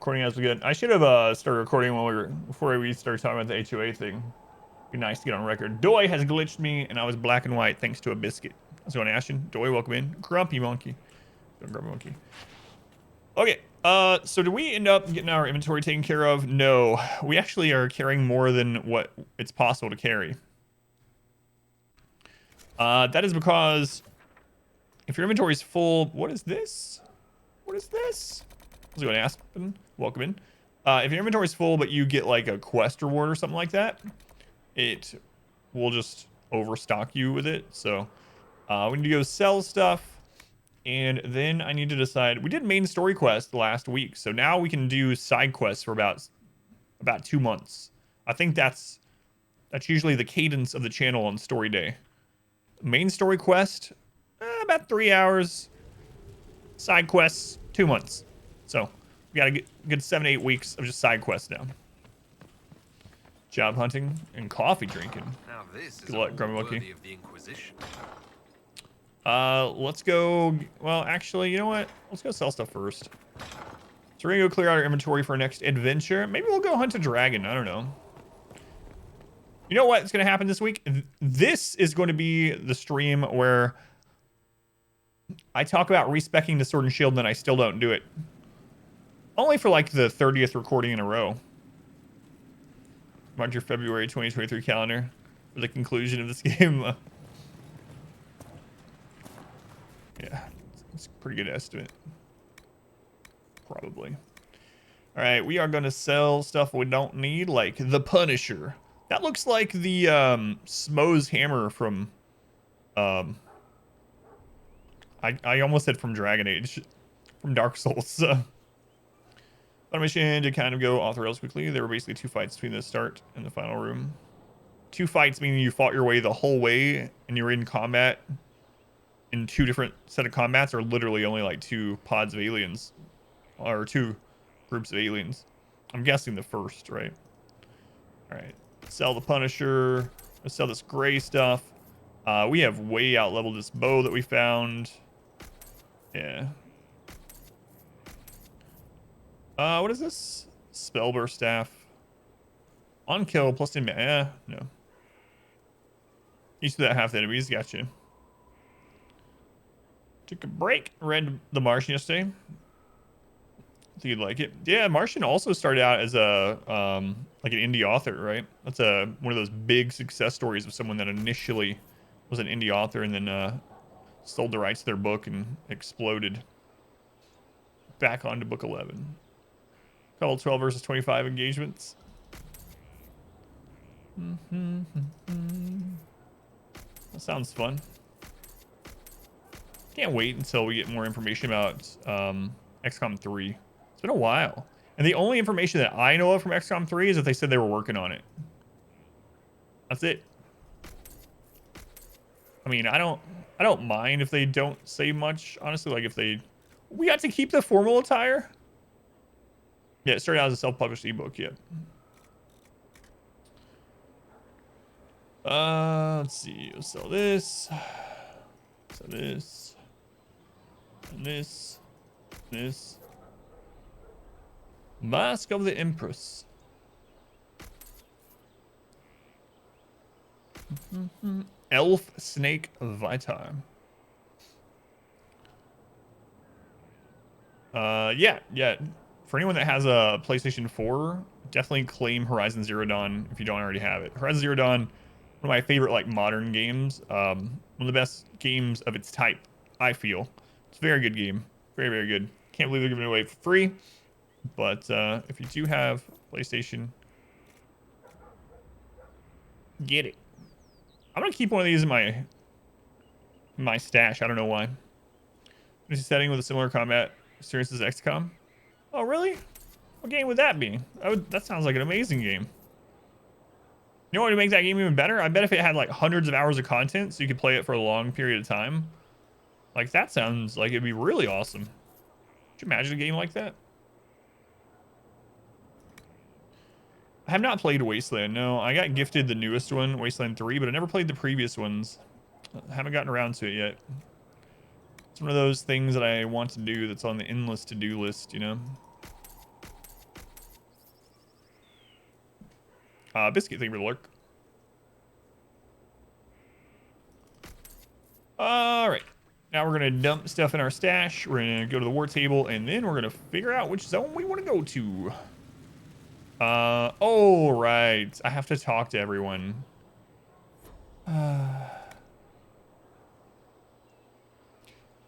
recording as we get. I should have started recording when before we started talking about the HOA thing. Be nice to get on record. Doi has glitched me, and I was black and white thanks to a biscuit. How's it going, Ashton? Doi, welcome in. Grumpy monkey. Grumpy monkey. Okay. So did we end up getting our inventory taken care of? No, we actually are carrying more than what it's possible to carry. That is because if your inventory is full, what is this? What is this? How's it going, Aspen? Welcome in. If your inventory is full, but you get like a quest reward or something like that, it will just overstock you with it. So we need to go sell stuff, and then I need to decide. We did main story quest last week, so now we can do side quests for about 2 months. I think that's usually the cadence of the channel on story day. Main story quest, about 3 hours. Side quests, 2 months. So we got a good 7-8 weeks of just side quests now. Job hunting and coffee drinking. Now this Good luck, Grumpy Monkey. worthy of the Inquisition. Let's go. Well, actually, you know what? Let's go sell stuff first. So we're gonna go clear out our inventory for our next adventure. Maybe we'll go hunt a dragon. I don't know. You know what's gonna happen this week? This is going to be the stream where I talk about respecking the sword and shield, and then I still don't do it. Only for like the 30th recording in a row. Mark your February 2023 calendar for the conclusion of this game. Yeah, it's a pretty good estimate. Probably. All right, we are going to sell stuff we don't need, like the Punisher. That looks like the Smo's hammer from... I almost said from Dragon Age. From Dark Souls. On a mission to kind of go off the rails quickly. There were basically 2 fights between the start and the final room. 2 fights meaning you fought your way the whole way and you're in combat in 2 different set of combats, or literally only like 2 pods of aliens or 2 groups of aliens. I'm guessing the first, right? All right, sell the Punisher. Let's sell this gray stuff. We have way out leveled this bow that we found. Yeah. What is this? Spellburst staff. On kill plus in. No. Used to that half the enemies. Gotcha. Took a break. Read The Martian yesterday. I think you'd like it. Yeah, Martian also started out as a like an indie author, right? That's one of those big success stories of someone that initially was an indie author and then sold the rights to their book and exploded. Back onto book 11. Couple 12 versus 25 engagements. That sounds fun. Can't wait until we get more information about XCOM 3. It's been a while. And the only information that I know of from XCOM 3 is that they said they were working on it. That's it. I mean, I don't mind if they don't say much, honestly. Like if we got to keep the formal attire. Yeah, it started out as a self-published ebook, yeah. Let's see. We'll sell this. Sell this. And this. This. Mask of the Empress. Elf Snake Vitar. Yeah. For anyone that has a PlayStation 4, definitely claim Horizon Zero Dawn if you don't already have it. Horizon Zero Dawn, one of my favorite like modern games. One of the best games of its type, I feel. It's a very good game. Very, very good. Can't believe they're giving it away for free. But if you do have PlayStation, get it. I'm gonna keep one of these in my stash. I don't know why. This is setting with a similar combat experience as XCOM. Oh, really? What game would that be? That sounds like an amazing game. You know what would make that game even better? I bet if it had like hundreds of hours of content so you could play it for a long period of time. Like that sounds like it'd be really awesome. Could you imagine a game like that? I have not played Wasteland. No, I got gifted the newest one, Wasteland 3, but I never played the previous ones. I haven't gotten around to it yet. It's one of those things that I want to do that's on the endless to-do list, you know? Biscuit, thank you for the lurk. All right. Now we're going to dump stuff in our stash. We're going to go to the war table, and then we're going to figure out which zone we want to go to. Oh, right. I have to talk to everyone.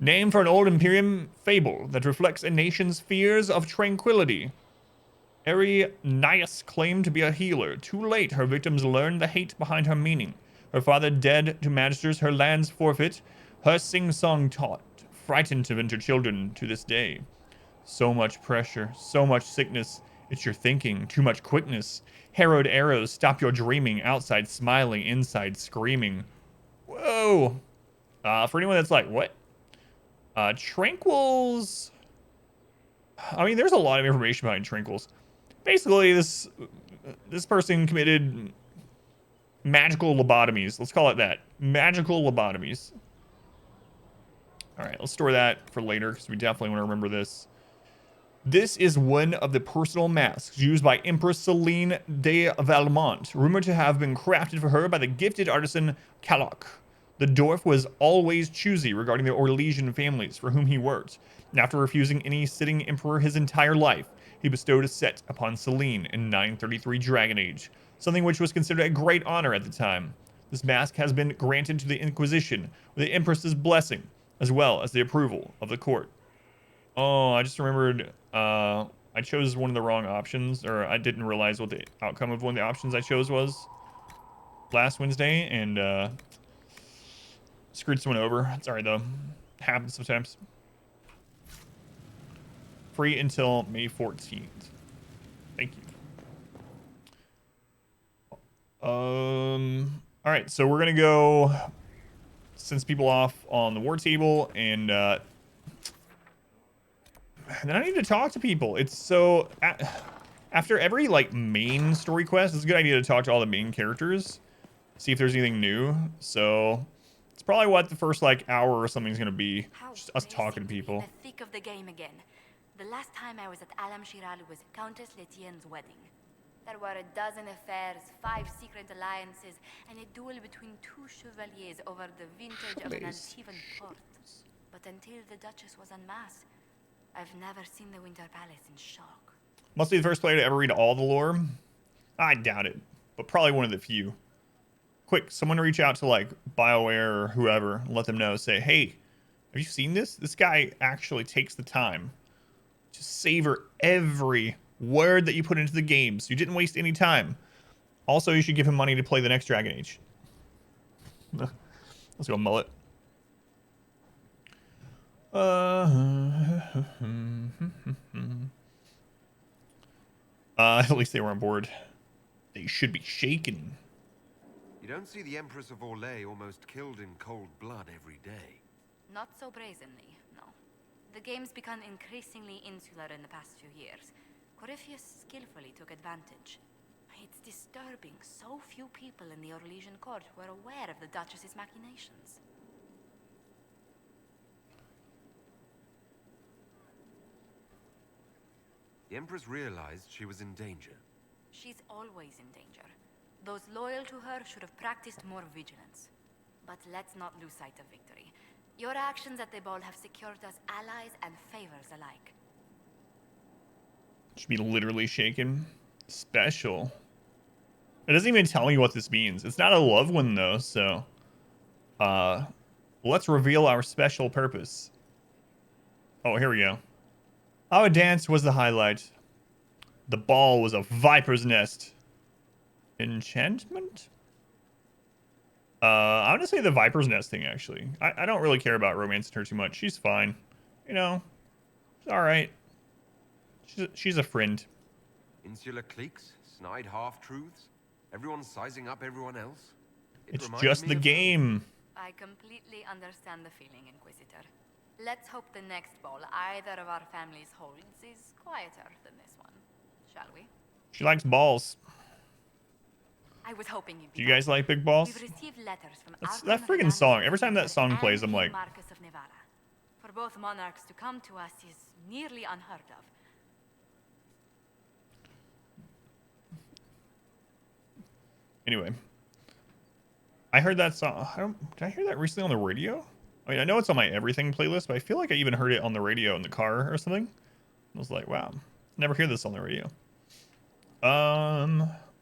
Name for an old Imperium fable that reflects a nation's fears of tranquility. Nias claimed to be a healer. Too late, her victims learned the hate behind her meaning. Her father dead to magisters, her lands forfeit. Her sing-song taught, frightened Tevinter children to this day. So much pressure, so much sickness. It's your thinking, too much quickness. Harrowed arrows, stop your dreaming. Outside smiling, inside screaming. Whoa. For anyone that's like, what? Tranquils. I mean, there's a lot of information behind tranquils. Basically, this person committed magical lobotomies. Let's call it that. Magical lobotomies. All right, let's store that for later because we definitely want to remember this. This is one of the personal masks used by Empress Celine de Valmont, rumored to have been crafted for her by the gifted artisan Kalok. The dwarf was always choosy regarding the Orlesian families for whom he worked, and after refusing any sitting emperor his entire life, he bestowed a set upon Celine in 933 Dragon Age, something which was considered a great honor at the time. This mask has been granted to the Inquisition with the Empress's blessing, as well as the approval of the court. Oh, I just remembered, I chose one of the wrong options, or I didn't realize what the outcome of one of the options I chose was last Wednesday, and, screwed someone over. It's alright, though. It happens sometimes. Free until May 14th. Thank you. Alright, so we're gonna go send people off on the war table, and, then I need to talk to people. It's so... after every, like, main story quest, it's a good idea to talk to all the main characters. See if there's anything new. So... it's probably what the first, like, hour or something is going to be. Just us talking to people. In the thick of the game again. The last time I was at Alam Shiral was Countess Letienne's wedding. There were a dozen affairs, 5 secret alliances, and a duel between 2 chevaliers over the vintage of an Antivan port. But until the Duchess was unmasked, I've never seen the Winter Palace in shock. Must be the first player to ever read all the lore. I doubt it, but probably one of the few. Quick, someone reach out to, like, BioWare or whoever and let them know. Say, hey, have you seen this? This guy actually takes the time to savor every word that you put into the game, so you didn't waste any time. Also, you should give him money to play the next Dragon Age. Let's go, mullet. At least they were on board. They should be shaken. You don't see the Empress of Orlais almost killed in cold blood every day. Not so brazenly, no. The game's become increasingly insular in the past few years. Corypheus skillfully took advantage. It's disturbing so few people in the Orlesian court were aware of the Duchess's machinations. The Empress realized she was in danger. She's always in danger. Those loyal to her should have practiced more vigilance. But let's not lose sight of victory. Your actions at the ball have secured us allies and favors alike. Should be literally shaken. Special. It doesn't even tell me what this means. It's not a love one, though, so... let's reveal our special purpose. Oh, here we go. Our dance was the highlight. The ball was a viper's nest. Enchantment? I'm gonna say the viper's nest thing, actually. I don't really care about romancing her too much. She's fine. You know, she's alright. She's a friend. Insular cliques, snide half-truths, everyone sizing up everyone else. It's just the game. I completely understand the feeling, Inquisitor. Let's hope the next ball either of our families holds is quieter than this one, shall we? She likes balls. I was hoping you'd be. Do you guys like big balls? We've received letters from That friggin' song. Every time that song plays, I'm like... Marcus of Navarra. For both monarchs to come to us is nearly unheard of. Anyway, I heard that song. Did I hear that recently on the radio? I mean, I know it's on my everything playlist, but I feel like I even heard it on the radio in the car or something. I was like, wow, never hear this on the radio.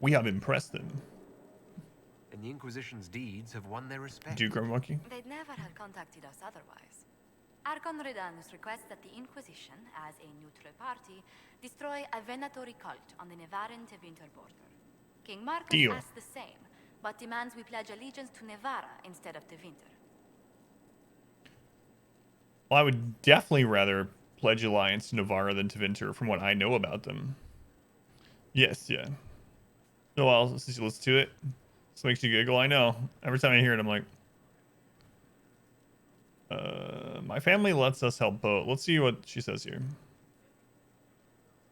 We have impressed them. And the Inquisition's deeds have won their respect. Duke Monkey. They'd never have contacted us otherwise. Archon Redanus requests that the Inquisition, as a neutral party, destroy a Venatori cult on the Navarran-Tevinter border. King Marcus asks the same, but demands we pledge allegiance to Navarra instead of Tevinter. Well, I would definitely rather pledge alliance to Navarra than Tevinter from what I know about them. Yes, yeah. Oh, well, since you listen to it, this makes you giggle. I know. Every time I hear it, I'm like, my family lets us help both. Let's see what she says here.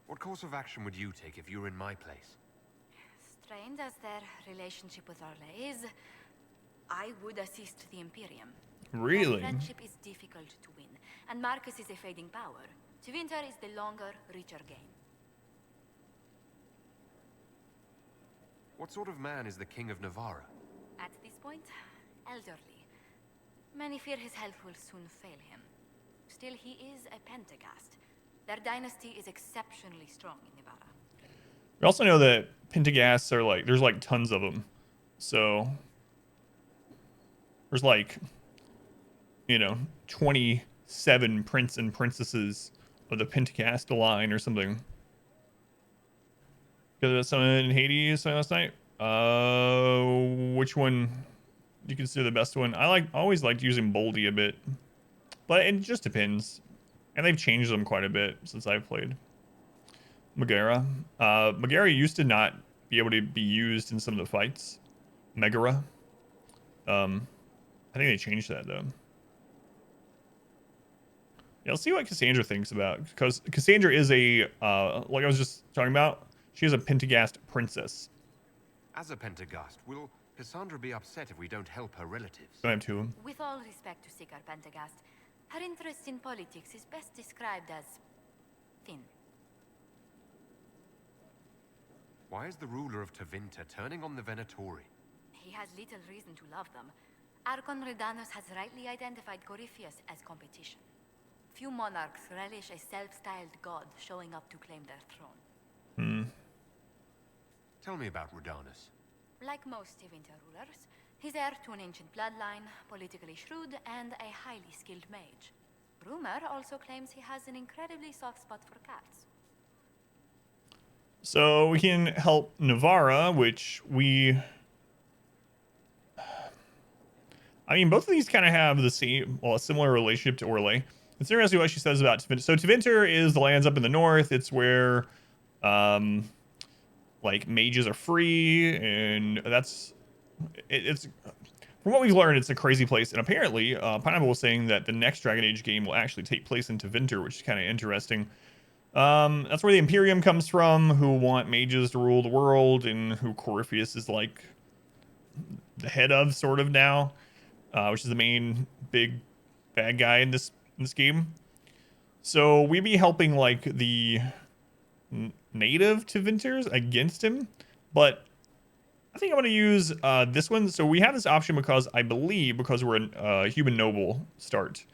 What course of action would you take if you were in my place? Strained as their relationship with Orlais is, I would assist the Imperium. Really? Their friendship is difficult to win, and Marcus is a fading power. Tevinter is the longer, richer game. What sort of man is the King of Navarra? At this point, elderly. Many fear his health will soon fail him. Still, he is a Pentagast. Their dynasty is exceptionally strong in Navarra. We also know that Pentagasts are like, there's like tons of them. So there's like, 27 prince and princesses of the Pentagast line or something. Because someone in Hades last night. Which one do you consider the best one? I always liked using Boldy a bit, but it just depends. And they've changed them quite a bit since I've played. Megara. Megara used to not be able to be used in some of the fights. Megara. I think they changed that though. Yeah, let's see what Cassandra thinks about, because Cassandra is a like I was just talking about. She is a Pentagast princess. As a Pentagast, will Cassandra be upset if we don't help her relatives? I have two of them. With all respect to Sikar Pentagast, her interest in politics is best described as thin. Why is the ruler of Tevinter turning on the Venatori? He has little reason to love them. Archon Redanus has rightly identified Corypheus as competition. Few monarchs relish a self-styled god showing up to claim their throne. Tell me about Redanus. Like most Tevinter rulers, he's heir to an ancient bloodline, politically shrewd, and a highly skilled mage. Rumor also claims he has an incredibly soft spot for cats. So we can help Navarra, which we... I mean, both of these kind of have the same, well, a similar relationship to Orlais. It's interesting what she says about Tevinter. So Tevinter is the lands up in the north. It's where, like, mages are free, and it's from what we've learned, it's a crazy place. And apparently, Pineapple was saying that the next Dragon Age game will actually take place in Tevinter, which is kind of interesting. That's where the Imperium comes from, who want mages to rule the world, and who Corypheus is like the head of, sort of now, which is the main big bad guy in this game. So we'd be helping like the native Tevinters against him, but I think I'm going to use this one. So we have this option because I believe because we're a human noble start,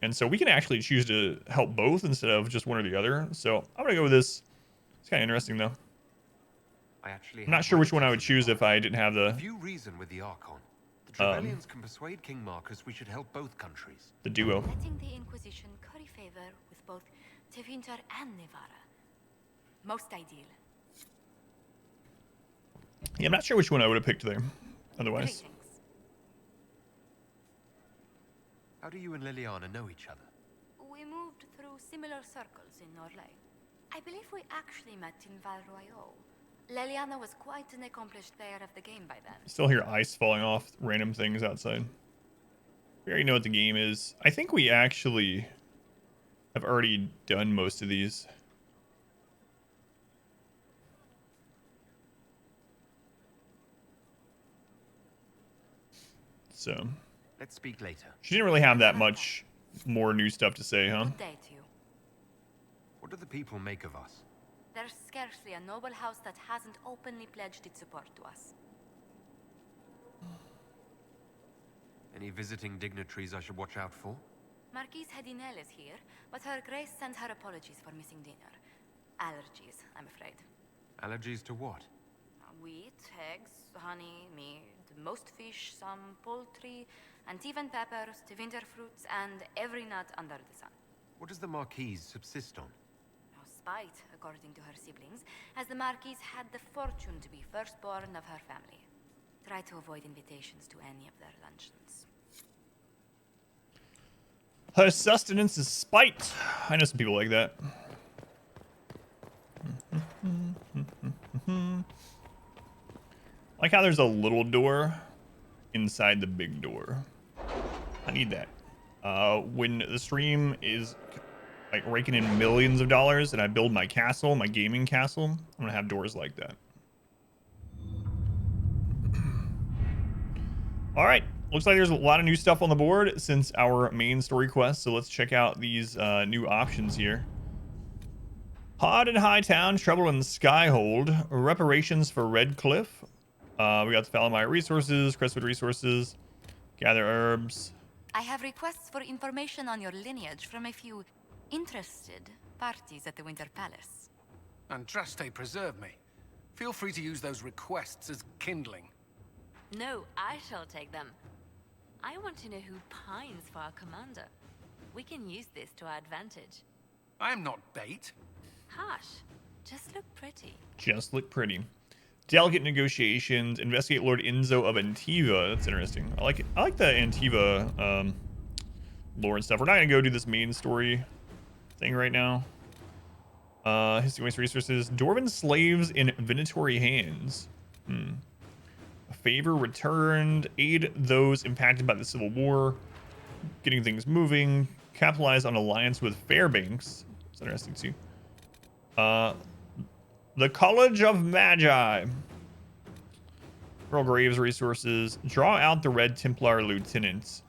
and so we can actually choose to help both instead of just one or the other. So I'm going to go with this. It's kind of interesting though. I'm not sure which one I would choose if I didn't have the... If you reason with the Archon, the Trevelyan's can persuade King Marcus we should help both countries. The duo. Letting the Inquisition curry favor with both Tevinter and Navarra. Most ideal. Yeah, I'm not sure which one I would have picked there otherwise. Greetings. How do you and Leliana know each other? We moved through similar circles in Orlais. I believe we actually met in Val Royaux. Leliana was quite an accomplished player of the game by then. Still hear ice falling off random things outside. We already know what the game is. I think we actually have already done most of these. So Let's speak later. she didn't really have that much more new stuff to say, huh? Good day to you. What do the people make of us? There's scarcely a noble house that hasn't openly pledged its support to us. Any visiting dignitaries I should watch out for? Marquise Hedinel is here, but Her Grace sends her apologies for missing dinner. Allergies, I'm afraid. Allergies to what? Wheat, eggs, honey, meat, most fish, some poultry, and even peppers, Tevinter fruits, and every nut under the sun. What does the Marquise subsist on? No spite, according to her siblings, as the Marquise had the fortune to be firstborn of her family. Try to avoid invitations to any of their luncheons. Her sustenance is spite. I know some people like that. Like how there's a little door inside the big door. I need that. When the stream is like raking in millions of dollars and I build my castle, my gaming castle, I'm gonna have doors like that. All right, looks like there's a lot of new stuff on the board since our main story quest. So let's check out these new options here. Hod in Hightown, Trouble in Skyhold, reparations for Redcliffe. We got the Falamire resources, Crestwood resources, gather herbs. I have requests for information on your lineage from a few interested parties at the Winter Palace. Andraste preserve me. Feel free to use those requests as kindling. No, I shall take them. I want to know who pines for our commander. We can use this to our advantage. I am not bait. Hush. Just look pretty. Just look pretty. Delicate negotiations. Investigate Lord Enzo of Antiva. That's interesting. I like the Antiva lore and stuff. We're not gonna go do this main story thing right now. History waste resources. Dwarven slaves in venatory hands. A favor returned. Aid those impacted by the Civil War. Getting things moving. Capitalize on alliance with Fairbanks. It's interesting too. The College of Magi. Earl Graves resources. Draw out the Red Templar lieutenants.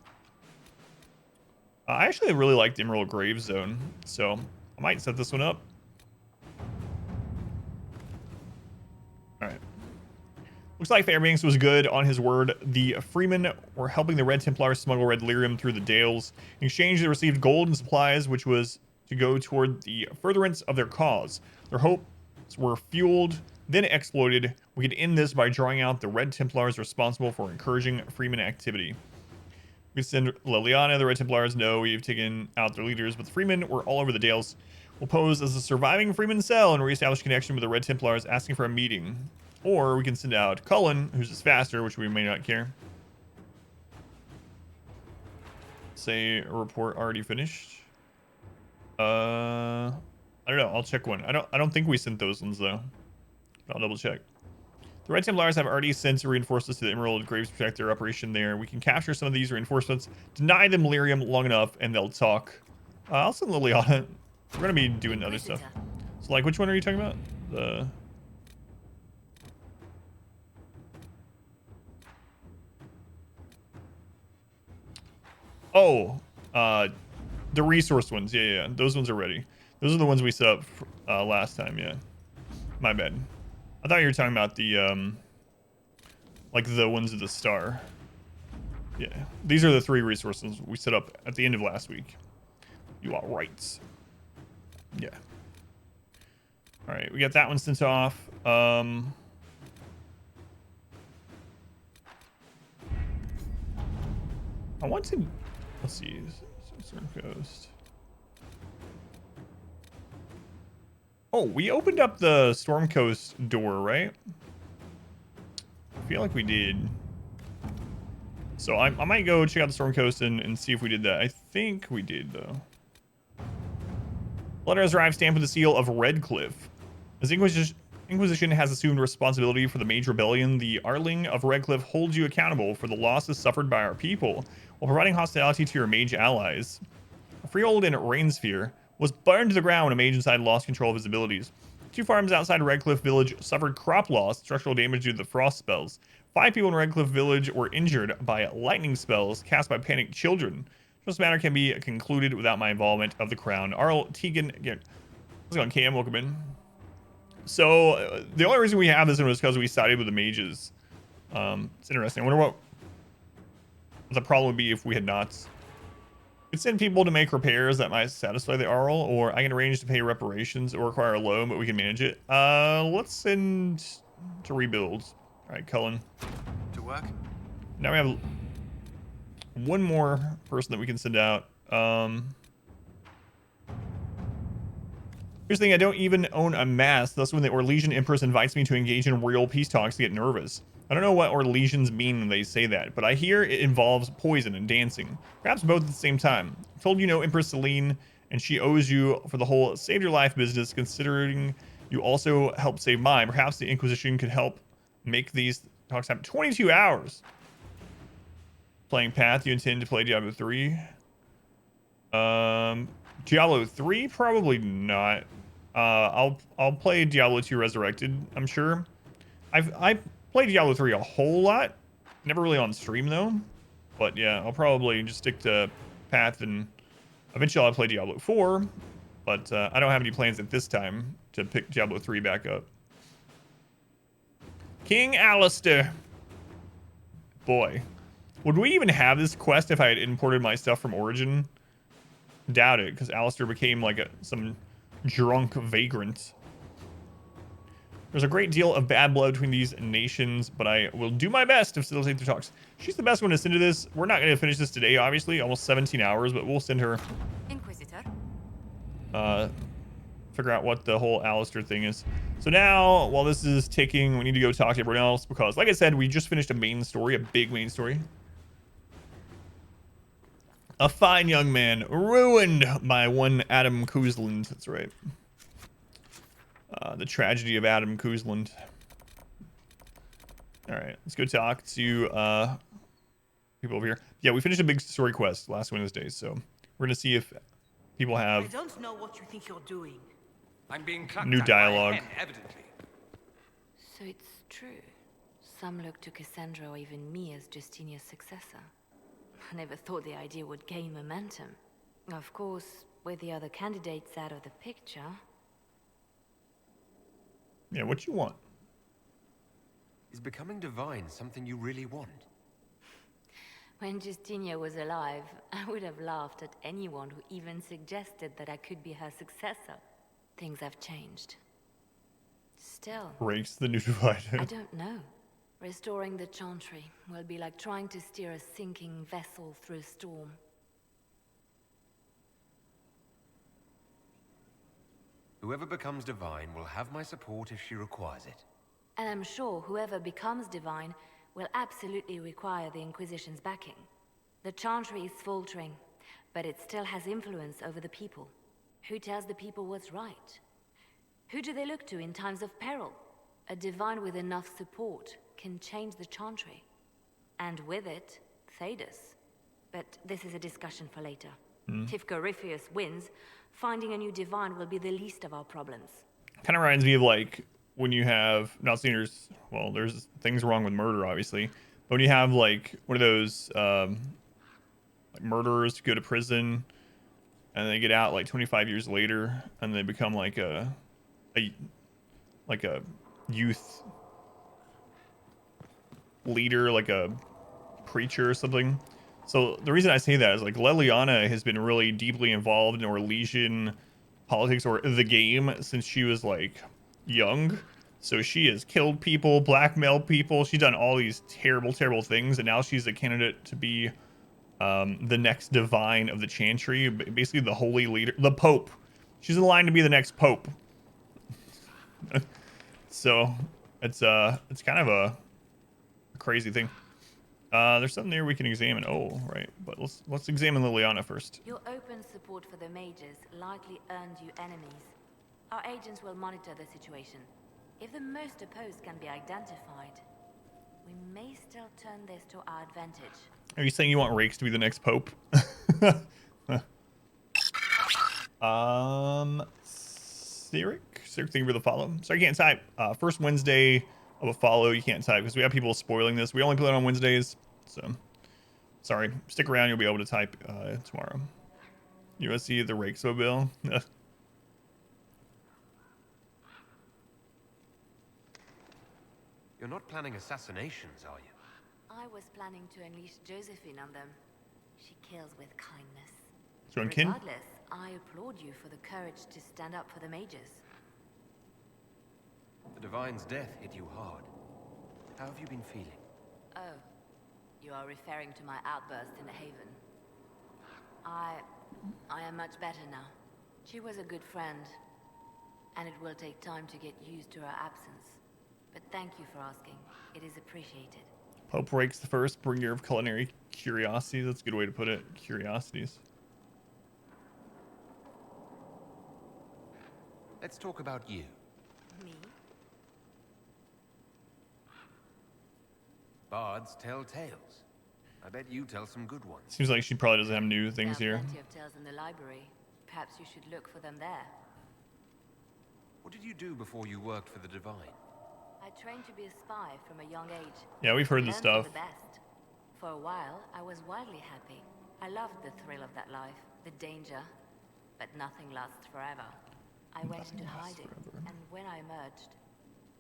I actually really like the Emerald Graves zone, so I might set this one up. Alright. Looks like Fairbanks was good on his word. The Freemen were helping the Red Templars smuggle red lyrium through the Dales. In exchange, they received gold and supplies, which was to go toward the furtherance of their cause. Their hopes were fueled, then exploited. We could end this by drawing out the Red Templars responsible for encouraging Freeman activity. We send Leliana. The Red Templars know we've taken out their leaders, but the Freemen were all over the Dales. We'll pose as a surviving Freeman cell and reestablish connection with the Red Templars, asking for a meeting. Or we can send out Cullen, who's just faster, which we may not care. Say a report already finished. I don't know. I'll check one. I don't think we sent those ones though. But I'll double check. The Red Templars have already sent reinforcements to the Emerald Graves to protect their operation there. We can capture some of these reinforcements, deny them lyrium long enough, and they'll talk. I'll send Liliana. We're gonna be doing other stuff. So, like, which one are you talking about? The the resource ones. Yeah. Those ones are ready. Those are the ones we set up last time. Yeah. My bad. I thought you were talking about the like the ones of the star. Yeah. These are the 3 resources we set up at the end of last week. You are right. Yeah. All right, we got that one sent off. I want to. Let's see. Storm Coast. Oh, we opened up the Storm Coast door, right? I feel like we did. So I might go check out the Storm Coast and see if we did that. I think we did, though. Letter has arrived stamped with the seal of Redcliffe. As Inquisition has assumed responsibility for the Mage Rebellion, the Arling of Redcliffe holds you accountable for the losses suffered by our people, while providing hospitality to your mage allies. Freehold in Rainsphere was burned to the ground when a mage inside lost control of his abilities. 2 farms outside Redcliffe Village suffered crop loss, structural damage due to the frost spells. 5 people in Redcliffe Village were injured by lightning spells cast by panicked children. This matter can be concluded without my involvement of the Crown. Arl Tegan, again, how's it going, Cam? Welcome in. So the only reason we have this one was because we sided with the mages. It's interesting. I wonder what The problem would be if we had not. Could send people to make repairs that might satisfy the Arl, or I can arrange to pay reparations or require a loan, but we can manage it. Let's send to rebuild. All right, Cullen. To work? Now we have one more person that we can send out. Here's the thing, I don't even own a mask. Thus, when the Orlesian Empress invites me to engage in real peace talks, I get nervous. I don't know what Orlesians mean when they say that, but I hear it involves poison and dancing. Perhaps both at the same time. I told you know Empress Celine, and she owes you for the whole saved your life business, considering you also helped save mine. Perhaps the Inquisition could help make these talks happen. 22 hours. Playing Path, you intend to play Diablo 3? Diablo 3? Probably not. I'll play Diablo 2 Resurrected, I'm sure. I played Diablo 3 a whole lot. Never really on stream though. But yeah, I'll probably just stick to Path, and eventually I'll play Diablo 4. But I don't have any plans at this time to pick Diablo 3 back up. King Alistair. Boy. Would we even have this quest if I had imported my stuff from Origin? Doubt it, because Alistair became like some drunk vagrant. There's a great deal of bad blood between these nations, but I will do my best to facilitate the talks. She's the best one to send to this. We're not going to finish this today, obviously. Almost 17 hours, but we'll send her. Inquisitor. Figure out what the whole Alistair thing is. So now, while this is ticking, we need to go talk to everyone else because, like I said, we just finished a main story, a big main story. A fine young man ruined by one Adam Kuzland. That's right. The tragedy of Adam Kuzland. All right, let's go talk to people over here. Yeah, we finished a big story quest last Wednesday, so we're gonna see if people have I don't know what you think you're doing. I'm being clapped new at by a dialogue. hen, evidently. So it's true. Some look to Cassandra or even me as Justinia's successor. I never thought the idea would gain momentum. Of course, with the other candidates out of the picture. Yeah, what you want? Is becoming divine something you really want? When Justinia was alive, I would have laughed at anyone who even suggested that I could be her successor. Things have changed. Still, Breaks the new divide. I don't know. Restoring the Chantry will be like trying to steer a sinking vessel through a storm. Whoever becomes divine will have my support if she requires it. And I'm sure whoever becomes divine will absolutely require the Inquisition's backing. The Chantry is faltering, but it still has influence over the people. Who tells the people what's right? Who do they look to in times of peril? A divine with enough support can change the Chantry. And with it, Thedas. But this is a discussion for later. If Corypheus wins, finding a new divine will be the least of our problems. Kind of reminds me of like when you have not seen there's well, there's things wrong with murder, obviously, but when you have like one of those like murderers go to prison and they get out like 25 years later and they become like a youth leader, like a preacher or something. So the reason I say that is like Leliana has been really deeply involved in Orlesian politics or the game since she was like young. So she has killed people, blackmailed people. She's done all these terrible, terrible things, and now she's a candidate to be the next divine of the Chantry, basically the holy leader, the Pope. She's in line to be the next Pope. So it's kind of a crazy thing. There's something there we can examine. Oh, right. But let's examine Leliana first. Your open support for the mages likely earned you enemies. Our agents will monitor the situation. If the most opposed can be identified, we may still turn this to our advantage. Are you saying you want Rakes to be the next Pope? Cyric, thank you for the follow. Sorry, I can't type. First Wednesday of a follow, you can't type because we have people spoiling this. We only play it on Wednesdays, so sorry. Stick around, you'll be able to type tomorrow. USC the Rakesmobile. You're not planning assassinations, are you? I was planning to unleash Josephine on them. She kills with kindness. So kin? Regardless, I applaud you for the courage to stand up for the mages. The Divine's death hit you hard. How have you been feeling? Oh, you are referring to my outburst in the Haven. I am much better now. She was a good friend, and it will take time to get used to her absence. But thank you for asking. It is appreciated. Pope Rakes the First, bringer of culinary curiosities. That's a good way to put it. Curiosities. Let's talk about you. Me? Bards tell tales. I bet you tell some good ones. Seems like she probably doesn't have new things There are here. plenty of tales in the library. Perhaps you should look for them there. What did you do before you worked for the Divine? I trained to be a spy from a young age. Yeah, we've heard this Learned stuff. from the best. For a while, I was wildly happy. I loved the thrill of that life, the danger, but nothing lasts forever. I went into hiding, and when I emerged,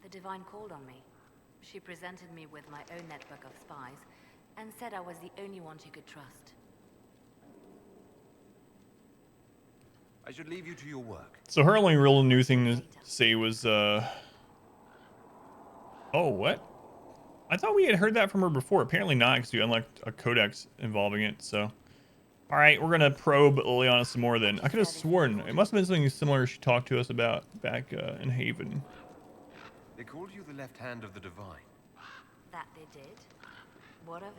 the Divine called on me. She presented me with my own network of spies, and said I was the only one she could trust. I should leave you to your work. So her only real new thing to say was, oh, what? I thought we had heard that from her before. Apparently not, because we unlocked a codex involving it, so. All right, we're going to probe Leliana some more then. I could have sworn it must have been something similar she talked to us about back in Haven. They called you the left hand of the Divine. That they did? What of it?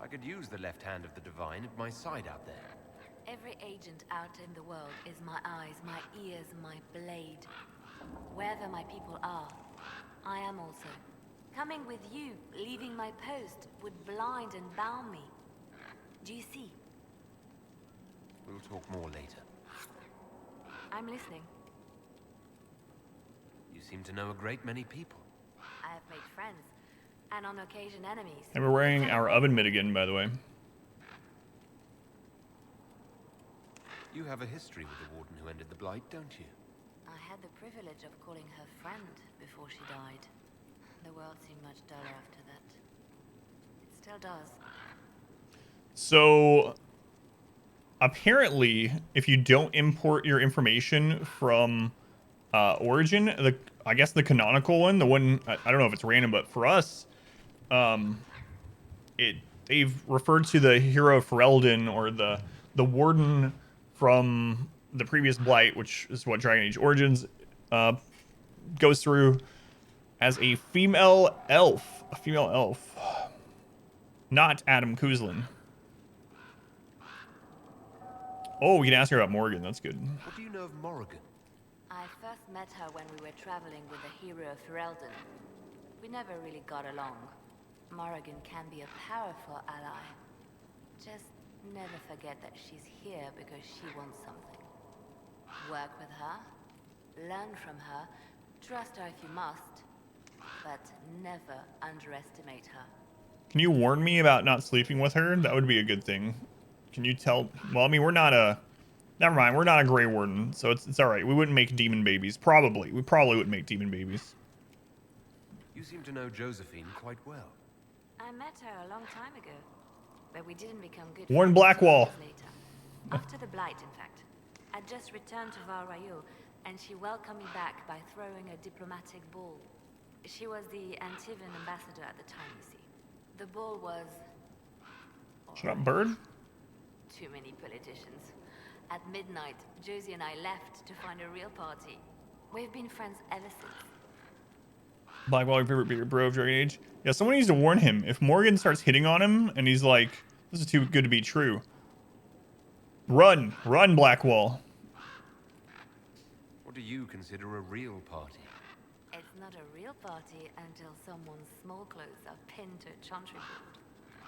I could use the left hand of the Divine at my side out there. Every agent out in the world is my eyes, my ears, my blade. Wherever my people are, I am also. Coming with you, leaving my post, would blind and bound me. Do you see? We'll talk more later. I'm listening. You seem to know a great many people. I have made friends, and on occasion enemies. And we're wearing our oven mitt again, by the way. You have a history with the Warden who ended the Blight, don't you? I had the privilege of calling her friend before she died. The world seemed much duller after that. It still does. So apparently, if you don't import your information from Origin, I guess the canonical one, the one I don't know if it's random, but for us, they've referred to the hero Ferelden or the Warden from the previous Blight, which is what Dragon Age Origins goes through, as a female elf. A female elf. Not Adam Kuzlin. Oh, we can ask her about Morgan. That's good. What do you know of Morrigan? I first met her when we were traveling with the hero of Ferelden. We never really got along. Morrigan can be a powerful ally. Just never forget that she's here because she wants something. Work with her, learn from her, trust her if you must, but never underestimate her. Can you warn me about not sleeping with her? That would be a good thing. Can you tell? Well, I mean, we're not a... Never mind, we're not a Grey Warden, so it's all right. We wouldn't make demon babies. Probably. We probably wouldn't make demon babies. You seem to know Josephine quite well. I met her a long time ago, but we didn't become good Warren friends Blackwall. until years later. After the Blight, in fact. I'd just returned to Val Rayo, and she welcomed me back by throwing a diplomatic ball. She was the Antivan ambassador at the time, you see. The ball was... Shut up, bird. Too many politicians. At midnight, Josie and I left to find a real party. We've been friends ever since. Blackwall, your favorite beer, bro of Dragon Age. Yeah, someone needs to warn him. If Morgan starts hitting on him and he's like, this is too good to be true. Run. Run, Blackwall. What do you consider a real party? It's not a real party until someone's small clothes are pinned to a chantry board.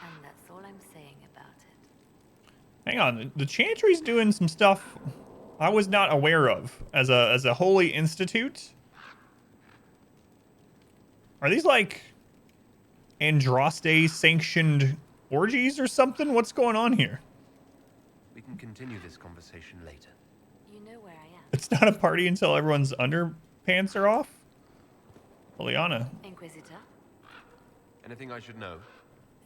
And that's all I'm saying about it. Hang on. The Chantry's doing some stuff I was not aware of as a holy institute. Are these like Andraste sanctioned orgies or something? What's going on here? We can continue this conversation later. You know where I am. It's not a party until everyone's pants are off. Leliana. Inquisitor, Anything I should know?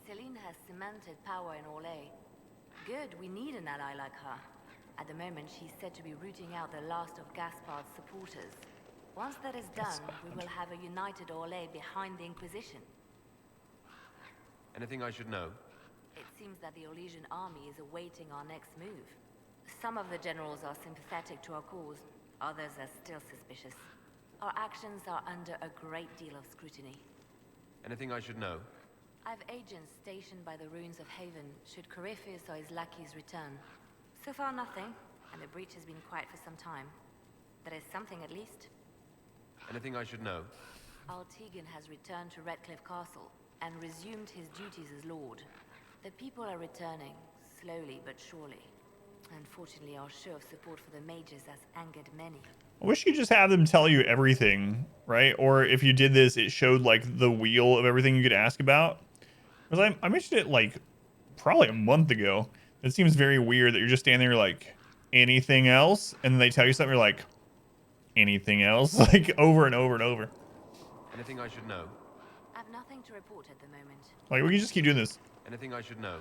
Celine has cemented power in Orlais. Good, we need an ally like her. At the moment, she's said to be rooting out the last of Gaspard's supporters. Once that is done, we will have a united Orlais behind the Inquisition. Anything I should know? It seems that the Orlesian army is awaiting our next move. Some of the generals are sympathetic to our cause, others are still suspicious. Our actions are under a great deal of scrutiny. Anything I should know? I've agents stationed by the ruins of Haven should Corypheus or his lackeys return. So far nothing, and the breach has been quiet for some time. There is something at least. Anything I should know? Altegan has returned to Redcliffe Castle and resumed his duties as Lord. The people are returning, slowly but surely. Unfortunately, our show of support for the mages has angered many. I wish you just have them tell you everything, right? Or if you did this, it showed like the wheel of everything you could ask about. Because I mentioned it like probably a month ago. It seems very weird that you're just standing there like, anything else? And then they tell you something, you're like, anything else? Like over and over and over. Anything I should know? I've nothing to report at the moment. Like, we can just keep doing this. Anything I should know?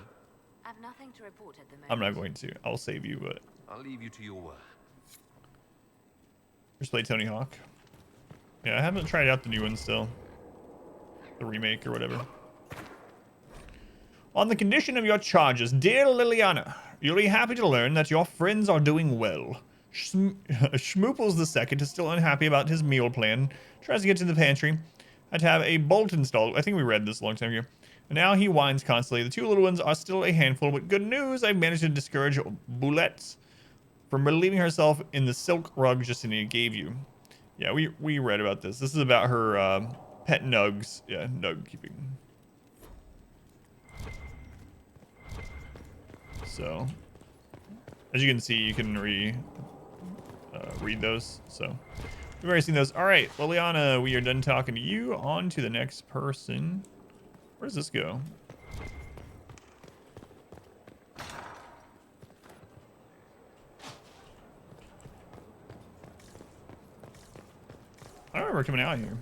I've nothing to report at the moment. I'm not going to. I'll save you, but... I'll leave you to your work. Just play Tony Hawk. Yeah, I haven't tried out the new one still. The remake or whatever. On the condition of your charges, dear Leliana, you'll be happy to learn that your friends are doing well. Schmooples II is still unhappy about his meal plan. Tries to get to the pantry. Had to have a bolt installed. I think we read this a long time ago. And now he whines constantly. The two little ones are still a handful, but good news, I've managed to discourage Boulette from believing herself in the silk rug Justinia gave you. Yeah, we read about this. This is about her pet nugs. Yeah, nug keeping. So, as you can see, you can read those. So, we've already seen those. All right, Leliana, we are done talking to you. On to the next person. Where does this go? I don't remember coming out here.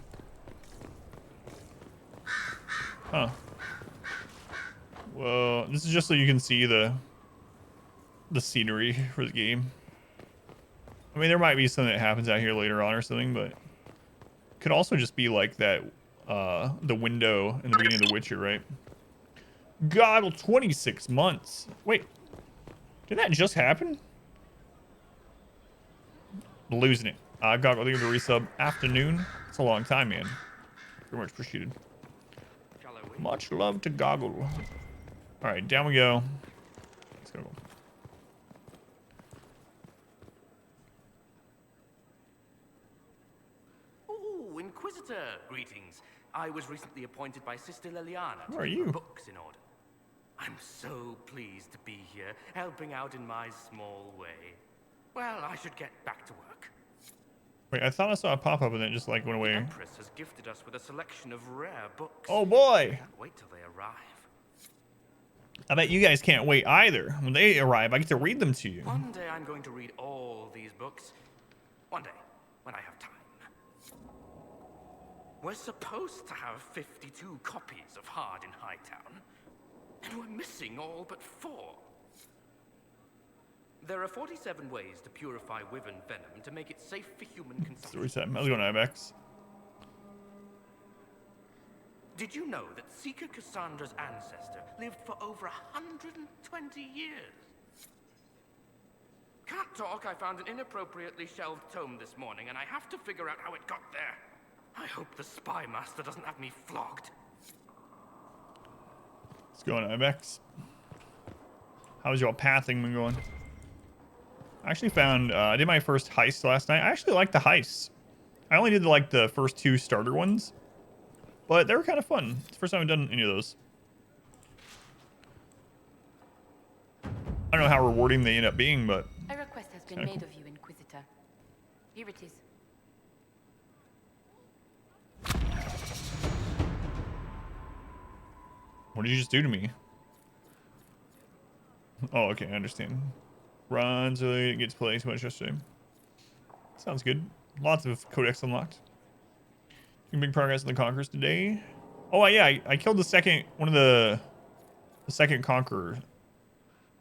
Huh. Well, this is just so you can see the scenery for the game. I mean, there might be something that happens out here later on or something, but it could also just be like that, the window in the beginning of The Witcher, right? Goggle 26 months. Wait, did that just happen? Losing it. Goggle, thank you for the resub. Afternoon. It's a long time, man. Very much appreciated. Much love to Goggle. All right, down we go. Let's go. Oh, Inquisitor, greetings. I was recently appointed by Sister Leliana Who to are keep you? her books in order. I'm so pleased to be here, helping out in my small way. Well, I should get back to work. Wait, I thought I saw a pop-up and then it just like went The away. Empress has gifted us with a selection of rare books. Oh boy! Can't wait till they arrive. I bet you guys can't wait either. When they arrive, I get to read them to you. One day I'm going to read all these books. One day, when I have time. We're supposed to have 52 copies of Hard in Hightown, and we're missing all but 4. There are 47 ways to purify wyvern venom to make it safe for human consumption. Story time. How's it going, Ibex? Did you know that Seeker Cassandra's ancestor lived for over 120 years? Can't talk, I found an inappropriately shelved tome this morning, and I have to figure out how it got there. I hope the spy master doesn't have me flogged. What's going on, Ibex? How's your pathing been going? I actually found, I did my first heist last night. I actually liked the heists. I only did like the first 2 starter ones, but they were kind of fun. It's the first time I've done any of those. I don't know how rewarding they end up being, but A request has been kinda made cool. of you, Inquisitor. Here it is. What did you just do to me? Oh, okay, I understand. Runs early, it gets played too much yesterday. Sounds good. Lots of codex unlocked. Making big progress in the conquerors today. Oh yeah, I killed the second the second conqueror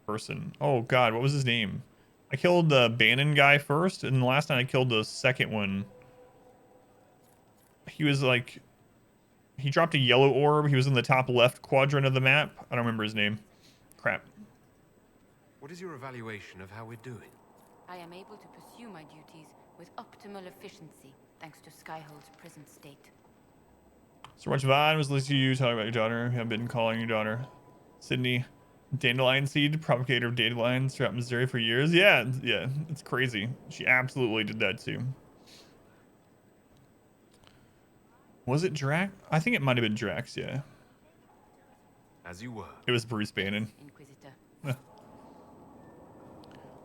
person. Oh god, what was his name? I killed the Bannon guy first, and the last time I killed the second one. He was like, he dropped a yellow orb. He was in the top left quadrant of the map. I don't remember his name. Crap. What is your evaluation of how we're doing? I am able to pursue my duties with optimal efficiency, thanks to Skyhold's present state. So much Vine was listening to you talking about your daughter. I've been calling your daughter Sydney Dandelion Seed, propagator of dandelions throughout Missouri for years. Yeah, it's crazy. She absolutely did that too. Was it Drax? I think it might have been Drax, yeah. As you were. It was Bruce Bannon. Inquisitor.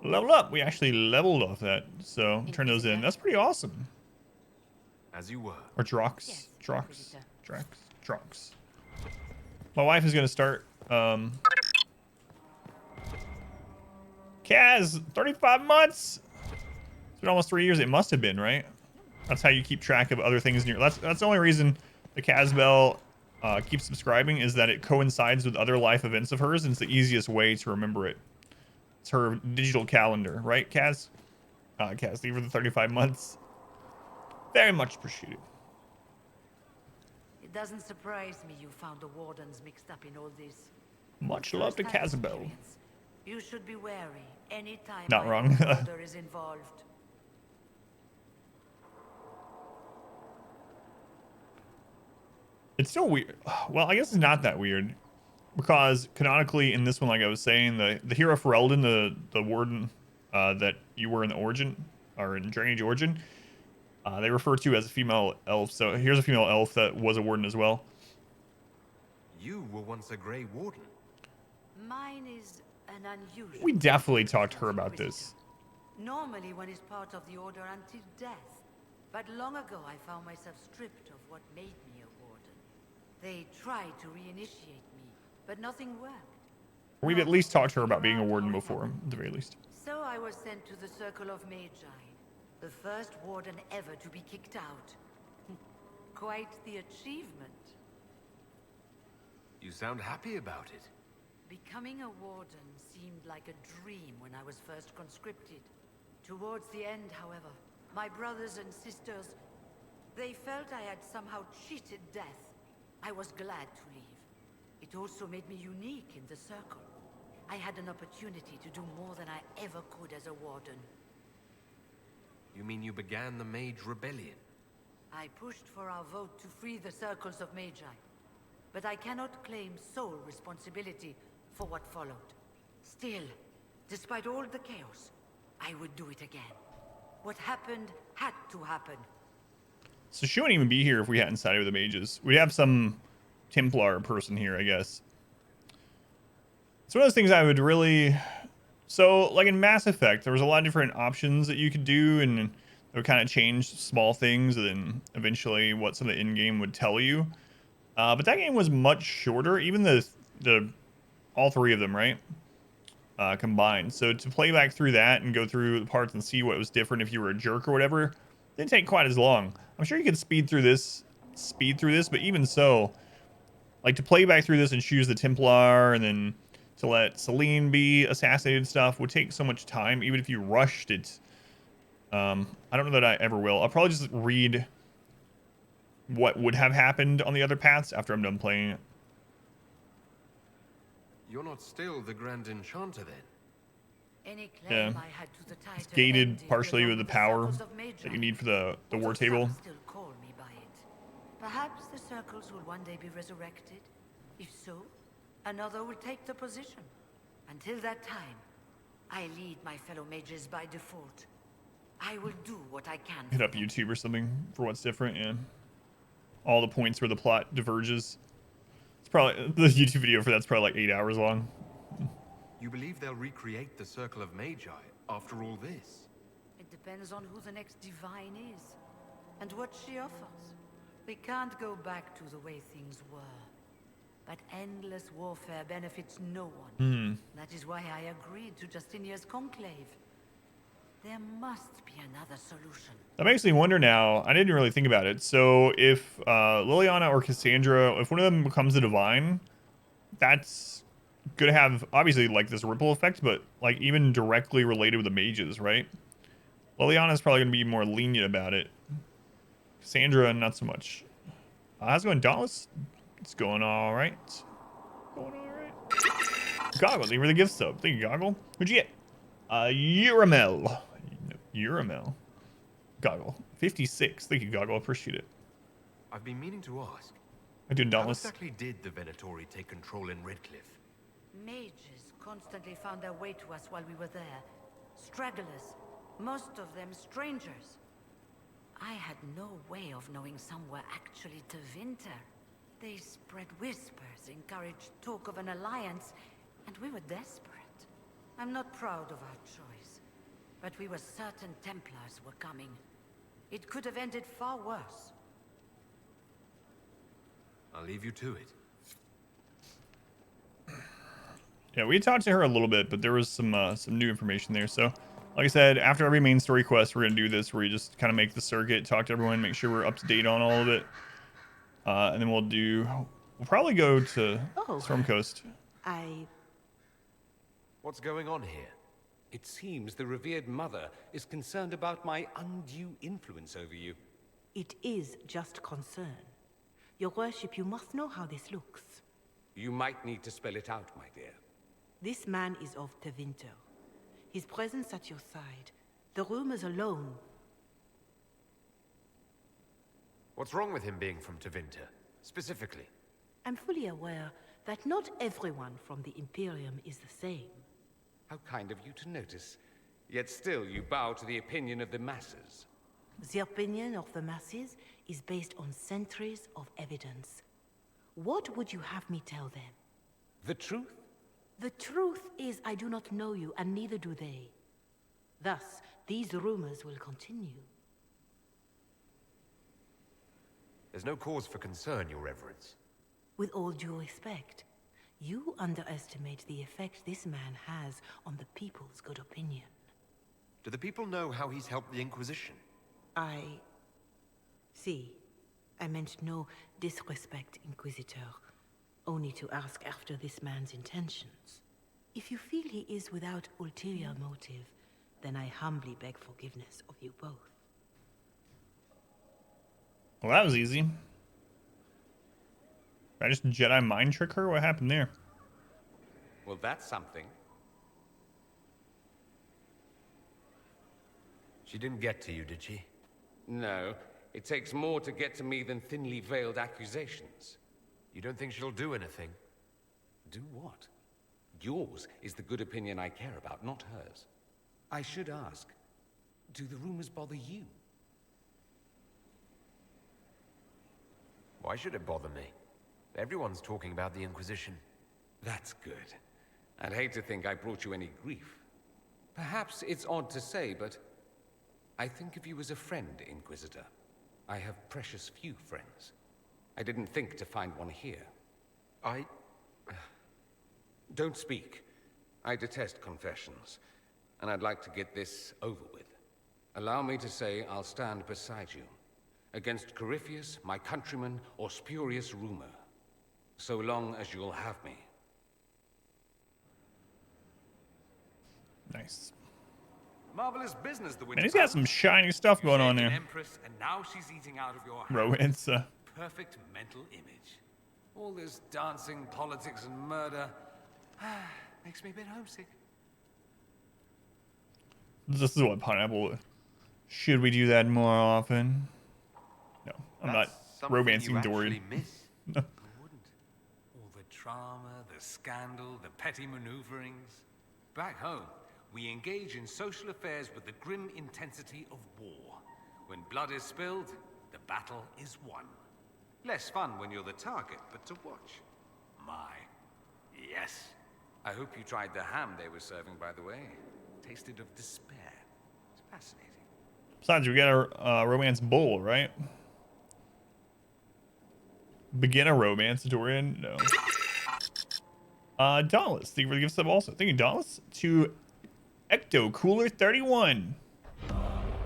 Level up. We actually leveled off that. So turn those in. That's pretty awesome. As you were. Or Drox. Yes, Drox. Inquisitor. Drox. My wife is going to start. Kaz, 35 months. It's been almost 3 years. It must have been, right? That's how you keep track of other things in your... That's the only reason the Kaz Bell keeps subscribing, is that it coincides with other life events of hers, and it's the easiest way to remember it. It's her digital calendar, right, Kaz? Kaz, thank you for the 35 months. Very much appreciated. It doesn't surprise me you found the Wardens mixed up in all this. Much love to First-hand Kazabel. experience. You should be wary anytime Not my wrong. order is involved. It's still weird. Well, I guess it's not that weird, because canonically in this one, like I was saying, the hero Ferelden, the warden that you were in the Origin, or in Dragon Age Origin, they refer to as a female elf. So here's a female elf that was a warden as well. You were once a Grey Warden. Mine is an unusual... We definitely talked to her about this. Normally one is part of the Order until death. But long ago I found myself stripped of what made me a warden. They tried to reinitiate me, but nothing worked. We've at least talked to her about being a warden before, at the very least. So I was sent to the Circle of Magi, the first warden ever to be kicked out. Quite the achievement. You sound happy about it. Becoming a warden seemed like a dream when I was first conscripted. Towards the end, however, my brothers and sisters, they felt I had somehow cheated death. I was glad to leave. It also made me unique in the Circle. I had an opportunity to do more than I ever could as a warden. You mean you began the Mage Rebellion? I pushed for our vote to free the Circles of Magi, but I cannot claim sole responsibility for what followed. Still, despite all the chaos, I would do it again. What happened had to happen. So she wouldn't even be here if we hadn't sided with the mages. We'd have some Templar person here, I guess. It's one of those things I would really... So, like in Mass Effect, there was a lot of different options that you could do, and it would kind of change small things, and then eventually what some of the in-game would tell you. But that game was much shorter, even the all three of them, right? Combined. So to play back through that and go through the parts and see what was different if you were a jerk or whatever, didn't take quite as long. I'm sure you could speed through this, but even so, like to play back through this and choose the Templar and then to let Celine be assassinated and stuff would take so much time, even if you rushed it. I don't know that I ever will. I'll probably just read what would have happened on the other paths after I'm done playing it. You're not still the Grand Enchanter then? Any claim I had to the title It's gated ended partially along with the the power Circles of Magi. that you need for the war Although table. some still call me by it. Perhaps the Circles will one day be resurrected. If so, another will take the position. Until that time, I lead my fellow mages by default. I will do what I can. Hit up YouTube or something for what's different, yeah. All the points where the plot diverges. It's probably, the YouTube video for that's probably like 8 hours long. You believe they'll recreate the Circle of Magi after all this? It depends on who the next divine is, and what she offers. We can't go back to the way things were. But endless warfare benefits no one. That is why I agreed to Justinia's conclave. There There must be another solution. That makes me wonder now. I didn't really think about it. So if Leliana or Cassandra, if one of them becomes a divine, that's gonna have obviously like this ripple effect, but like even directly related with the mages, right? Leliana's probably gonna be more lenient about it. Cassandra, not so much. How's it going, Dallas? It's going all right. Going all right. Goggle, thank you for the gift sub. Thank you, Goggle. What'd you get? Uramel. Uramel. Goggle. 56. Thank you, Goggle. Appreciate it. I've been meaning to ask. I do, How Dallas. exactly did the Venatori take control in Redcliffe? Mages constantly found their way to us while we were there. Stragglers, most of them strangers. I had no way of knowing some were actually Tevinter. They spread whispers, encouraged talk of an alliance, and we were desperate. I'm not proud of our choice, but we were certain Templars were coming. It could have ended far worse. I'll leave you to it. Yeah, we talked to her a little bit, but there was some new information there. So, like I said, after every main story quest, we're gonna do this where you just kind of make the circuit, talk to everyone, make sure we're up to date on all of it, and then we'll probably go to Storm Coast. What's going on here? It seems the revered mother is concerned about my undue influence over you. It is just concern. Your worship, you must know how this looks. You might need to spell it out, my dear. This man is of Tevinter. His presence at your side, the rumors alone. What's wrong with him being from Tevinter, specifically? I'm fully aware that not everyone from the Imperium is the same. How kind of you to notice. Yet still you bow to the opinion of the masses. The opinion of the masses is based on centuries of evidence. What would you have me tell them? The truth? The truth is I do not know you, and neither do they. Thus, these rumors will continue. There's no cause for concern, Your Reverence. With all due respect, you underestimate the effect this man has on the people's good opinion. Do the people know how he's helped the Inquisition? See, I meant no disrespect, Inquisitor. Only to ask after this man's intentions. If you feel he is without ulterior motive, then I humbly beg forgiveness of you both. Well, that was easy. I just Jedi mind trick her? What happened there? Well, that's something. She didn't get to you, did she? No, it takes more to get to me than thinly veiled accusations. You don't think she'll do anything? Do what? Yours is the good opinion I care about, not hers. I should ask, do the rumors bother you? Why should it bother me? Everyone's talking about the Inquisition. That's good. I'd hate to think I brought you any grief. Perhaps it's odd to say, but I think of you as a friend, Inquisitor. I have precious few friends. I didn't think to find one here. Don't speak. I detest confessions, and I'd like to get this over with. Allow me to say I'll stand beside you, against Corypheus, my countryman, or spurious rumor, so long as you'll have me. Nice. Marvelous business, the Man, he's got some shiny stuff going on there. Empress, and now she's eating out of your hand. Romance. Perfect mental image. All this dancing, politics, and murder makes me a bit homesick. This is what Pineapple. Should we do that more often? No, I'm That's not romancing you Dorian. actually miss. No. Who wouldn't? All the drama, the scandal, the petty maneuverings. Back home, we engage in social affairs with the grim intensity of war. When blood is spilled, the battle is won. Less fun when you're the target, but to watch. My, yes. I hope you tried the ham they were serving, by the way. Tasted of despair. It's fascinating. Besides, we got a romance bowl, right? Begin a romance, Dorian? No. Dallas, thank you for the gift sub also. Thank you, Dallas. To Ecto Cooler 31.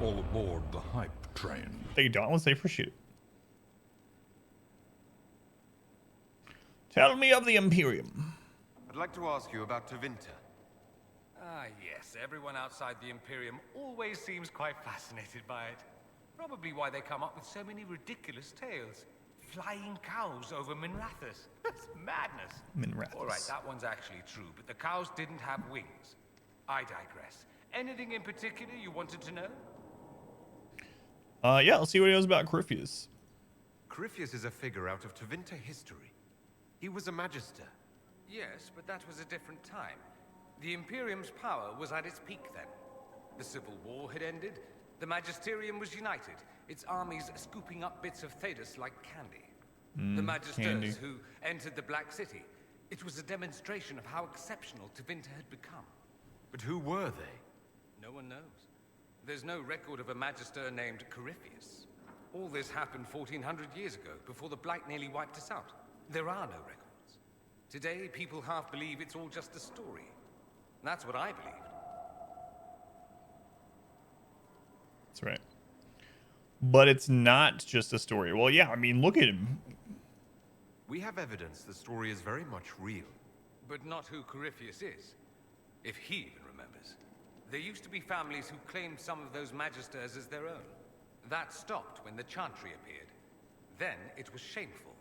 All aboard the hype train. Thank you, Dauntless. I appreciate it. Tell me of the Imperium. I'd like to ask you about Tevinter. Ah, yes. Everyone outside the Imperium always seems quite fascinated by it. Probably why they come up with so many ridiculous tales. Flying cows over Minrathous. That's madness. Minrathous. All right, that one's actually true, but the cows didn't have wings. I digress. Anything in particular you wanted to know? Yeah, let's see what he knows about Corypheus. Corypheus is a figure out of Tevinter history. He was a magister. Yes, but that was a different time. The Imperium's power was at its peak then. The Civil War had ended. The Magisterium was united, its armies scooping up bits of Thedas like candy. The Magisters candy. who entered the Black City. It was a demonstration of how exceptional Tevinter had become. But who were they? No one knows. There's no record of a Magister named Corypheus. All this happened 1400 years ago, before the Blight nearly wiped us out. There are no records. Today, people half believe it's all just a story. That's what I believed. That's right. But it's not just a story. Well, yeah, I mean, look at him. We have evidence the story is very much real. But not who Corypheus is. If he even remembers. There used to be families who claimed some of those Magisters as their own. That stopped when the Chantry appeared. Then it was shameful,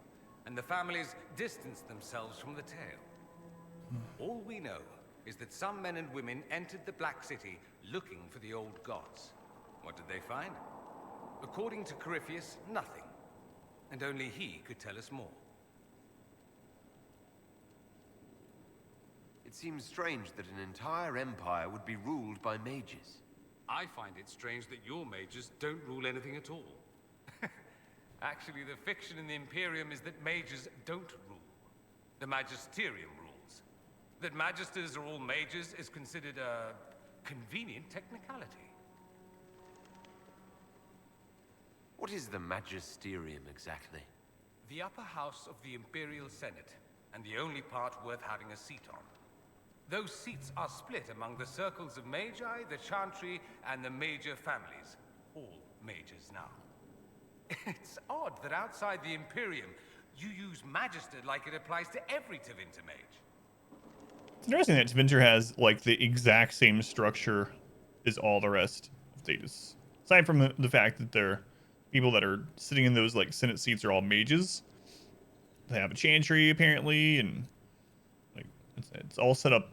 and the families distanced themselves from the tale. All we know is that some men and women entered the Black City looking for the old gods. What did they find? According to Corypheus, nothing. And only he could tell us more. It seems strange that an entire empire would be ruled by mages. I find it strange that your mages don't rule anything at all. Actually, the fiction in the Imperium is that mages don't rule. The Magisterium rules. That Magisters are all mages is considered a convenient technicality. What is the Magisterium exactly? The upper house of the Imperial Senate, and the only part worth having a seat on. Those seats are split among the circles of Magi, the Chantry, and the major families. All mages now. It's odd that outside the Imperium, you use Magister like it applies to every Tevinter mage. It's interesting that Tevinter has, like, the exact same structure as all the rest of Thedas. Aside from the fact that they're people that are sitting in those, like, Senate seats are all mages. They have a Chantry, apparently, and, like, it's all set up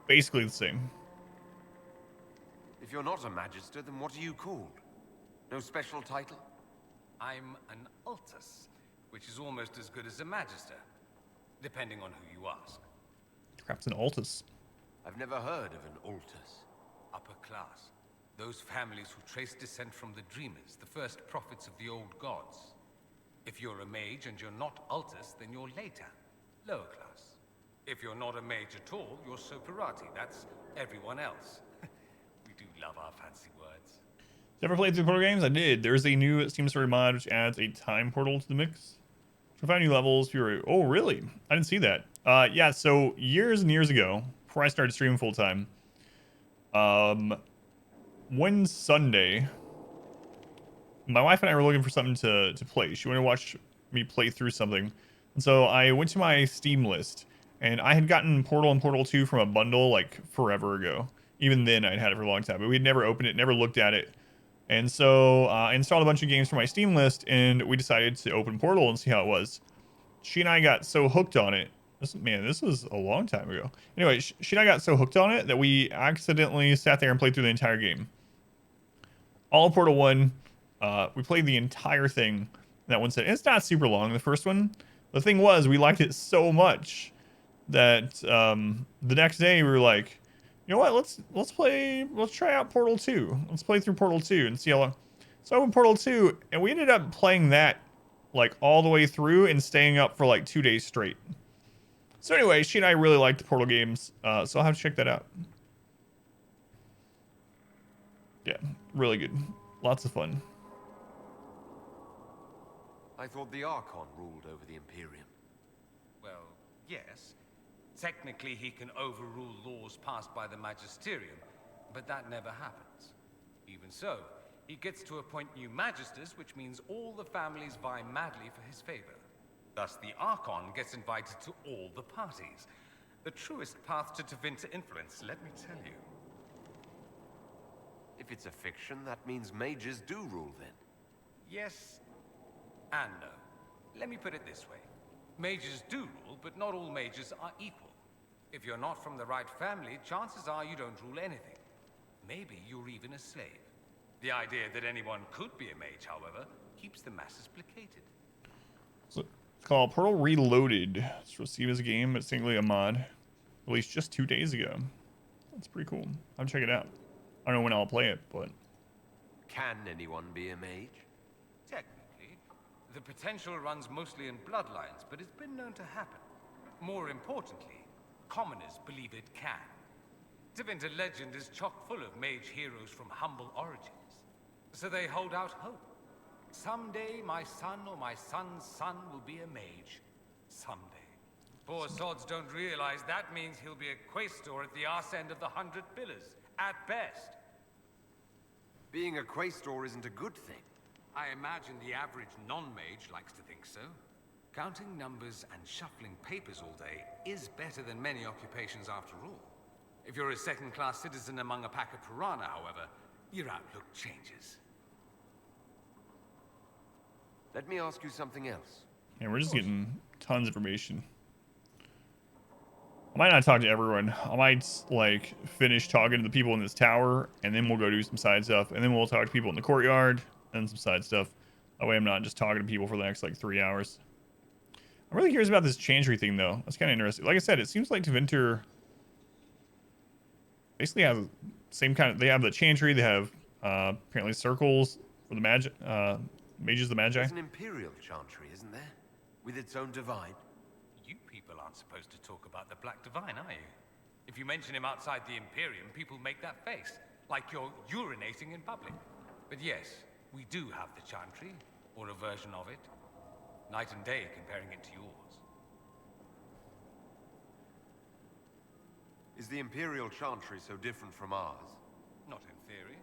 basically the same. If you're not a Magister, then what are you called? No special title? I'm an Altus, which is almost as good as a Magister, depending on who you ask. Perhaps an Altus. I've never heard of an Altus. Upper class. Those families who trace descent from the Dreamers, the first prophets of the old gods. If you're a mage and you're not Altus, then you're later, lower class. If you're not a mage at all, you're Soperati. That's everyone else. We do love our fancy words. Ever played through portal games? I did. There's a new Steam Story mod which adds a time portal to the mix. To find new levels, oh, really? I didn't see that. Yeah, so years and years ago, before I started streaming full time, one Sunday, my wife and I were looking for something to play. She wanted to watch me play through something. And so I went to my Steam list, and I had gotten Portal and Portal 2 from a bundle like forever ago. Even then, I'd had it for a long time, but we'd never opened it, never looked at it. And so I installed a bunch of games from my Steam list, and we decided to open Portal and see how it was. She and I got so hooked on it. This was a long time ago. Anyway, she and I got so hooked on it that we accidentally sat there and played through the entire game. All of Portal 1, we played the entire thing. That one said, it's not super long, the first one. The thing was, we liked it so much that the next day we were like, you know what, let's try out Portal 2. Let's play through Portal 2 and see how long. So I opened Portal 2, and we ended up playing that like all the way through and staying up for like 2 days straight. So anyway, she and I really liked the Portal games, so I'll have to check that out. Yeah, really good. Lots of fun. I thought the Archon ruled over the Imperium. Well, yes. Technically, he can overrule laws passed by the Magisterium, but that never happens. Even so, He gets to appoint new magisters, which means all the families vie madly for his favor. Thus, the Archon gets invited to all the parties. The truest path to Tevinter influence, let me tell you. If it's a fiction, that means mages do rule then. Yes and no. Let me put it this way. Mages do rule, but not all mages are equal. If you're not from the right family, chances are you don't rule anything. Maybe you're even a slave. The idea that anyone could be a mage, however, keeps the masses placated. So it's called Portal Reloaded. It's received as a game, but singly a mod. Released just 2 days ago. That's pretty cool. I'll check it out. I don't know when I'll play it, but... Can anyone be a mage? Technically, the potential runs mostly in bloodlines, but it's been known to happen. More importantly, commoners believe it can. Tevinter legend is chock full of mage heroes from humble origins. So they hold out hope. Someday my son or my son's son will be a mage. Someday. Poor sods don't realize that means he'll be a quaestor at the arse end of the 100 Pillars, at best. Being a quaestor isn't a good thing. I imagine the average non-mage likes to think so. Counting numbers and shuffling papers all day is better than many occupations after all. If you're a second-class citizen among a pack of piranha, however, your outlook changes. Let me ask you something else. Yeah, we're just getting tons of information. I might not talk to everyone. I might, like, finish talking to the people in this tower, and then we'll go do some side stuff, and then we'll talk to people in the courtyard, and some side stuff. That way I'm not just talking to people for the next, like, 3 hours. I'm really curious about this changery thing, though. That's kind of interesting. Like I said, it seems like Tevinter basically has the same kind of... They have the changery. They have, apparently, circles for the mages, the magi. There's an Imperial Chantry, isn't there? With its own divine. You people aren't supposed to talk about the Black Divine, are you? If you mention him outside the Imperium, people make that face, like you're urinating in public. But yes, we do have the Chantry, or a version of it. Night and day comparing it to yours. Is the Imperial Chantry so different from ours? Not in theory.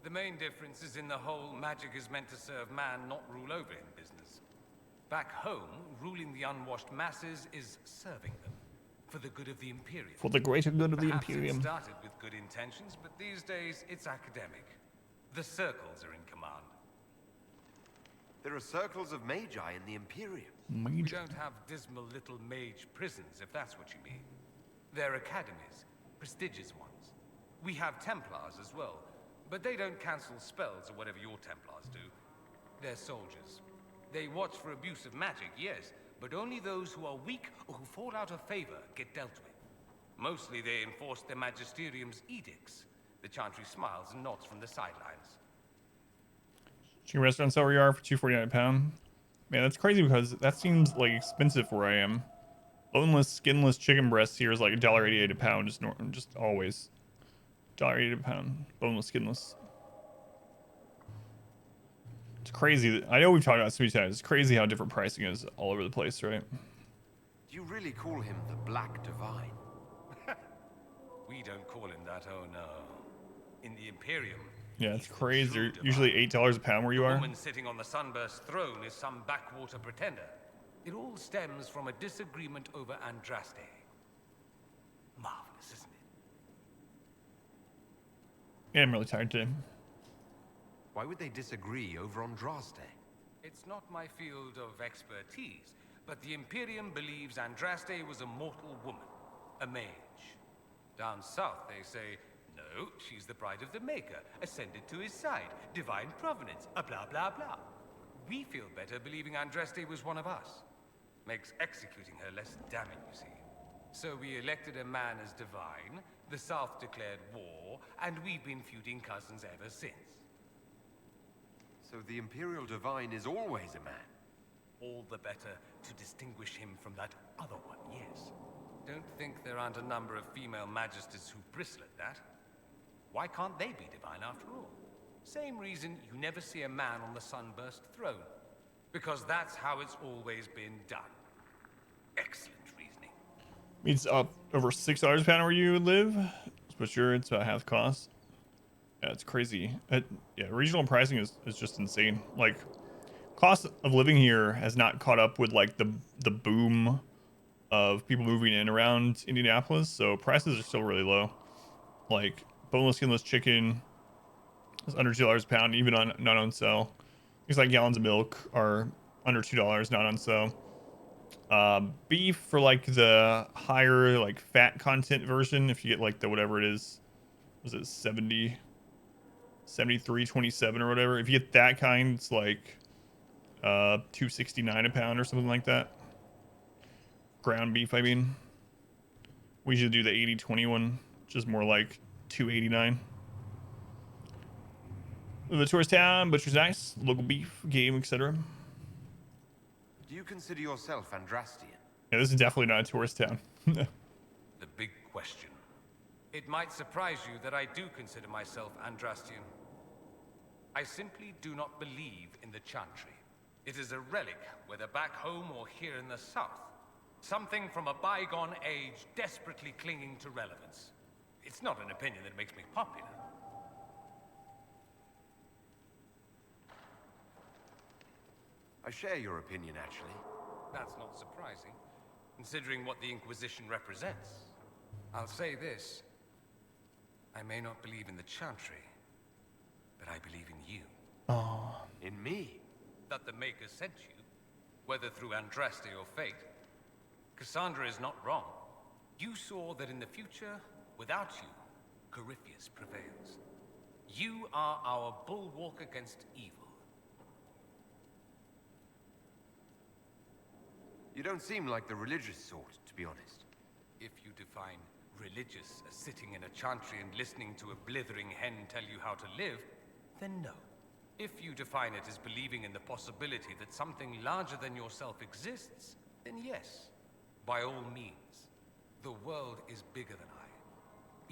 The main difference is in the whole magic is meant to serve man, not rule over him business. Back home, ruling the unwashed masses is serving them, for the good of the Imperium. For the greater good of the Perhaps Imperium. It started with good intentions, but these days it's academic. The circles are in command. There are circles of magi in the Imperium. We don't have dismal little mage prisons, if that's what you mean. They're academies, prestigious ones. We have Templars as well, but they don't cancel spells or whatever your Templars do. They're soldiers. They watch for abuse of magic, yes, but only those who are weak or who fall out of favor get dealt with. Mostly they enforce their magisterium's edicts. The Chantry smiles and nods from the sidelines. Chicken restaurant celery yard for $2.49 a pound. Man, that's crazy because that seems like expensive where I am. Boneless, skinless chicken breasts here is like $1.88 a pound, just always. $1.88 a pound, boneless, skinless. It's crazy. I know we've talked about this many times. It's crazy how different pricing is all over the place, right? Do you really call him the Black Divine? We don't call him that, oh no. In the Imperium, yeah, it's crazy. They're usually $8 a pound where you are. The woman sitting on the sunburst throne is some backwater pretender. It all stems from a disagreement over Andraste. Marvelous, isn't it? Yeah, I'm really tired today. Why would they disagree over Andraste? It's not my field of expertise, but the Imperium believes Andraste was a mortal woman, a mage. Down south, they say, no, she's the bride of the Maker, ascended to his side, divine provenance, a blah blah blah. We feel better believing Andraste was one of us. Makes executing her less damning, you see. So we elected a man as divine, the South declared war, and we've been feuding cousins ever since. So the Imperial Divine is always a man? All the better to distinguish him from that other one, yes. Don't think there aren't a number of female magisters who bristle at that. Why can't they be divine after all? Same reason you never see a man on the sunburst throne. Because that's how it's always been done. Excellent reasoning. It's up over $6 a pound where you live. But sure, it's about half the cost. Yeah, it's crazy. Yeah, regional pricing is just insane. Like, cost of living here has not caught up with like the boom of people moving in around Indianapolis, so prices are still really low. Like boneless, skinless chicken is under $2 a pound, even on not on sale. Things like gallons of milk are under $2, not on sale. Beef for like the higher like fat content version, if you get like the whatever it is, was it 73.27 or whatever? If you get that kind, it's like $269 a pound or something like that. Ground beef, I mean. We usually do the 80/20 one, which is more like $289. The tourist town, butcher's nice, local beef, game, etc. Do you consider yourself Andrastian? Yeah, this is definitely not a tourist town. The big question. It might surprise you that I do consider myself Andrastian. I simply do not believe in the Chantry. It is a relic, whether back home or here in the south. Something from a bygone age desperately clinging to relevance. It's not an opinion that makes me popular. I share your opinion, actually. That's not surprising, considering what the Inquisition represents. I'll say this. I may not believe in the Chantry, but I believe in you. Oh. In me? That the Maker sent you, whether through Andraste or fate. Cassandra is not wrong. You saw that in the future, without you, Corypheus prevails. You are our bulwark against evil. You don't seem like the religious sort, to be honest. If you define religious as sitting in a chantry and listening to a blithering hen tell you how to live, then no. If you define it as believing in the possibility that something larger than yourself exists, then yes, by all means. The world is bigger than I,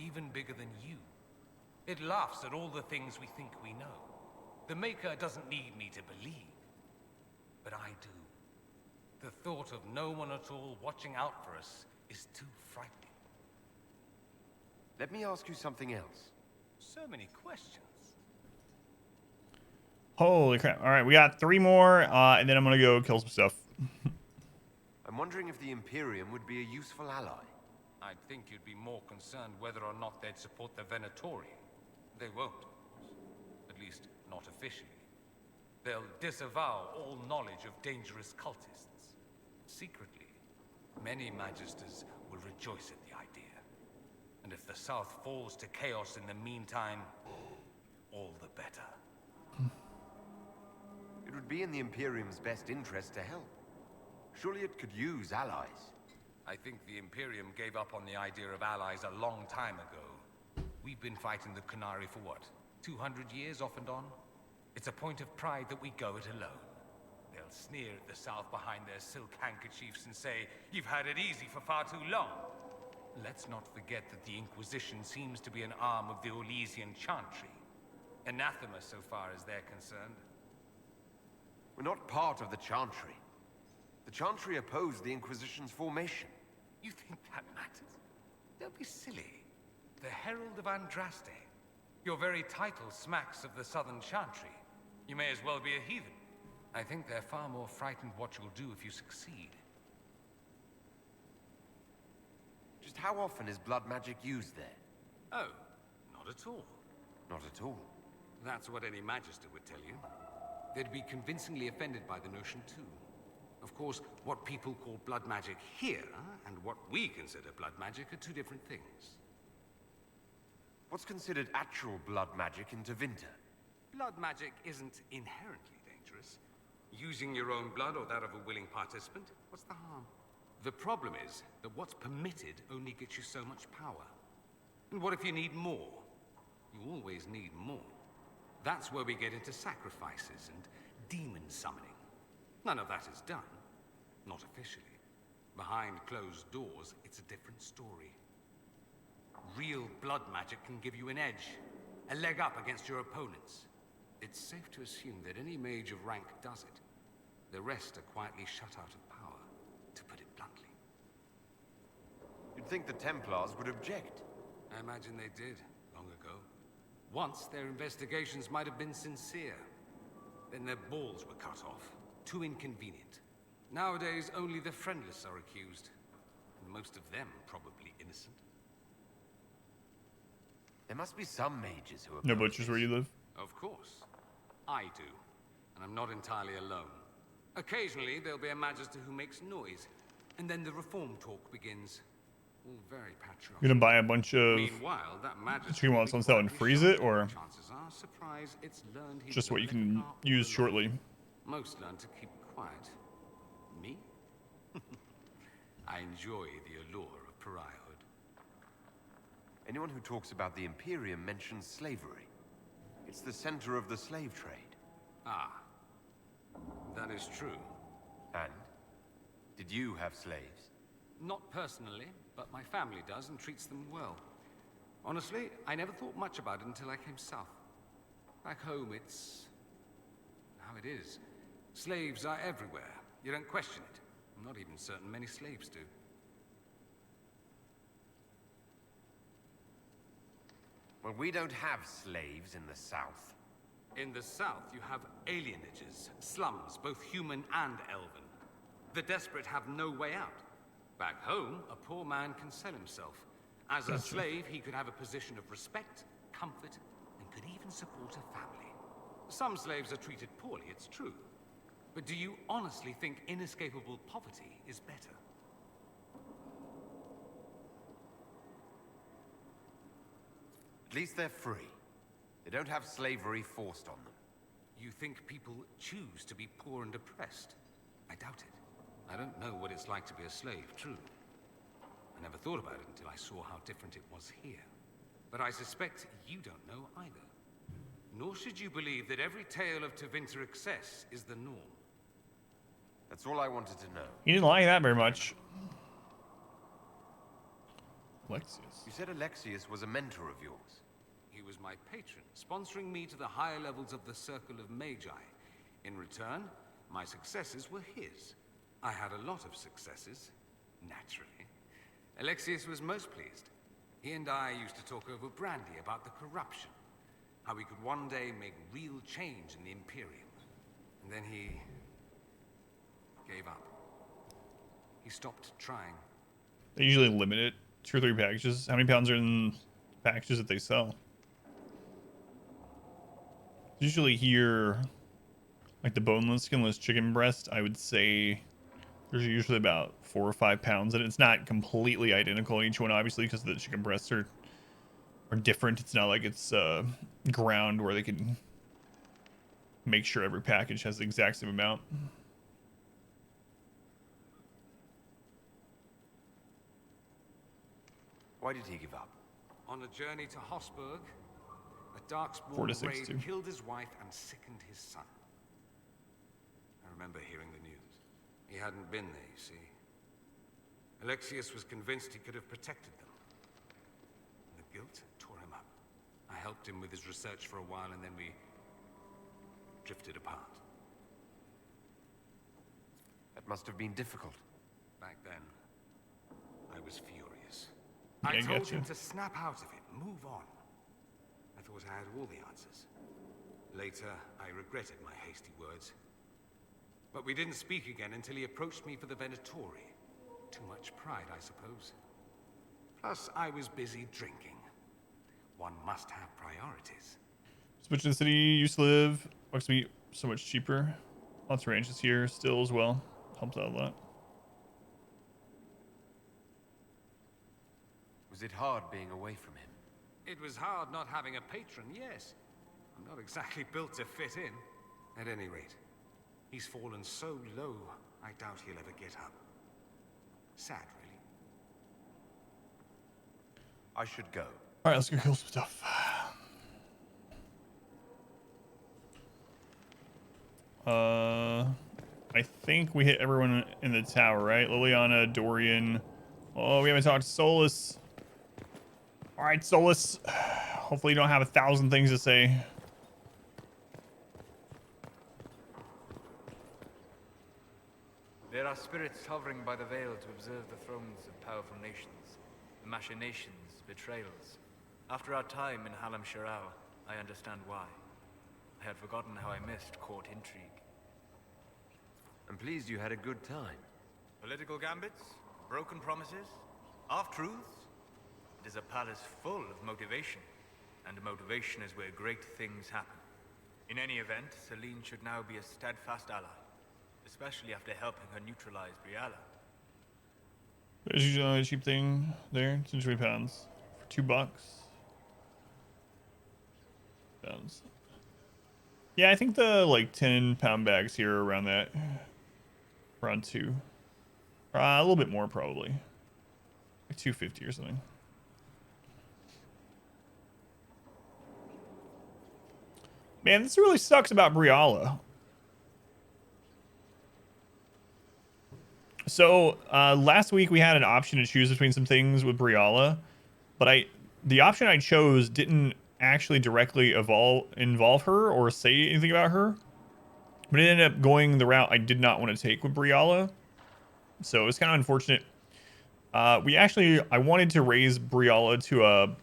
even bigger than you. It laughs at all the things we think we know. The Maker doesn't need me to believe, but I do. The thought of no one at all watching out for us is too frightening. Let me ask you something else. So many questions. Holy crap. All right, we got 3 more, and then I'm going to go kill some stuff. I'm wondering if the Imperium would be a useful ally. I'd think you'd be more concerned whether or not they'd support the Venatori. They won't, at least not officially. They'll disavow all knowledge of dangerous cultists. Secretly, many Magisters will rejoice at the idea. And if the South falls to chaos in the meantime, all the better. It would be in the Imperium's best interest to help. Surely it could use allies. I think the Imperium gave up on the idea of allies a long time ago. We've been fighting the Qunari for what, 200 years off and on? It's a point of pride that we go it alone. They'll sneer at the South behind their silk handkerchiefs and say, "You've had it easy for far too long." Let's not forget that the Inquisition seems to be an arm of the Orlesian Chantry. Anathema so far as they're concerned. We're not part of the Chantry. The Chantry opposed the Inquisition's formation. You think that matters? Don't be silly. The Herald of Andraste. Your very title smacks of the Southern Chantry. You may as well be a heathen. I think they're far more frightened what you'll do if you succeed. Just how often is blood magic used there? Oh, not at all. Not at all. That's what any Magister would tell you. They'd be convincingly offended by the notion, too. Of course, what people call blood magic here, and what we consider blood magic, are 2 different things. What's considered actual blood magic in Tevinter? Blood magic isn't inherently dangerous. Using your own blood or that of a willing participant, what's the harm? The problem is that what's permitted only gets you so much power. And what if you need more? You always need more. That's where we get into sacrifices and demon summoning. None of that is done. Not officially. Behind closed doors, it's a different story. Real blood magic can give you an edge, a leg up against your opponents. It's safe to assume that any mage of rank does it. The rest are quietly shut out of power, to put it bluntly. You'd think the Templars would object. I imagine they did, long ago. Once, their investigations might have been sincere. Then their balls were cut off. Too inconvenient. Nowadays, only the friendless are accused. And most of them probably innocent. There must be some mages who are... No butchers where you live? Of course. I do. And I'm not entirely alone. Occasionally, there'll be a magister who makes noise. And then the reform talk begins. All very patriotic. You're gonna buy a bunch of Meanwhile, that magister you want on sale and freeze it, or chances are surprised it's learned his just what you can dialectic art use all shortly? along. Most learn to keep quiet. Me? I enjoy the allure of pariahhood. Anyone who talks about the Imperium mentions slavery. It's the center of the slave trade. Ah. That is true. And? Did you have slaves? Not personally, but my family does and treats them well. Honestly, I never thought much about it until I came south. Back home, it's... how it is. Slaves are everywhere. You don't question it. I'm not even certain many slaves do. Well, we don't have slaves in the south. In the south, you have alienages, slums, both human and elven. The desperate have no way out. Back home, a poor man can sell himself. As a slave, he could have a position of respect, comfort, and could even support a family. Some slaves are treated poorly, it's true. But do you honestly think inescapable poverty is better? At least they're free. They don't have slavery forced on them. You think people choose to be poor and oppressed? I doubt it. I don't know what it's like to be a slave, true. I never thought about it until I saw how different it was here. But I suspect you don't know either. Nor should you believe that every tale of Tevinter excess is the norm. That's all I wanted to know. You didn't like that very much. Alexius. You said Alexius was a mentor of yours. He was my patron, sponsoring me to the higher levels of the Circle of Magi. In return, my successes were his. I had a lot of successes, naturally. Alexius was most pleased. He and I used to talk over brandy about the corruption. How we could one day make real change in the Imperium. And then he... gave up. He stopped trying. They usually limit it 2 or 3 packages. How many pounds are in packages that they sell? Usually here, like the boneless, skinless chicken breast, I would say there's usually about 4 or 5 pounds, and it's not completely identical in each one, obviously, because the chicken breasts are different. It's not like it's ground where they can make sure every package has the exact same amount. Why did he give up? On a journey to Hosburg, a darkspawn 4 to 6 raid too. killed his wife and sickened his son. I remember hearing the news. He hadn't been there, you see. Alexius was convinced he could have protected them. The guilt tore him up. I helped him with his research for a while, and then we drifted apart. That must have been difficult. Back then, I was furious. Yeah, I told gotcha. him to snap out of it, move on. I thought I had all the answers. Later, I regretted my hasty words. But we didn't speak again until he approached me for the Venatori. Too much pride, I suppose. Plus, I was busy drinking. One must have priorities. Switch to the city you used to live. Looks to be so much cheaper. Lots of ranches here still as well. Helps out a lot. Was it hard being away from him? It was hard not having a patron, yes. I'm not exactly built to fit in. At any rate, he's fallen so low, I doubt he'll ever get up. Sad, really. I should go. All right, let's go kill some stuff. I think we hit everyone in the tower, right? Leliana, Dorian. Oh, we haven't talked to Solas. All right, Solas. Hopefully you don't have 1,000 things to say. There are spirits hovering by the veil to observe the thrones of powerful nations, the machinations, betrayals. After our time in Halam Shiral, I understand why. I had forgotten how I missed court intrigue. I'm pleased you had a good time. Political gambits, broken promises, half-truths. It is a palace full of motivation, and motivation is where great things happen. In any event, Celine should now be a steadfast ally, especially after helping her neutralize Briala. There's usually a cheap thing there. It's £20 for $2. Pounds. Yeah, I think the like 10-pound bags here are around that. Around 2. A little bit more probably. Like 250 or something. Man, this really sucks about Briala. So last week we had an option to choose between some things with Briala, but the option I chose didn't actually directly involve her or say anything about her, but it ended up going the route I did not want to take with Briala. So it was kind of unfortunate. I wanted to raise Briala to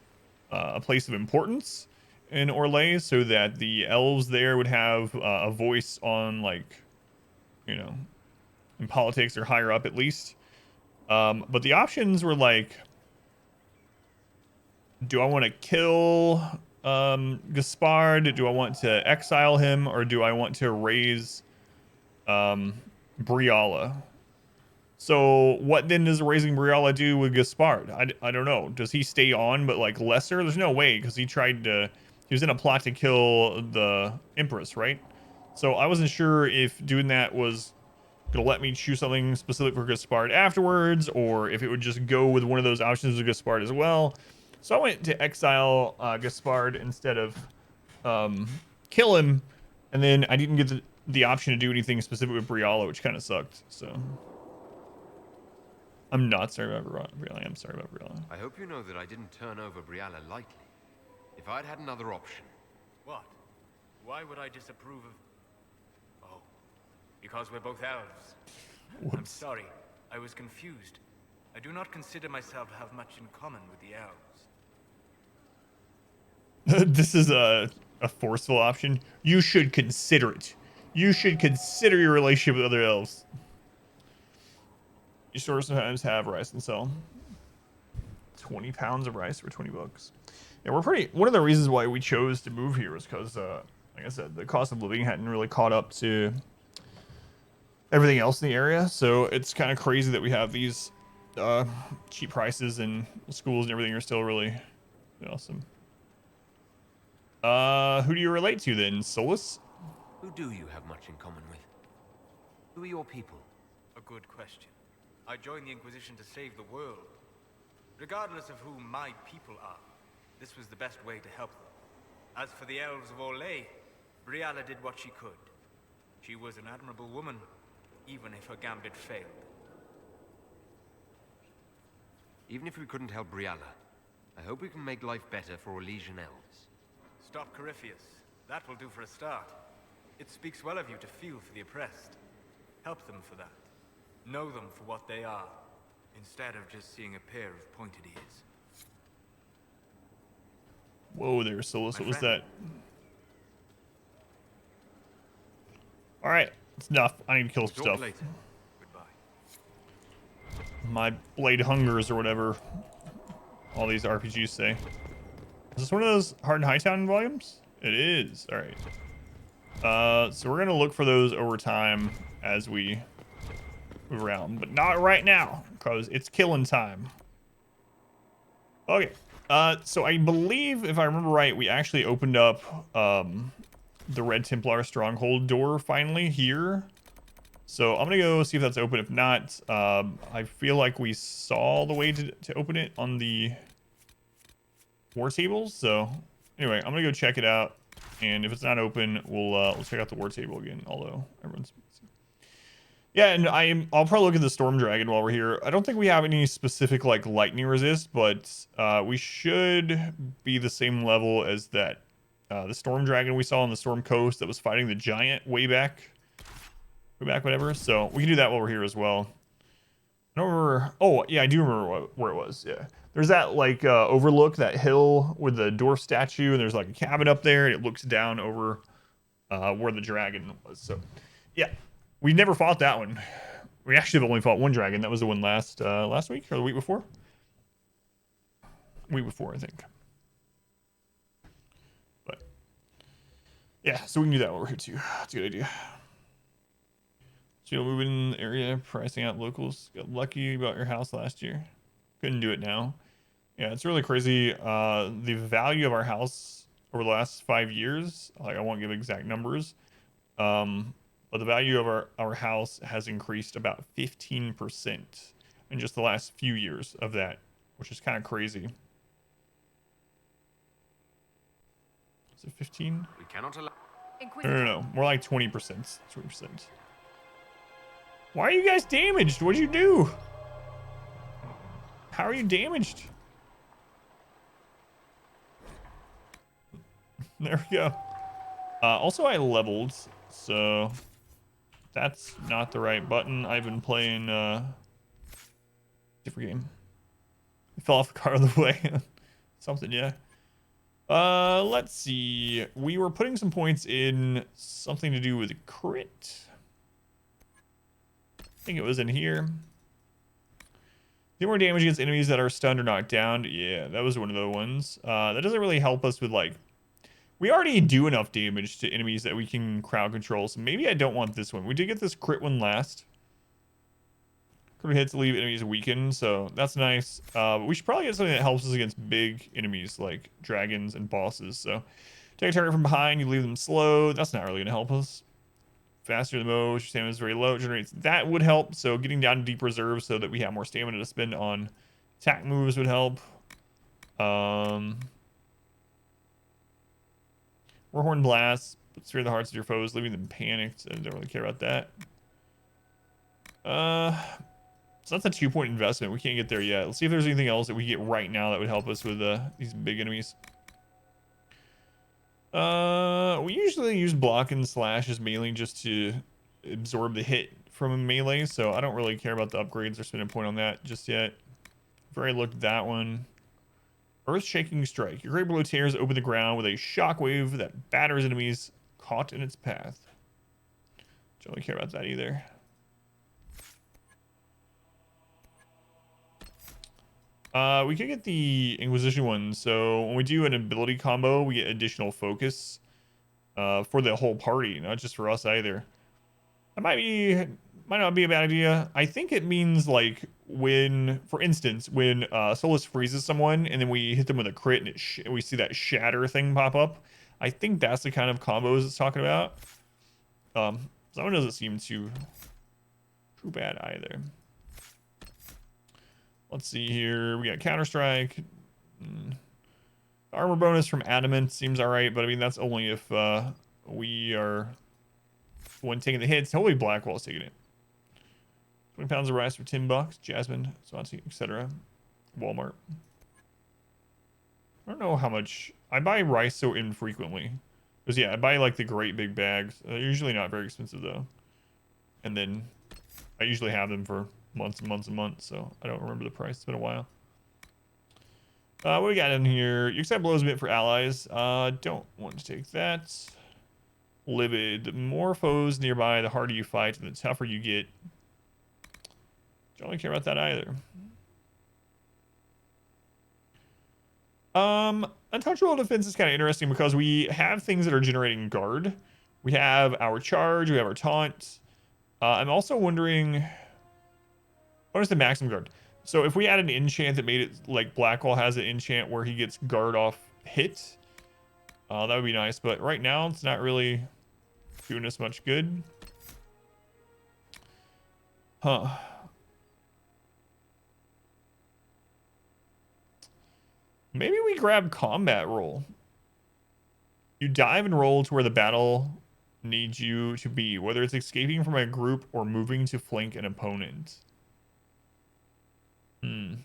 a place of importance in Orlais so that the elves there would have a voice on, like, you know, in politics or higher up at least. But the options were like, do I want to kill Gaspard? Do I want to exile him? Or do I want to raise Briala? So what then does raising Briala do with Gaspard? I don't know. Does he stay on but like lesser? There's no way, because he was in a plot to kill the Empress, right? So I wasn't sure if doing that was gonna let me choose something specific for Gaspard afterwards, or if it would just go with one of those options with Gaspard as well. So I went to exile Gaspard instead of kill him, and then I didn't get the option to do anything specific with Briala, which kind of sucked. So I'm not sorry about Briala. I'm sorry about Briala. I hope you know that I didn't turn over Briala lightly. If I'd had another option... What? Why would I disapprove of... Oh, because we're both elves. Whoops. I'm sorry, I was confused. I do not consider myself to have much in common with the elves. This is a forceful option. You should consider it. You should consider your relationship with other elves. You sort of sometimes have rice and sell. 20 pounds of rice for $20. Yeah, one of the reasons why we chose to move here was because, like I said, the cost of living hadn't really caught up to everything else in the area. So it's kind of crazy that we have these cheap prices, and schools and everything are still really awesome. Who do you relate to then, Solas? Who do you have much in common with? Who are your people? A good question. I joined the Inquisition to save the world. Regardless of who my people are, this was the best way to help them. As for the elves of Orlais, Briala did what she could. She was an admirable woman, even if her gambit failed. Even if we couldn't help Briala, I hope we can make life better for Orlesian elves. Stop Corypheus. That will do for a start. It speaks well of you to feel for the oppressed. Help them for that. Know them for what they are, instead of just seeing a pair of pointed ears. Whoa there, Solas. What was that? Alright, it's enough. I need to kill some stuff. Later. Goodbye. My blade hungers or whatever all these RPGs say. Is this one of those Hard Hightown volumes? It is. Alright. So we're gonna look for those over time as we move around, but not right now, because it's killing time. Okay. So I believe, if I remember right, we actually opened up the Red Templar Stronghold door finally here. So I'm gonna go see if that's open. If not, I feel like we saw the way to open it on the war tables. So anyway, I'm gonna go check it out, and if it's not open, we'll check out the war table again. Although everyone's yeah, and I'll probably look at the Storm Dragon while we're here. I don't think we have any specific like lightning resist, but we should be the same level as that the Storm Dragon we saw on the Storm Coast that was fighting the giant way back whatever. So we can do that while we're here as well. I don't remember. Oh, yeah, I do remember where it was. Yeah. There's that, like, overlook, that hill with the dwarf statue, and there's, like, a cabin up there, and it looks down over where the dragon was. So, yeah. We never fought that one. We actually have only fought one dragon. That was the one last week or the week before? Week before, I think. But, yeah, so we can do that over here, too. That's a good idea. So you'll move in the area, pricing out locals. Got lucky about your house last year. Couldn't do it now. Yeah, it's really crazy. The value of our house over the last 5 years, like I won't give exact numbers, but the value of our house has increased about 15% in just the last few years of that, which is kind of crazy. Is it 15? We cannot allow... No. More like 20%. 20%. Why are you guys damaged? What'd you do? How are you damaged? There we go. Also, I leveled, so that's not the right button. I've been playing different game. I fell off the car on the way. Something, yeah. Let's see. We were putting some points in something to do with crit. I think it was in here. Do more damage against enemies that are stunned or knocked down. Yeah, that was one of the ones. That doesn't really help us with, like... We already do enough damage to enemies that we can crowd control, so maybe I don't want this one. We did get this crit one last. Crit hits leave enemies weakened, so that's nice. But we should probably get something that helps us against big enemies like dragons and bosses. So take a target from behind, you leave them slow. That's not really going to help us. Faster than most, your stamina is very low. It generates. That would help. So getting down to deep reserve so that we have more stamina to spend on attack moves would help. Warhorn Blast, sphere the hearts of your foes, leaving them panicked. I don't really care about that. So that's a 2-point investment. We can't get there yet. Let's see if there's anything else that we get right now that would help us with these big enemies. We usually use block and slash as melee just to absorb the hit from a melee, so I don't really care about the upgrades or spend a point on that just yet. I've already looked at that one. Earth-shaking strike. Your great blow tears open the ground with a shockwave that batters enemies caught in its path. Don't really care about that either. We could get the Inquisition one. So when we do an ability combo, we get additional focus for the whole party, not just for us either. That might not be a bad idea. I think it means like when, for instance, when Solas freezes someone and then we hit them with a crit and we see that shatter thing pop up. I think that's the kind of combos it's talking about. Someone doesn't seem too bad either. Let's see here. We got Counter Strike. Armor bonus from Adamant seems alright, but I mean that's only if we are the one taking the hits. Hopefully Blackwall's taking it. 20 pounds of rice for $10. Jasmine, Swansea, etc. Walmart. I don't know how much. I buy rice so infrequently. Because yeah, I buy like the great big bags. They're usually not very expensive though. And then I usually have them for months and months and months, so I don't remember the price. It's been a while. What we got in here? You accept blows meant for allies. Don't want to take that. Livid. The more foes nearby, the harder you fight, and the tougher you get. Don't really care about that either. Untouchable defense is kind of interesting because we have things that are generating guard. We have our charge, we have our taunt. I'm also wondering, what is the maximum guard? So if we add an enchant that made it like Blackwall has an enchant where he gets guard off hit, that would be nice. But right now it's not really doing us much good. Huh. Maybe we grab combat roll. You dive and roll to where the battle needs you to be, whether it's escaping from a group or moving to flank an opponent. I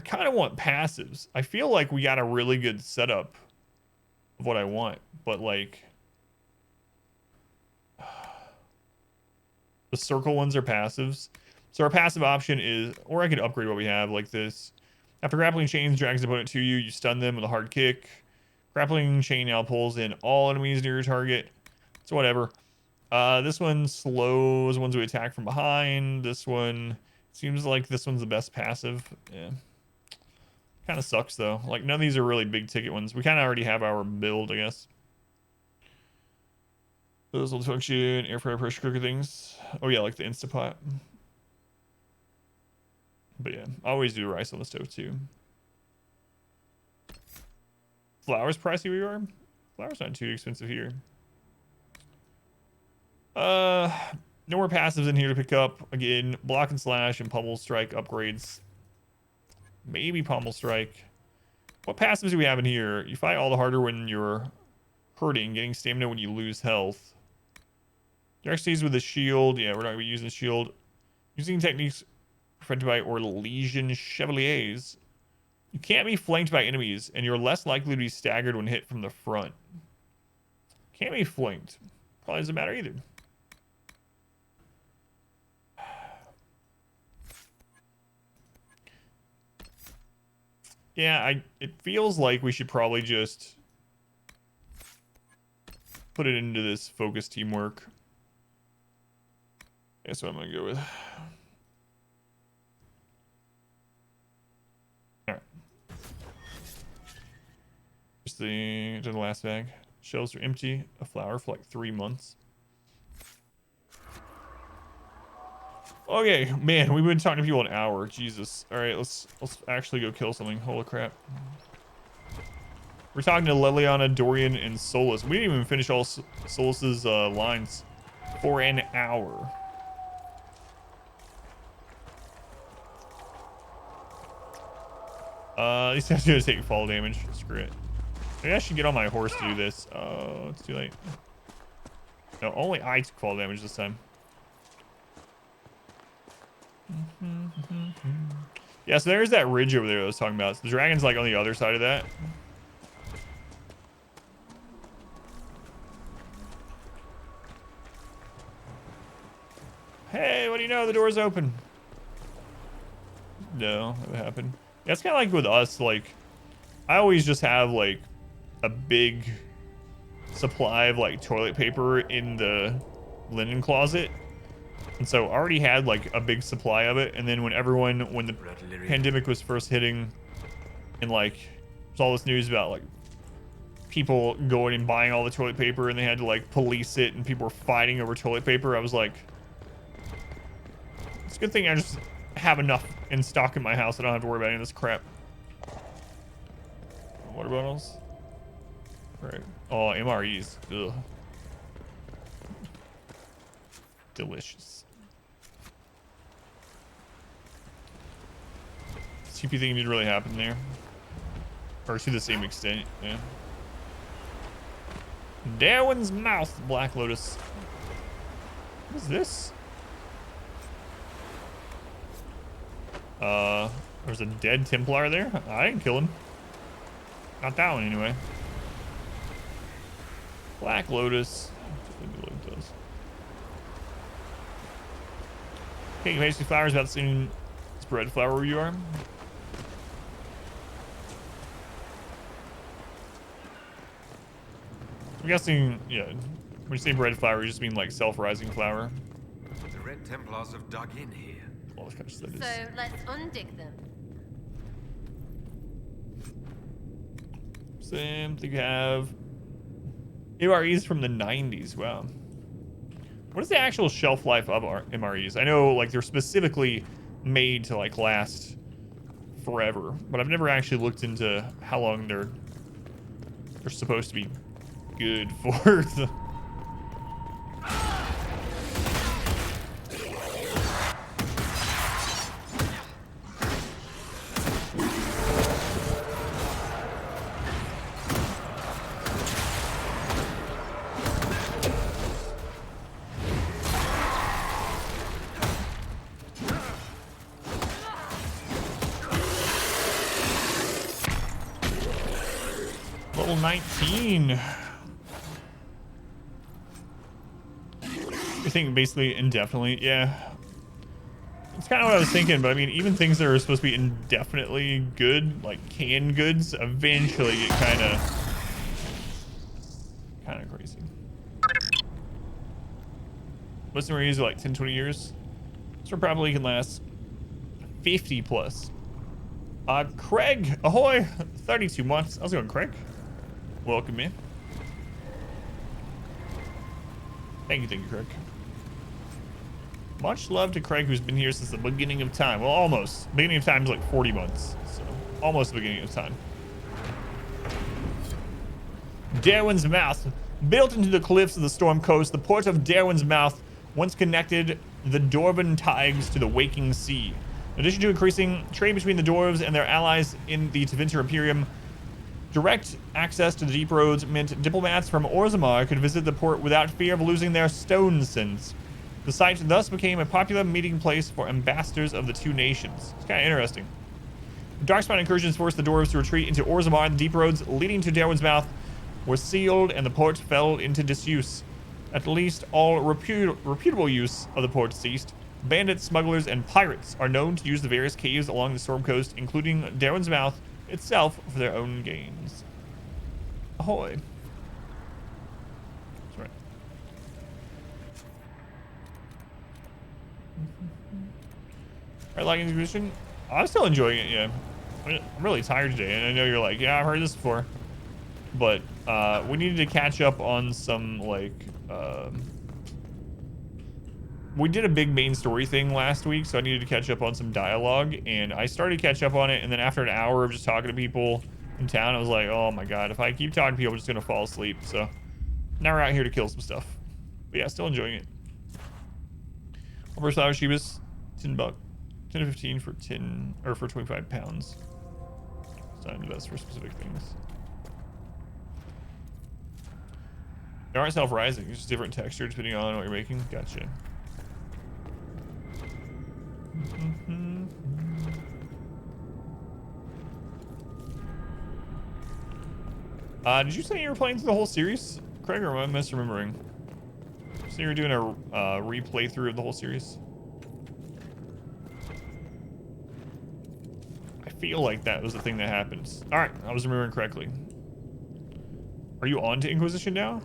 kind of want passives. I feel like we got a really good setup of what I want, but like The circle ones are passives. So our passive option is, or I could upgrade what we have like this. After grappling chains drags the opponent to you, you stun them with a hard kick. Grappling chain now pulls in all enemies near your target. So whatever. This one slows ones who attack from behind. This one seems like this one's the best passive. Yeah. Kind of sucks though. Like none of these are really big ticket ones. We kind of already have our build, I guess. Those will function, air fryer pressure cooker things. Oh yeah, like the Instapot. But yeah, I always do rice on the stove too. Flowers pricey where you are? Flowers not too expensive here. No more passives in here to pick up. Again, block and slash and pummel strike upgrades. Maybe pummel strike. What passives do we have in here? You fight all the harder when you're hurting, getting stamina when you lose health. Xyz with the shield. Yeah, we're not gonna be using the shield. Using techniques prevented by or legion chevaliers. You can't be flanked by enemies, and you're less likely to be staggered when hit from the front. Can't be flanked. Probably doesn't matter either. Yeah, it feels like we should probably just put it into this focus teamwork. That's what I'm gonna go with. Alright. Just to the last bag. Shelves are empty. A flower for like 3 months. Okay, man, we've been talking to people an hour. Jesus. Alright, let's actually go kill something. Holy crap. We're talking to Leliana, Dorian, and Solas. We didn't even finish all Solas's lines for an hour. These guys are gonna take fall damage. Screw it. Maybe I should get on my horse to do this. Oh, it's too late. No, only I took fall damage this time. Yeah, so there's that ridge over there I was talking about. So the dragon's like on the other side of that. Hey, what do you know? The door's open. No, that happened. Yeah, it's kind of like with us. Like, I always just have like a big supply of like toilet paper in the linen closet. And so I already had like a big supply of it. And then when the pandemic was first hitting and like there's all this news about like people going and buying all the toilet paper and they had to like police it and people were fighting over toilet paper, I was like, it's a good thing I just have enough in stock in my house. I don't have to worry about any of this crap. Water bottles. Right. Oh, MREs. Ugh. Delicious. CP thing didn't really happen there. Or to the same extent, yeah. Darwin's mouth, Black Lotus. What is this? There's a dead Templar there. I didn't kill him. Not that one anyway. Black Lotus. Okay, basically flowers about the same spread flower where you are. I'm guessing, yeah, when you say red flower, you just mean like self-rising flower. The Red Templars have dug in here. Oh, that is. So let's undig them. Same thing you have. MREs from the 90s. Wow. What is the actual shelf life of our MREs? I know like they're specifically made to like last forever, but I've never actually looked into how long they're supposed to be good for. Level 19. You're thinking basically indefinitely. Yeah. It's kind of what I was thinking, but I mean, even things that are supposed to be indefinitely good, like canned goods, eventually get kind of crazy. Most memories are like 10, 20 years. So probably can last 50 plus. Craig, ahoy! 32 months. How's it going, Craig? Welcome in. Thank you, Craig. Much love to Craig, who's been here since the beginning of time. Well, almost. Beginning of time is like 40 months. So, almost the beginning of time. Darwin's Mouth. Built into the cliffs of the Storm Coast, the port of Darwin's Mouth once connected the Dwarven Tigers to the Waking Sea. In addition to increasing trade between the dwarves and their allies in the Tevinter Imperium, direct access to the deep roads meant diplomats from Orzammar could visit the port without fear of losing their stone sense. The site thus became a popular meeting place for ambassadors of the two nations. It's kind of interesting. Darkspawn incursions forced the dwarves to retreat into Orzammar. The deep roads leading to Darwin's Mouth were sealed and the port fell into disuse. At least all reputable use of the port ceased. Bandits, smugglers, and pirates are known to use the various caves along the Storm Coast, including Darwin's Mouth itself, for their own gains. Ahoy. That's right. I like Inquisition. I'm still enjoying it, yeah. I'm really tired today, and I know you're like, yeah, I've heard this before. But we needed to catch up on some, like, we did a big main story thing last week, so I needed to catch up on some dialogue, and I started to catch up on it, and then after an hour of just talking to people in town, I was like, oh my god, if I keep talking to people, I'm just gonna fall asleep. So now we're out here to kill some stuff. But yeah, still enjoying it. First flower Shebas, $10, 10 to 15 for 10 or for 25 pounds. It's not the best for specific things. They aren't self-rising, it's just different texture depending on what you're making. Gotcha. Did you say you were playing through the whole series, Craig, or am I misremembering? So you were doing a replay through of the whole series? I feel like that was the thing that happened. All right, I was remembering correctly. Are you on to Inquisition now?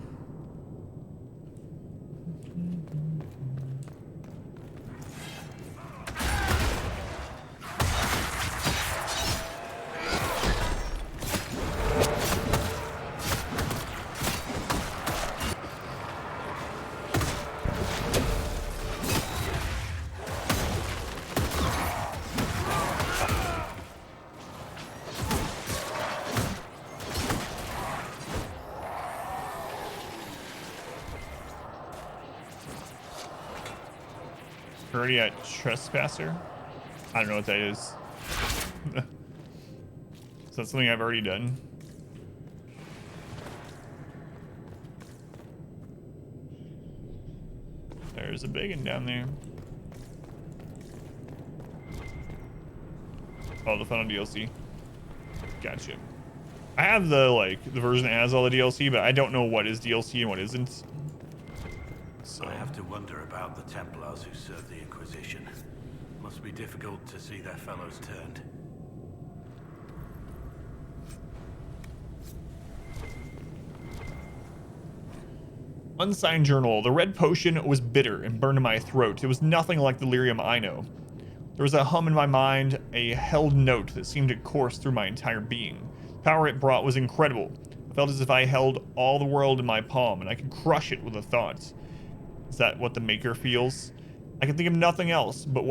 Already at Trespasser? I don't know what that is. Is that something I've already done? There's a big one down there. Oh, the final DLC. Gotcha. I have the version that has all the DLC, but I don't know what is DLC and what isn't. So. I have to wonder about the Templars who served the Inquisition. Must be difficult to see their fellows turned. Unsigned journal. The red potion was bitter and burned in my throat. It was nothing like the lyrium I know. There was a hum in my mind, a held note that seemed to course through my entire being. The power it brought was incredible. I felt as if I held all the world in my palm and I could crush it with a thought. Is that what the Maker feels? I can think of nothing else but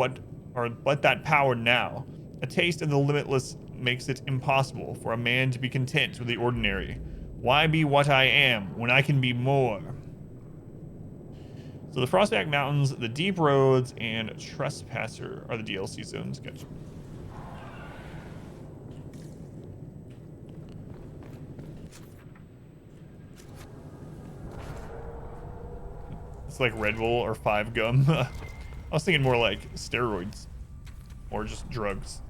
that power now. A taste of the limitless makes it impossible for a man to be content with the ordinary. Why be what I am when I can be more? So the Frostback Mountains, the Deep Roads, and Trespasser are the DLC zones. Gotcha. It's like Red Bull or 5 gum. I was thinking more like steroids or just drugs.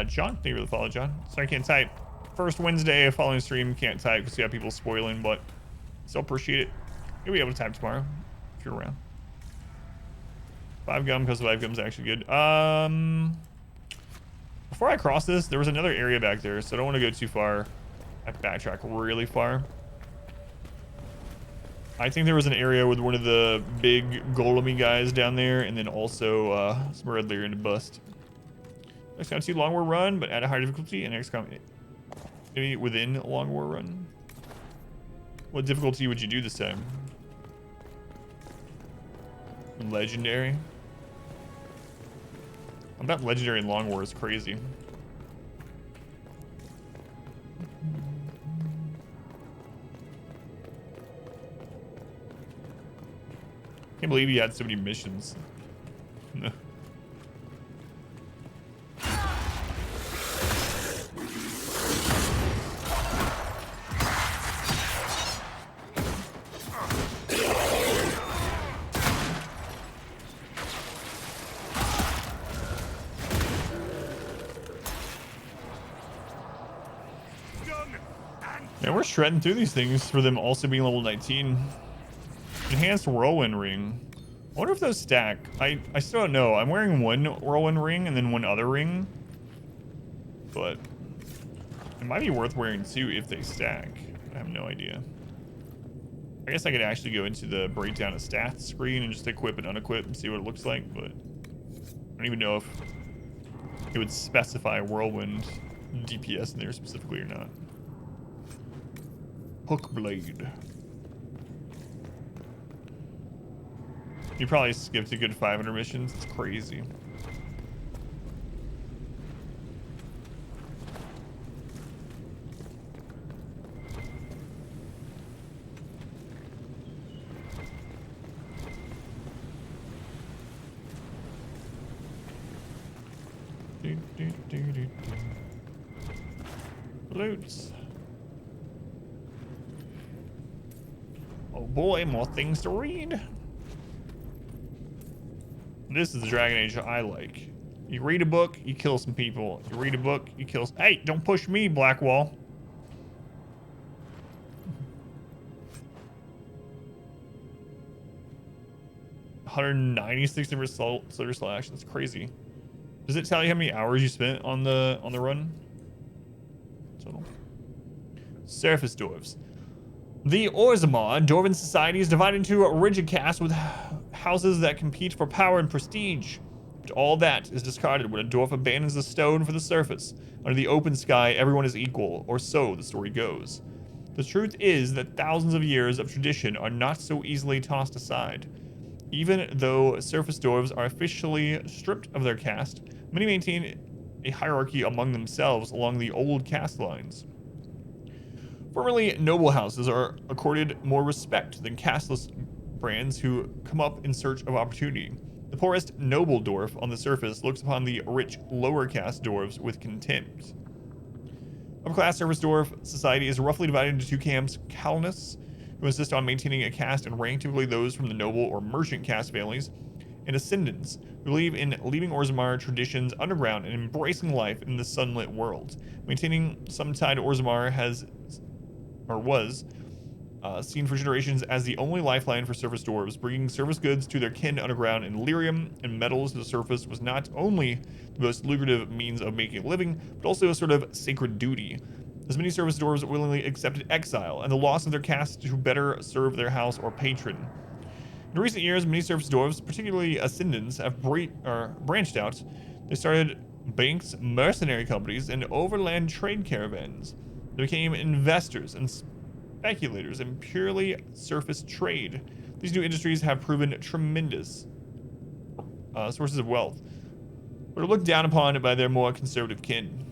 John, thank you for the follow, John. Sorry I can't type. First Wednesday following stream, can't type because you have people spoiling, but still appreciate it. You'll be able to time tomorrow if you're around. 5 gum, because 5 gum's actually good. Before I cross this, there was another area back there, so I don't want to go too far. I backtrack really far. I think there was an area with one of the big golemy guys down there, and then also some red layer to bust. XCOM 2 Long War Run, but at a higher difficulty, and XCOM maybe within a Long War Run. What difficulty would you do this time? Legendary. I bet legendary in Long War is crazy. Can't believe he had so many missions. No. Man, we're shredding through these things for them also being level 19. Enhanced Whirlwind Ring. I wonder if those stack. I still don't know. I'm wearing one Whirlwind Ring and then one other ring. But it might be worth wearing two if they stack. I have no idea. I guess I could actually go into the breakdown of stats screen and just equip and unequip and see what it looks like, but I don't even know if it would specify Whirlwind DPS in there specifically or not. Hook Blade. You probably skipped a good 500 missions. It's crazy. Loots. Oh boy, more things to read. This is the Dragon Age I like. You read a book, you kill some people. You read a book, you kill some... Hey, don't push me, Blackwall. $196 number Silver Slash. That's crazy. Does it tell you how many hours you spent on the run? Total. Surface Dwarves. The Orzammar Dwarven society is divided into a rigid caste with houses that compete for power and prestige. But all that is discarded when a dwarf abandons the stone for the surface. Under the open sky, everyone is equal, or so the story goes. The truth is that thousands of years of tradition are not so easily tossed aside. Even though surface dwarves are officially stripped of their caste, many maintain a hierarchy among themselves along the old caste lines. Formerly, noble houses are accorded more respect than casteless brands who come up in search of opportunity. The poorest noble dwarf on the surface looks upon the rich lower caste dwarves with contempt. Upper-class surface dwarf society is roughly divided into two camps: colonists, who insist on maintaining a caste and rank, typically those from the noble or merchant caste families, and ascendants, who believe in leaving Orzammar traditions underground and embracing life in the sunlit world. Maintaining some tie to Orzammar was seen for generations as the only lifeline for surface dwarves. Bringing surface goods to their kin underground and lyrium and metals to the surface was not only the most lucrative means of making a living, but also a sort of sacred duty, as many surface dwarves willingly accepted exile and the loss of their caste to better serve their house or patron. In recent years, many surface dwarves, particularly ascendants, have branched out. They started banks, mercenary companies, and overland trade caravans. They became investors and speculators in purely surface trade. These new industries have proven tremendous sources of wealth, but are looked down upon by their more conservative kin.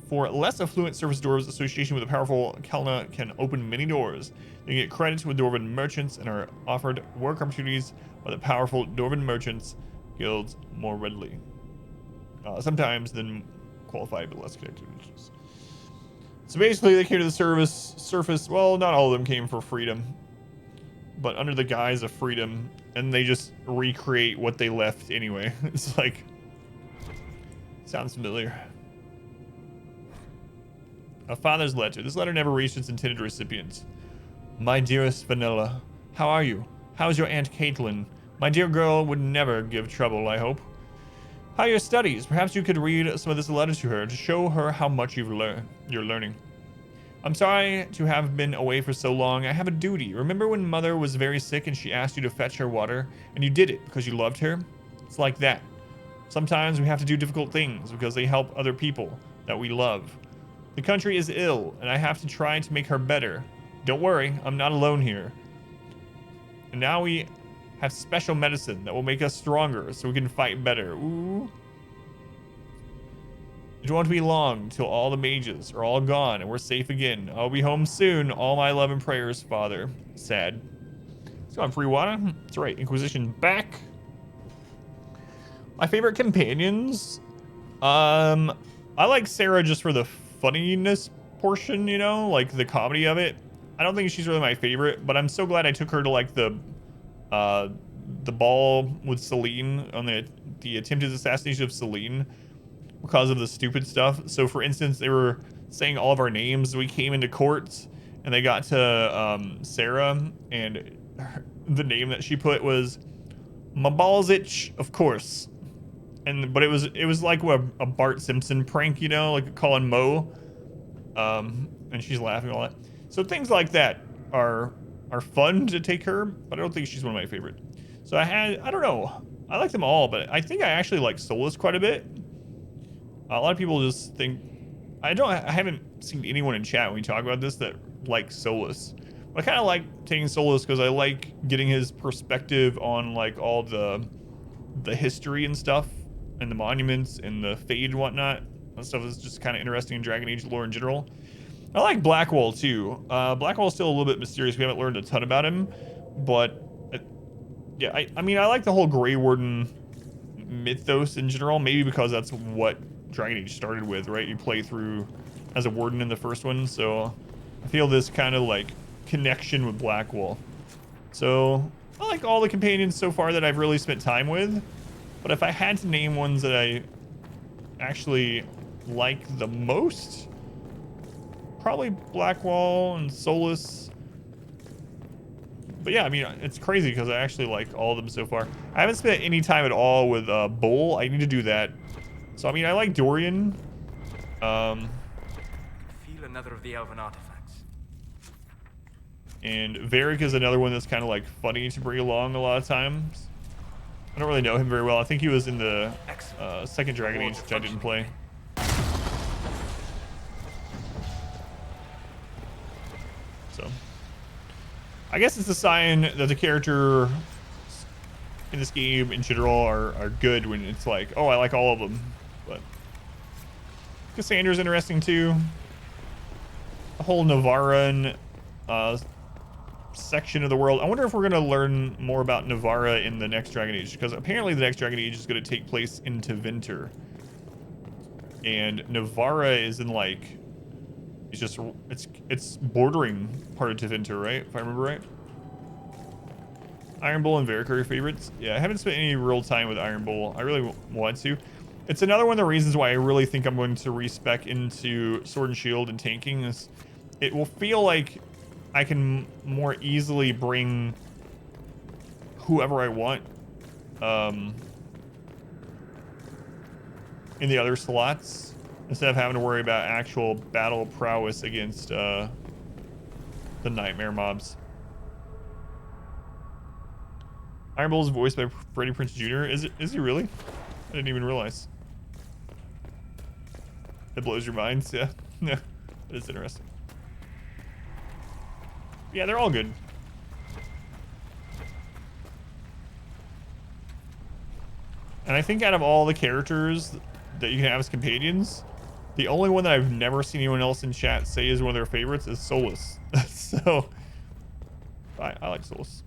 For less affluent surface dwarves, association with a powerful Kelna can open many doors. They get credits with Dwarven merchants and are offered work opportunities by the powerful Dwarven merchants guilds more readily. Sometimes than qualified but less connected. So basically, they came to the surface. Well, not all of them came for freedom, but under the guise of freedom, and they just recreate what they left anyway. It's like, sounds familiar. A father's letter. This letter never reached its intended recipient. My dearest Vanilla, how are you? How's your Aunt Caitlin? My dear girl would never give trouble, I hope. How are your studies? Perhaps you could read some of this letter to her to show her how much you're learning. I'm sorry to have been away for so long. I have a duty. Remember when Mother was very sick and she asked you to fetch her water? And you did it because you loved her? It's like that. Sometimes we have to do difficult things because they help other people that we love. The country is ill, and I have to try to make her better. Don't worry, I'm not alone here. And now we have special medicine that will make us stronger so we can fight better. Ooh. It won't be long till all the mages are all gone and we're safe again. I'll be home soon. All my love and prayers, Father. Sad. Let's go on free water. That's right. Inquisition back. My favorite companions. I like Sarah just for the funniness portion, you know, like the comedy of it. I don't think she's really my favorite, but I'm so glad I took her to like the ball with Celine on the attempted assassination of Celine because of the stupid stuff. So for instance, they were saying all of our names. We came into court and they got to Sarah, and the name that she put was Mabalzich, of course. But it was like a Bart Simpson prank, you know, like calling Mo. And she's laughing a lot. So things like that are fun to take her, but I don't think she's one of my favorite. So I don't know. I like them all, but I think I actually like Solas quite a bit. A lot of people just think I haven't seen anyone in chat when we talk about this that likes Solas. But I kind of like taking Solas because I like getting his perspective on like all the history and stuff, and the monuments and the fade and whatnot. That stuff is just kind of interesting in Dragon Age lore in general. I like Blackwall too. Blackwall's still a little bit mysterious. We haven't learned a ton about him, but yeah, I mean I like the whole Grey Warden mythos in general. Maybe because that's what Dragon Age started with, right? You play through as a warden in the first one, so I feel this kind of like connection with Blackwall. So I like all the companions so far that I've really spent time with, but if I had to name ones that I actually like the most, probably Blackwall and Solas. But yeah, I mean, it's crazy because I actually like all of them so far. I haven't spent any time at all with Bull. I need to do that. So I mean, I like Dorian. Feel another of the elven artifacts. And Varric is another one that's kind of like funny to bring along a lot of times. I don't really know him very well. I think he was in the second Dragon Age, which I didn't play. So I guess it's a sign that the character in this game in general are good when it's like, oh, I like all of them. But Cassandra's interesting too. The whole Navarran section of the world. I wonder if we're going to learn more about Navarra in the next Dragon Age, because apparently the next Dragon Age is going to take place in Tevinter. And Navarra is in like, it's bordering part of Tevinter, right? If I remember right. Iron Bull and Varric are your favorites. Yeah, I haven't spent any real time with Iron Bull. I really want to. It's another one of the reasons why I really think I'm going to respec into Sword and Shield and tanking. Is it will feel like I can more easily bring whoever I want in the other slots instead of having to worry about actual battle prowess against the nightmare mobs. Iron Bull is voiced by Freddie Prinze Jr. Is he really? I didn't even realize. It blows your mind. Yeah, yeah, it is interesting. Yeah, they're all good. And I think out of all the characters that you can have as companions, the only one that I've never seen anyone else in chat say is one of their favorites is Solas. So I like Solas.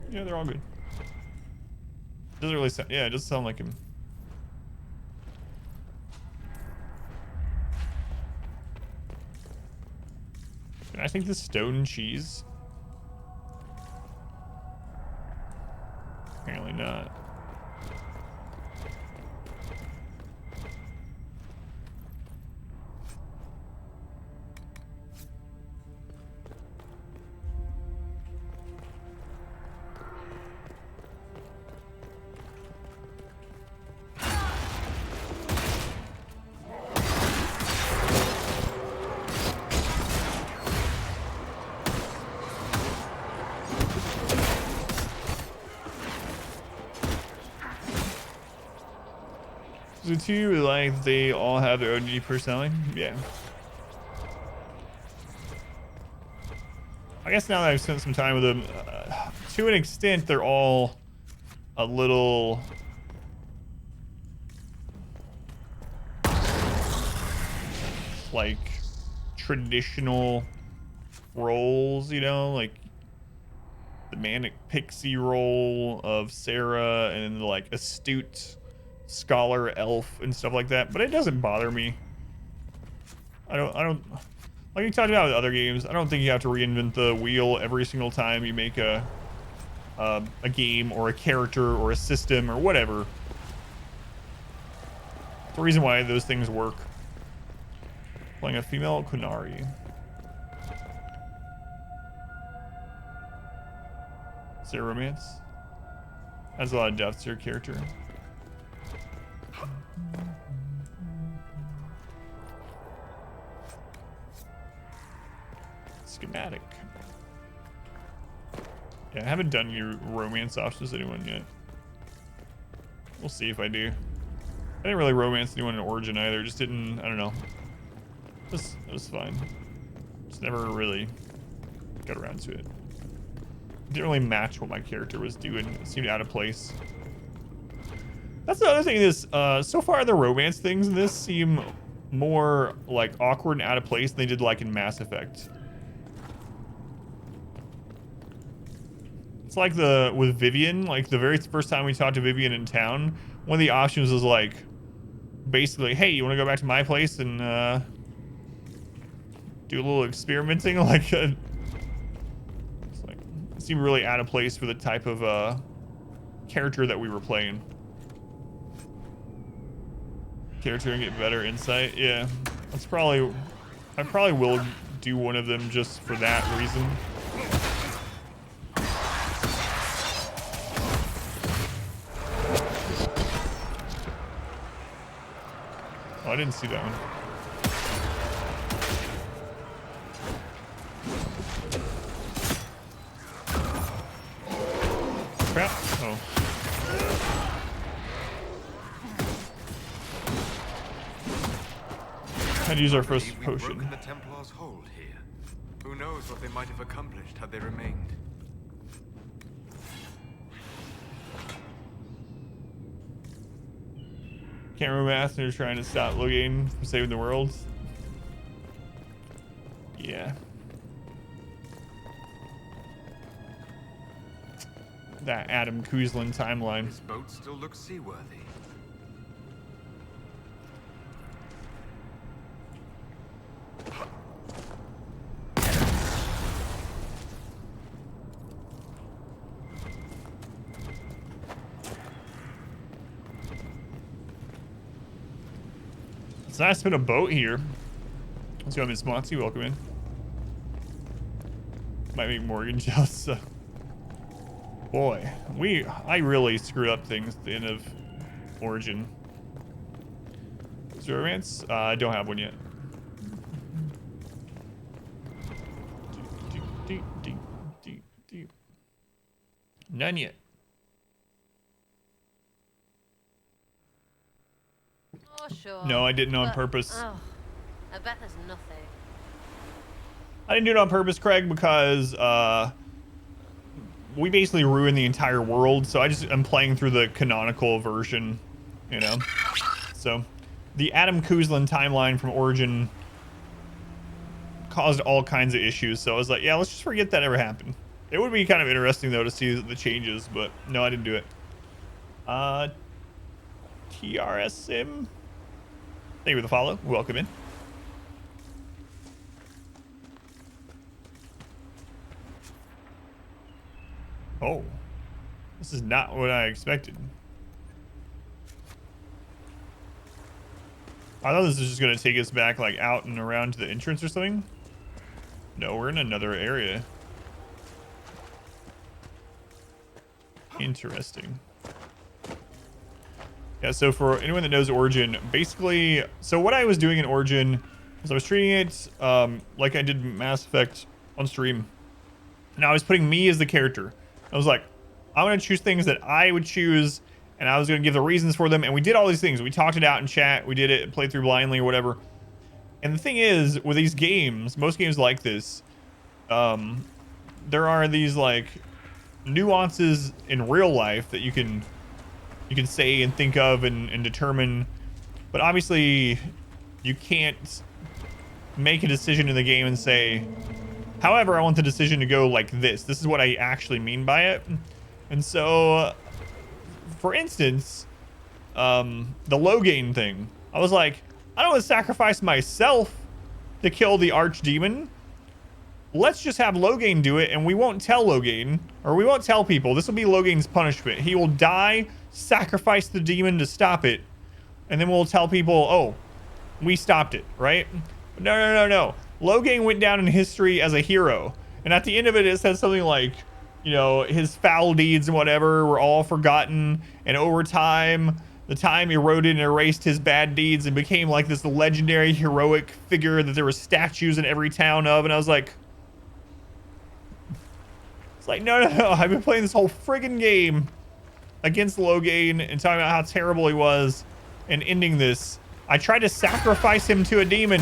Yeah, they're all good. Doesn't really sound, yeah, it doesn't sound like him. Can I think the stone cheese? Apparently not. So do you really like that they all have their own unique personality? Yeah. I guess now that I've spent some time with them, to an extent, they're all a little like traditional roles, you know, like the manic pixie role of Sarah and the like astute scholar elf and stuff like that. But it doesn't bother me. I don't like you talked about with other games. I don't think you have to reinvent the wheel every single time you make a game or a character or a system or whatever. It's the reason why those things work. Playing a female Kunari. Is there romance? Has a lot of depth to your character. Schematic. Yeah, I haven't done any romance options with anyone yet. We'll see if I do. I didn't really romance anyone in Origin either. Just didn't, I don't know. It was fine. Just never really got around to it. Didn't really match what my character was doing. It seemed out of place. That's the other thing is, so far the romance things in this seem more like awkward and out of place than they did like in Mass Effect. It's like with Vivian, like the very first time we talked to Vivian in town, one of the options was like, basically, hey, you want to go back to my place and do a little experimenting? Like, it's like, it seemed really out of place for the type of character that we were playing. Character and get better insight. Yeah, that's probably, I probably will do one of them just for that reason. Oh, I didn't see that one. Crap. Oh. Had to use our first potion. Broken the Templars' hold here. Who knows what they might have accomplished had they remained. Can't remember Athena trying to stop looking from saving the world. Yeah. That Adam Kuzlin timeline. This boat still looks seaworthy. It's nice to put a boat here. Let's go, Miss Monty. Welcome in. Might make Morgan jealous. Boy, I really screwed up things at the end of Origin. Is there romance? I don't have one yet. None yet. Oh, sure. No, I didn't on purpose. Oh, I bet there's nothing. I didn't do it on purpose, Craig, because we basically ruined the entire world. So I'm playing through the canonical version, you know. So the Adam Kuzlin timeline from Origin caused all kinds of issues. So I was like, yeah, let's just forget that ever happened. It would be kind of interesting though to see the changes, but no, I didn't do it. TRS Sim. Thank you for the follow. Welcome in. Oh. This is not what I expected. I thought this was just going to take us back, like, out and around to the entrance or something. No, we're in another area. Interesting. Yeah, so for anyone that knows Origin, basically, so what I was doing in Origin is I was treating it like I did Mass Effect on stream. And I was putting me as the character. I was like, I'm going to choose things that I would choose, and I was going to give the reasons for them. And we did all these things. We talked it out in chat. We did it, played through blindly or whatever. And the thing is, with these games, most games like this, there are these, like, nuances in real life that you can say and think of and determine. But obviously, you can't make a decision in the game and say, however, I want the decision to go like this. This is what I actually mean by it. And so, for instance, the Loghain thing. I was like, I don't want to sacrifice myself to kill the archdemon. Let's just have Loghain do it, and we won't tell Loghain, or we won't tell people. This will be Loghain's punishment. He will die, sacrifice the demon to stop it, and then we'll tell people, oh, we stopped it, right? But no. Loghain went down in history as a hero, and at the end of it, it says something like, you know, his foul deeds and whatever were all forgotten, and over time, the time eroded and erased his bad deeds and became like this legendary heroic figure that there were statues in every town of. And I was like, no, I've been playing this whole friggin' game against Loghain and talking about how terrible he was and ending this. I tried to sacrifice him to a demon.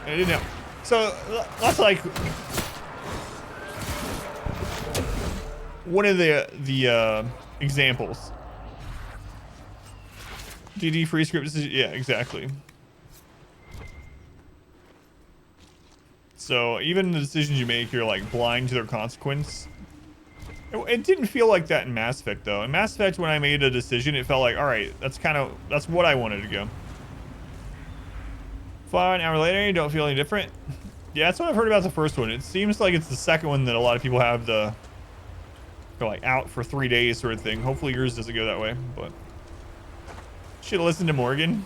I didn't know. So that's like one of the examples. DD free script decision. Yeah, exactly. So even the decisions you make, you're like blind to their consequence. It didn't feel like that in Mass Effect though. In Mass Effect, when I made a decision, it felt like, all right, that's what I wanted to go. Fly an hour later, you don't feel any different. Yeah, that's what I've heard about the first one. It seems like it's the second one that a lot of people have they're like out for 3 days sort of thing. Hopefully yours doesn't go that way, but should have listened to Morgan.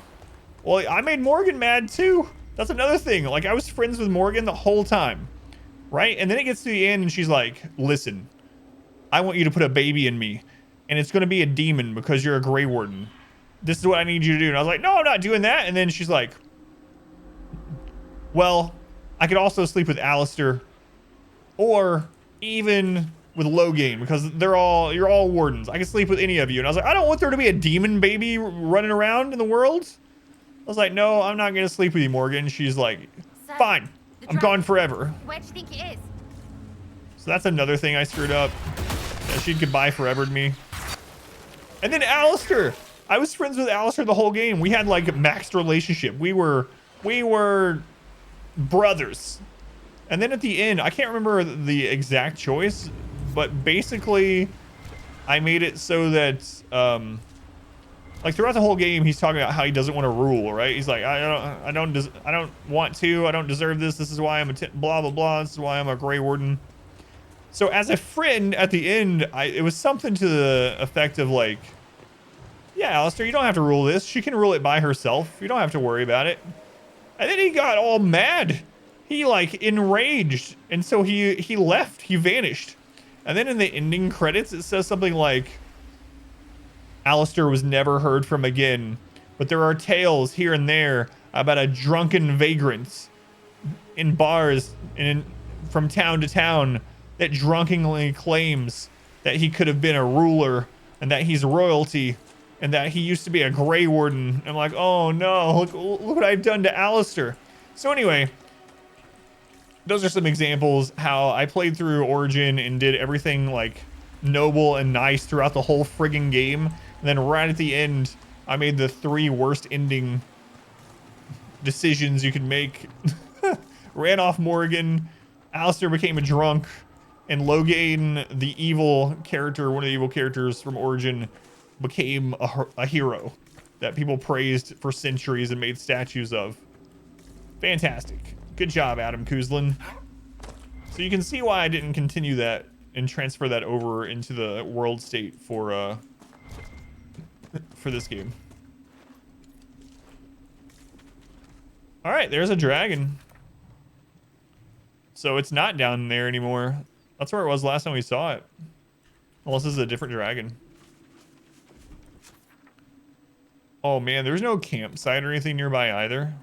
Well, I made Morgan mad too. That's another thing. Like, I was friends with Morgan the whole time, right? And then it gets to the end and she's like, listen, I want you to put a baby in me, and it's going to be a demon because you're a Grey Warden. This is what I need you to do. And I was like, no, I'm not doing that. And then she's like, well, I could also sleep with Alistair or even with Loghain because you're all wardens. I can sleep with any of you. And I was like, I don't want there to be a demon baby running around in the world. I was like, no, I'm not going to sleep with you, Morgan. She's like, fine, I'm gone forever. Where do you think it is? So that's another thing I screwed up. Yeah, she'd goodbye forever'd me. And then Alistair. I was friends with Alistair the whole game. We had like a maxed relationship. We were brothers. And then at the end, I can't remember the exact choice, but basically I made it so that like throughout the whole game, he's talking about how he doesn't want to rule, right? He's like, I don't want to. I don't deserve this. This is why I'm a blah blah blah. This is why I'm a Grey Warden. So as a friend, at the end, it was something to the effect of like, yeah, Alistair, you don't have to rule this. She can rule it by herself. You don't have to worry about it. And then he got all mad. He like enraged, and so he left. He vanished. And then in the ending credits, it says something like, Alistair was never heard from again, but there are tales here and there about a drunken vagrant in bars and from town to town that drunkenly claims that he could have been a ruler and that he's royalty and that he used to be a Grey Warden. I'm like, oh no, look what I've done to Alistair. So anyway, those are some examples how I played through Origin and did everything like noble and nice throughout the whole friggin' game. And then right at the end, I made the 3 worst ending decisions you can make. Ran off Morgan, Alistair became a drunk, and Loghain, the evil character, one of the evil characters from Origin, became a hero that people praised for centuries and made statues of. Fantastic. Good job, Adam Kuzlin. So you can see why I didn't continue that and transfer that over into the world state for this game. All right, there's a dragon. So it's not down there anymore. That's where it was last time we saw it. Unless this is a different dragon. Oh man, there's no campsite or anything nearby either.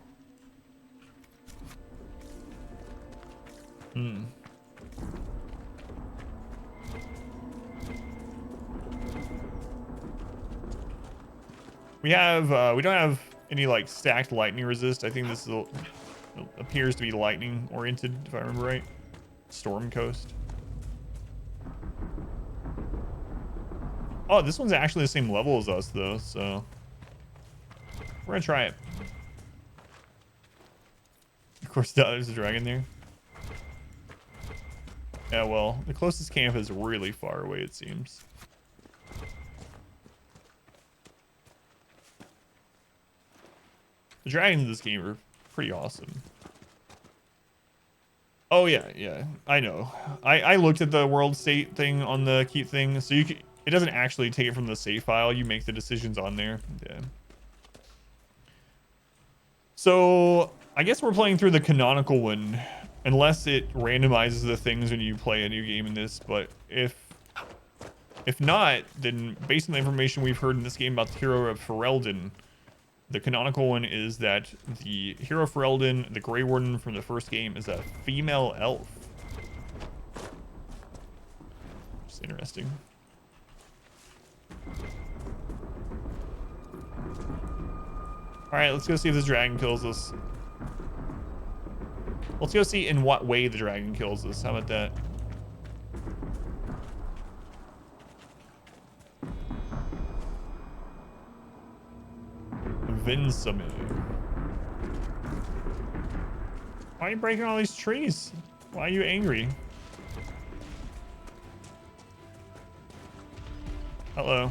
Hmm. We don't have any like stacked lightning resist. I think this appears to be lightning oriented, if I remember right. Storm Coast. Oh, this one's actually the same level as us though, so we're gonna try it. Of course, there's a dragon there. Yeah, well, the closest camp is really far away, it seems. The dragons in this game are pretty awesome. Oh yeah, I know. I looked at the world state thing on the keep thing, so it doesn't actually take it from the save file. You make the decisions on there. Yeah. So I guess we're playing through the canonical one, unless it randomizes the things when you play a new game in this. But if not, then based on the information we've heard in this game about the hero of Ferelden, the canonical one is that the hero of Ferelden, the Grey Warden from the first game, is a female elf. Just interesting. Alright, let's go see if this dragon kills us. Let's go see in what way the dragon kills us. How about that? Vinsame. Why are you breaking all these trees? Why are you angry? Hello.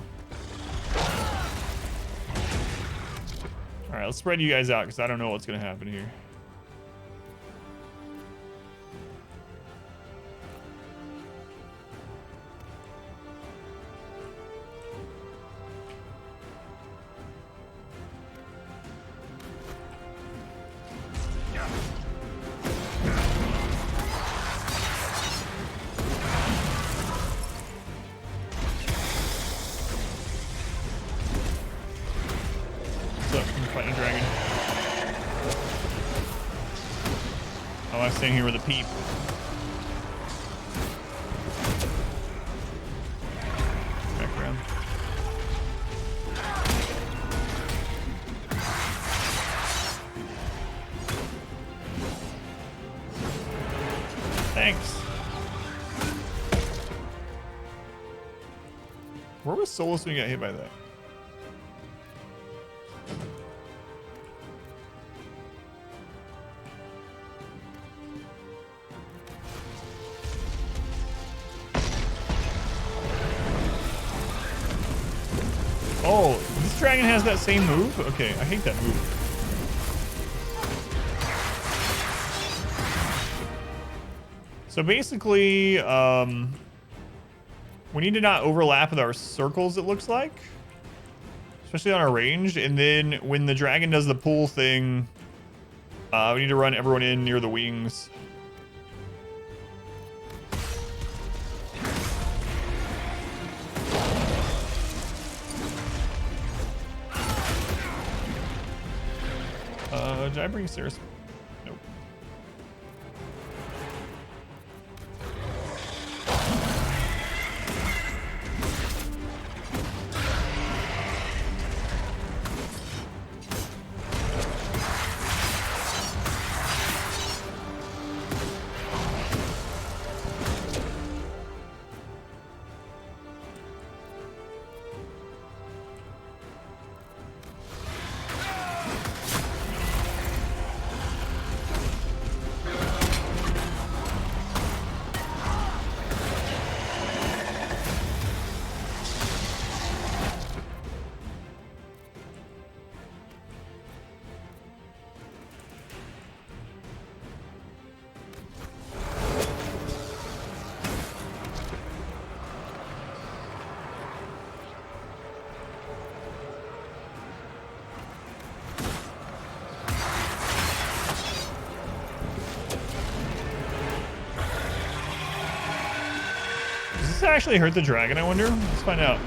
Alright, let's spread you guys out because I don't know what's going to happen here. Here with a peep. Back around. Thanks. Where was Solas when he got hit by that? Oh, this dragon has that same move? Okay, I hate that move. So basically, we need to not overlap with our circles, it looks like. Especially on our range. And then when the dragon does the pull thing, we need to run everyone in near the wings. Did I bring Sarah's? Nope. actually hurt the dragon, I wonder? Let's find out.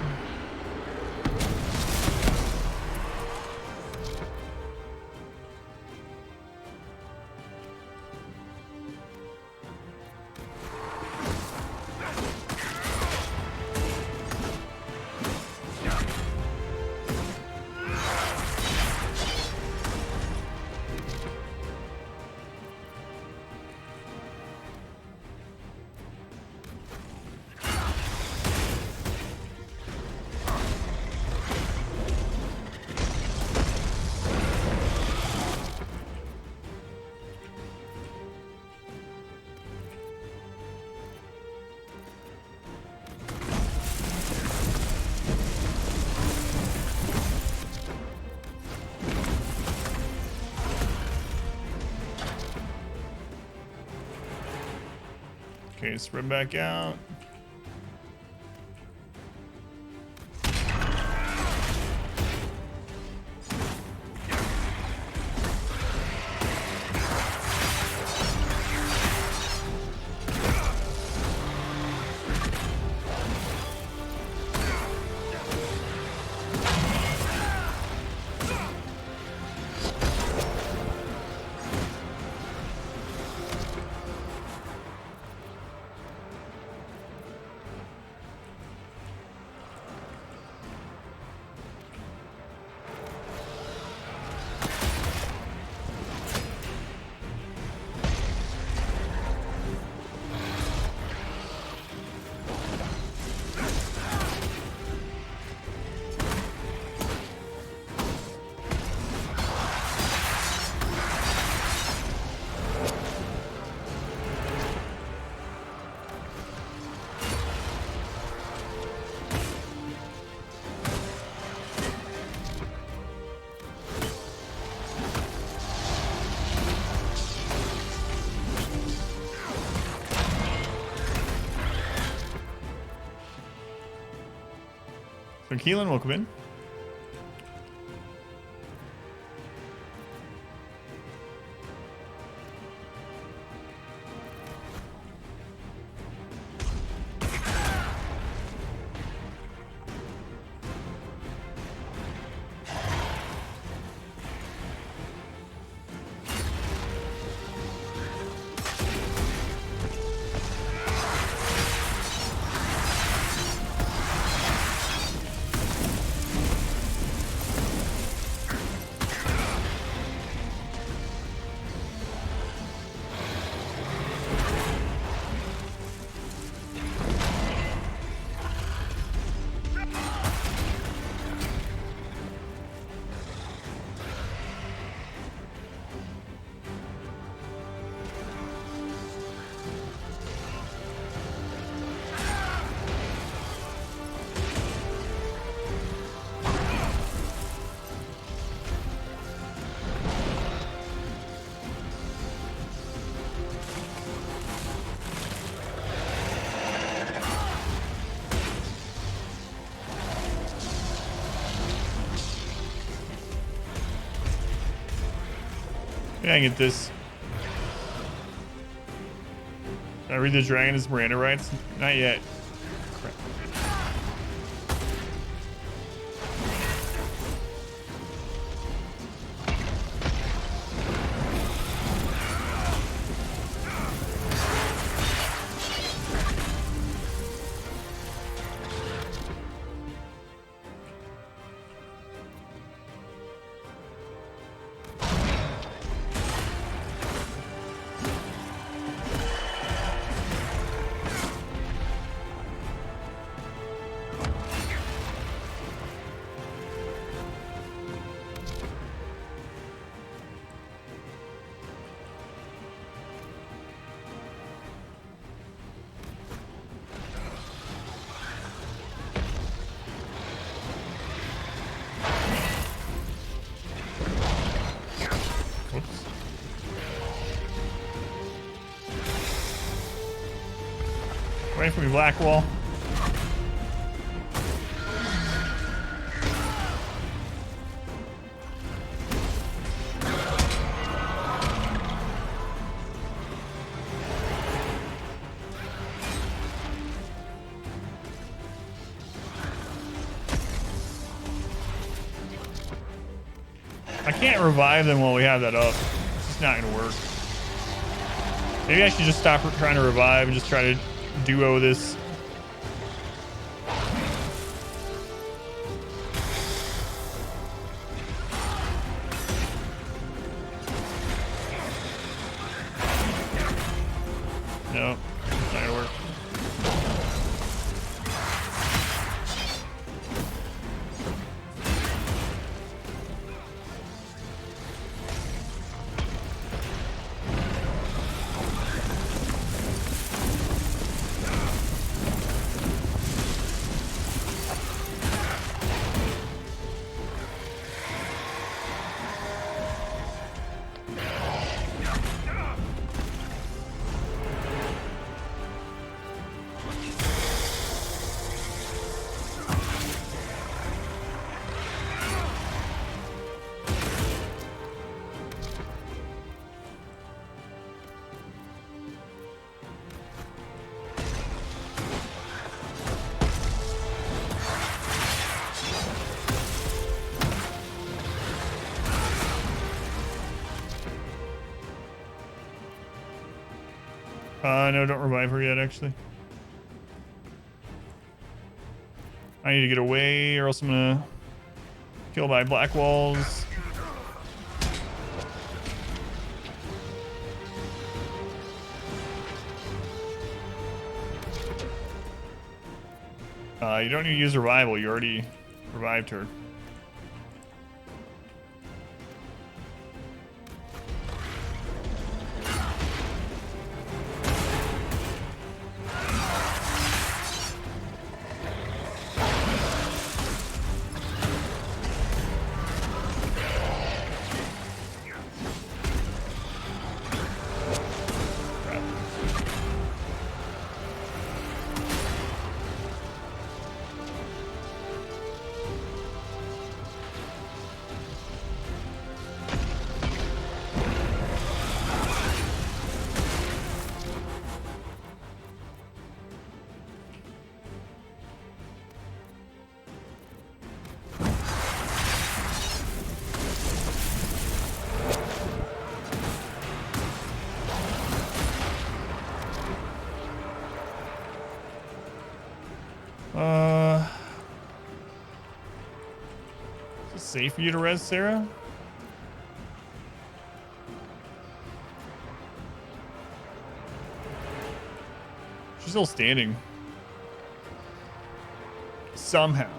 Okay, spread back out. So Keelan, welcome in. Yeah, I can get this. Did I read the dragon as Miranda rights? Not yet. Crap. Away from me, Blackwall. I can't revive them while we have that up. It's just not gonna work. Maybe I should just stop trying to revive and just try to duo this. No, it's not gonna work. No, don't revive her yet, actually. I need to get away or else I'm gonna kill by black walls. You don't need to use revival. You already revived her. Is it safe for you to res Sarah? She's still standing. Somehow.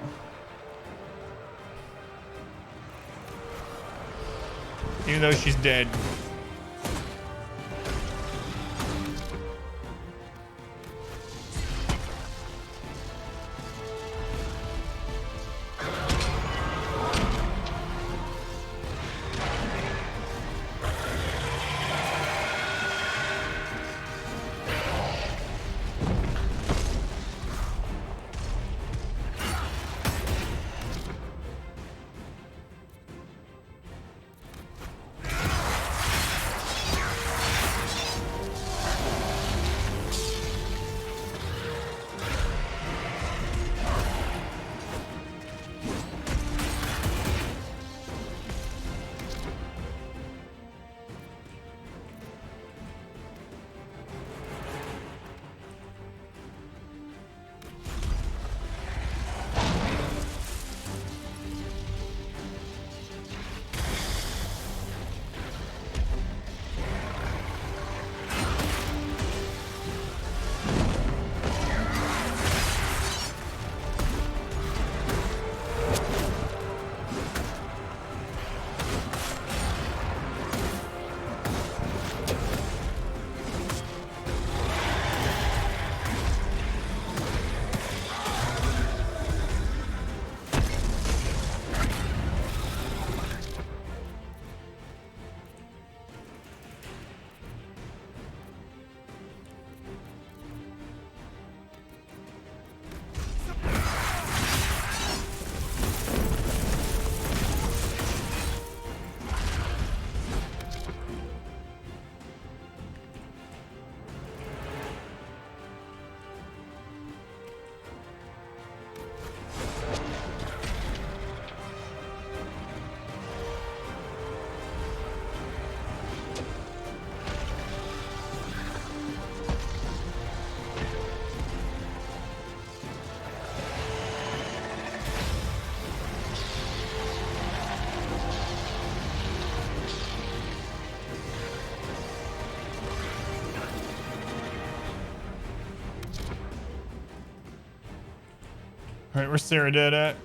Even though she's dead. All right, where's Sarah dead at?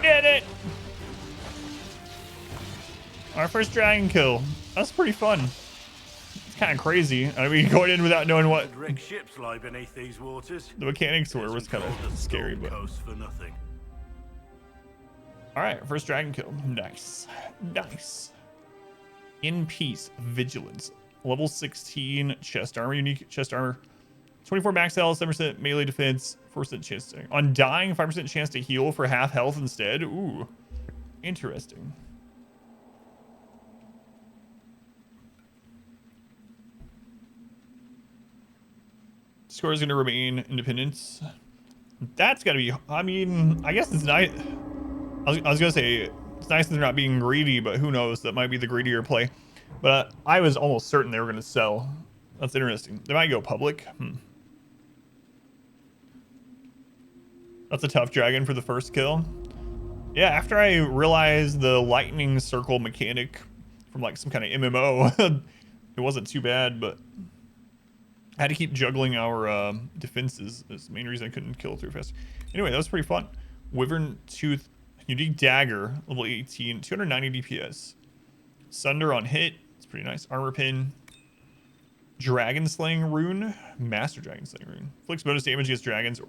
Did it! Our first dragon kill. That's pretty fun. It's kind of crazy. I mean, going in without knowing what Rick ships lie beneath these waters. the mechanics were was kind of scary, but. Coast for nothing. All right, first dragon kill. Nice, nice. In peace, vigilance. Level 16 chest armor, unique chest armor. 24 max health, 7% melee defense, 4% chance to, on dying, 5% chance to heal for half health instead. Ooh, interesting. Score is going to remain independence. That's got to be, I mean, I guess it's nice. I was going to say, it's nice that they're not being greedy, but who knows? That might be the greedier play. But I was almost certain they were going to sell. That's interesting. They might go public. That's a tough dragon for the first kill. Yeah, after I realized the lightning circle mechanic from like some kind of MMO, it wasn't too bad, but I had to keep juggling our defenses. That's the main reason I couldn't kill through fast. Anyway, that was pretty fun. Wyvern Tooth, unique dagger, level 18, 290 DPS. Sunder on hit, it's pretty nice. Armor pin. Dragon slaying rune, master dragon slaying rune. Inflicts bonus damage against dragons or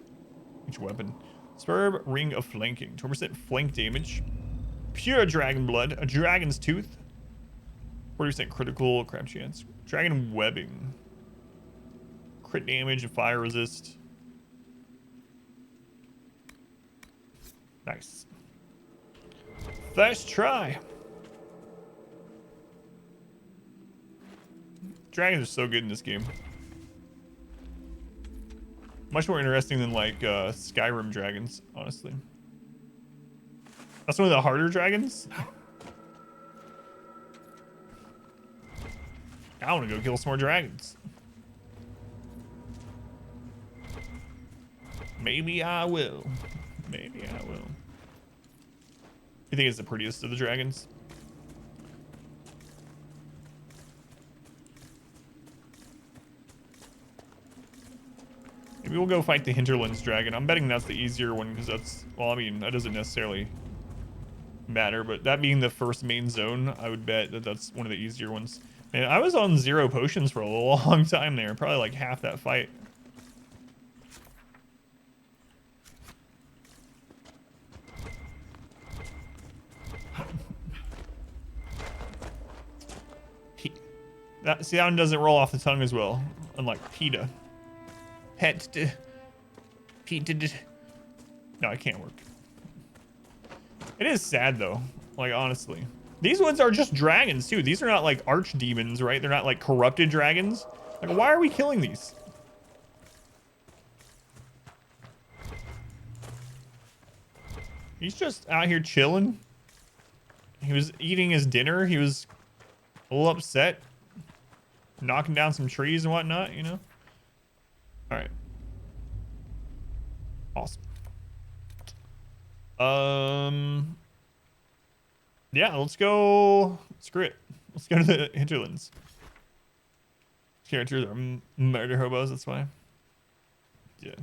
each weapon. Spurb ring of flanking, 20% flank damage. Pure dragon blood, a dragon's tooth. 40% critical crab chance. Dragon webbing. Crit damage and fire resist. Nice. First try. Dragons are so good in this game. Much more interesting than like Skyrim dragons, honestly. That's one of the harder dragons. I want to go kill some more dragons. Maybe I will. Maybe I will. You think it's the prettiest of the dragons? Maybe we'll go fight the Hinterlands dragon. I'm betting that's the easier one because that's, well, I mean, that doesn't necessarily matter, but that being the first main zone, I would bet that that's one of the easier ones. Man, I was on 0 potions for a long time there, probably like half that fight. See, that one doesn't roll off the tongue as well, unlike PETA. PETA. No, it can't work. It is sad though, like honestly. These ones are just dragons too. These are not like archdemons, right? They're not like corrupted dragons. Like, why are we killing these? He's just out here chilling. He was eating his dinner. He was a little upset. Knocking down some trees and whatnot, you know? Alright. Awesome. Yeah, let's go. Screw it. Let's go to the Hinterlands. Characters are murder hobos, that's why. Yeah.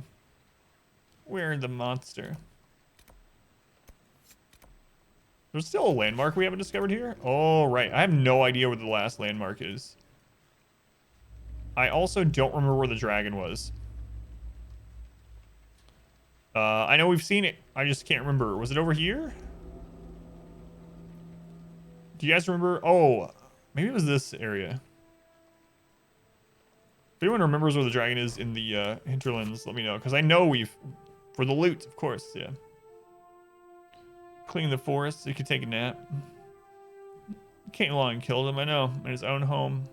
We're the monster. There's still a landmark we haven't discovered here? Oh, right. I have no idea where the last landmark is. I also don't remember where the dragon was. I know we've seen it. I just can't remember. Was it over here? Do you guys remember? Oh, maybe it was this area. If anyone remembers where the dragon is in the Hinterlands, let me know. Because I know we've... For the loot, of course, yeah. Clean the forest so he could take a nap. Came along and killed him, I know. In his own home.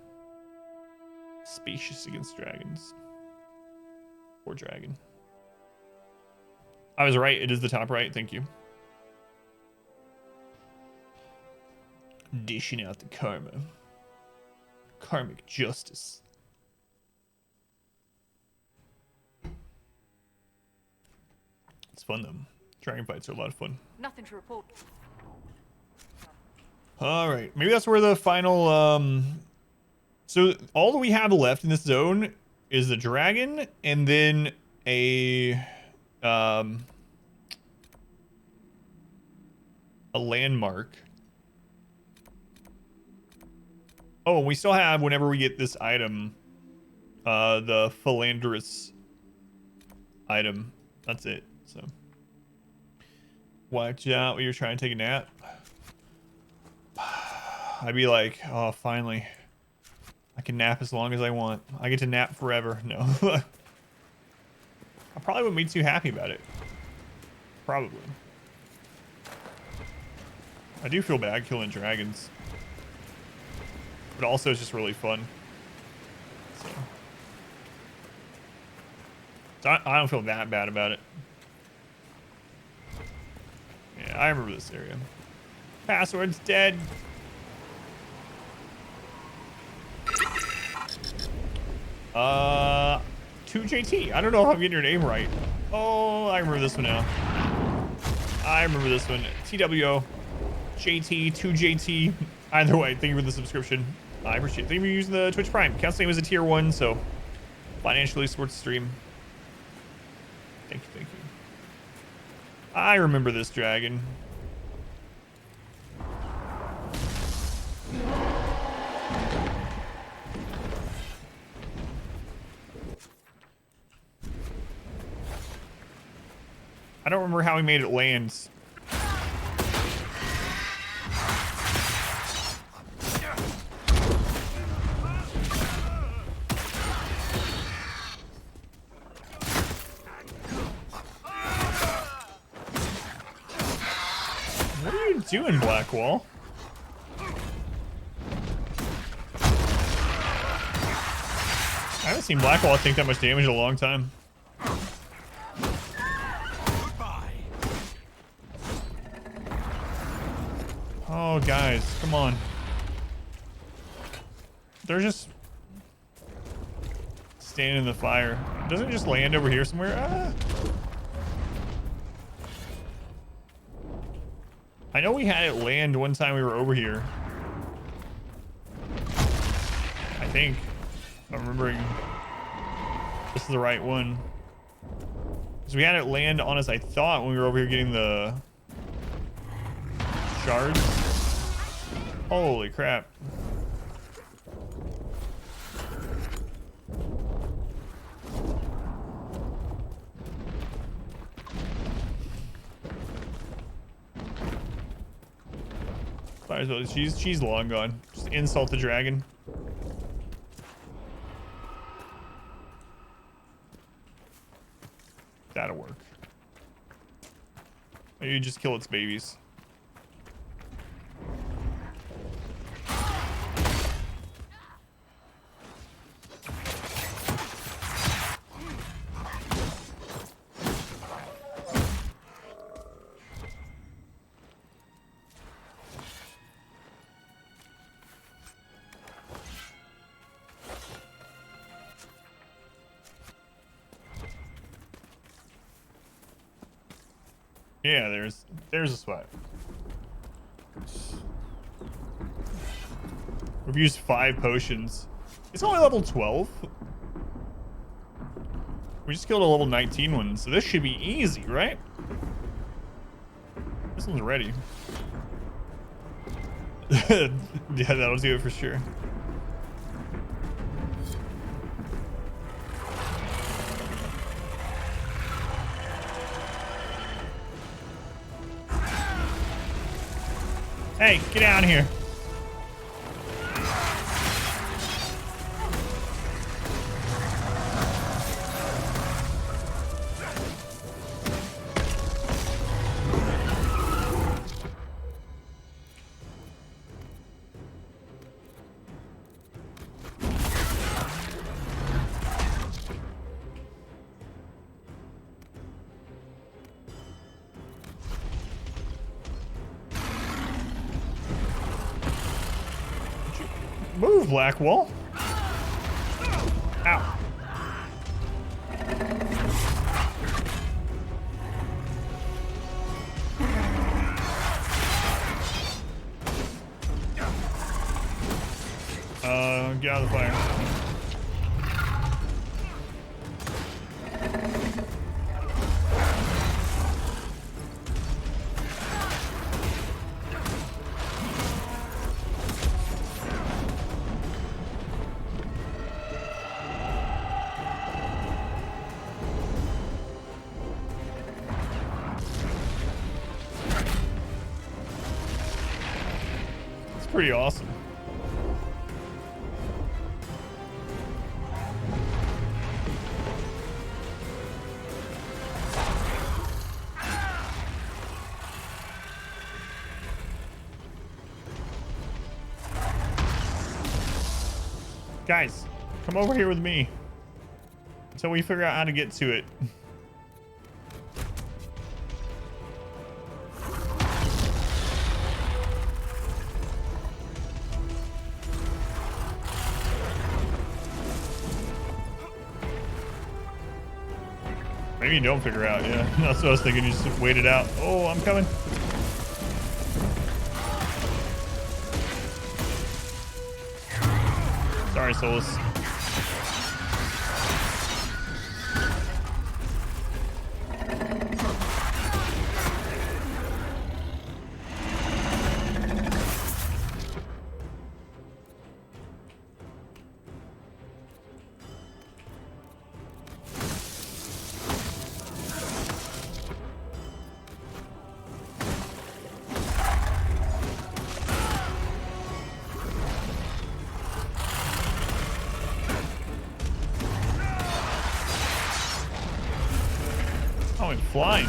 Spacious against dragons. Poor dragon. I was right. It is the top right. Thank you. Dishing out the karma. Karmic justice. It's fun though. Dragon fights are a lot of fun. Nothing to report. All right, maybe that's where the final. So all that we have left in this zone is the dragon, and then a landmark. Oh, and we still have, whenever we get this item, the philanderous item. That's it. So watch out when you're trying to take a nap. I'd be like, oh, finally. I can nap as long as I want. I get to nap forever. No. I probably wouldn't be too happy about it. Probably. I do feel bad killing dragons. But also it's just really fun. So I don't feel that bad about it. Yeah, I remember this area. Password's dead. Uh, 2JT. I don't know if I'm getting your name right. Oh, I remember this one now. I remember this one. TWO, JT, 2JT. Either way, thank you for the subscription. I appreciate it. Thank you for using the Twitch Prime. Counts name as a tier 1, so financially supports the stream. Thank you, thank you. I remember this dragon. I don't remember how he made it land. What are you doing, Blackwall? I haven't seen Blackwall take that much damage in a long time. Oh, guys, come on. They're just standing in the fire. Doesn't it just land over here somewhere? Ah. I know we had it land one time we were over here. I think. If I'm remembering this is the right one. Because we had it land on us, I thought, when we were over here getting the shards. Holy crap. Might as well. She's long gone. Just insult the dragon. That'll work. Maybe you just kill its babies. Yeah, there's a spot. We've used 5 potions. It's only level 12. We just killed a level 19 one, so this should be easy, right? This one's ready. Yeah, that'll do it for sure. Hey, get down here. Move, Blackwall. Ow. Get out of the fire. It's pretty awesome. Guys, come over here with me until we figure out how to get to it. Maybe you don't figure out, yeah. That's what I was thinking, you just wait it out. Oh, I'm coming. Sorry, Solas. Oh, it's flying.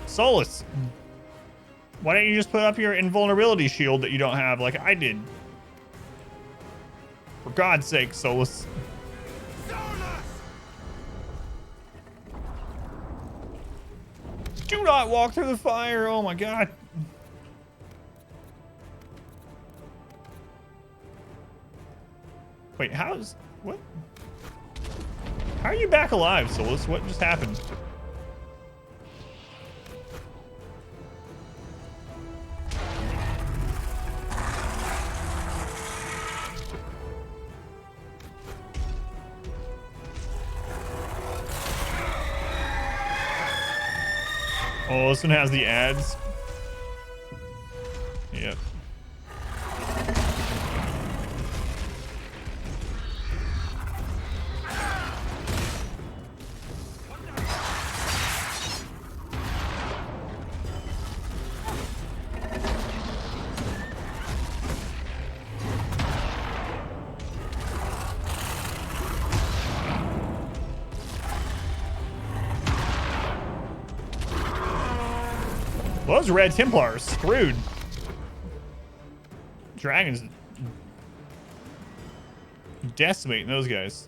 Solas, why don't you just put up your invulnerability shield that you don't have like I did? For God's sake, Solas. Do not walk through the fire. Oh my God. Wait, what? How are you back alive, Solas? What just happened? Oh, this one has the ads. Yep. Well, those red Templars screwed. Dragons decimating those guys.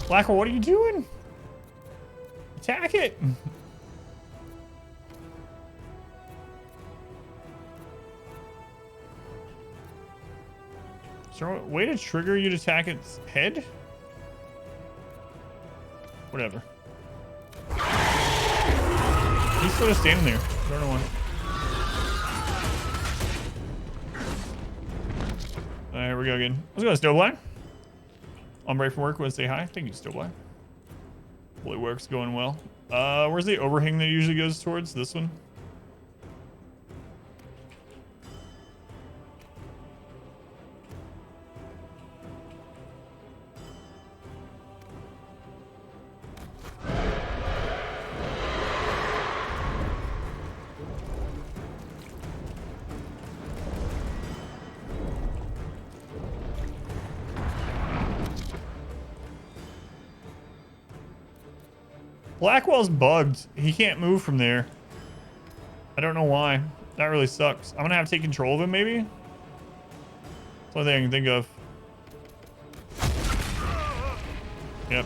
Blacker, what are you doing? Attack it! Is there a way to trigger you to attack its head? Whatever. He's still just standing there. I don't know why. Alright, here we go again. Let's go to Snowblind. On break from work, want to say hi. Thank you, Snowblind. Hopefully work's going well. Where's the overhang that usually goes towards? This one? Blackwell's bugged. He can't move from there. I don't know why. That really sucks. I'm gonna have to take control of him, maybe? That's the only thing I can think of. Yep.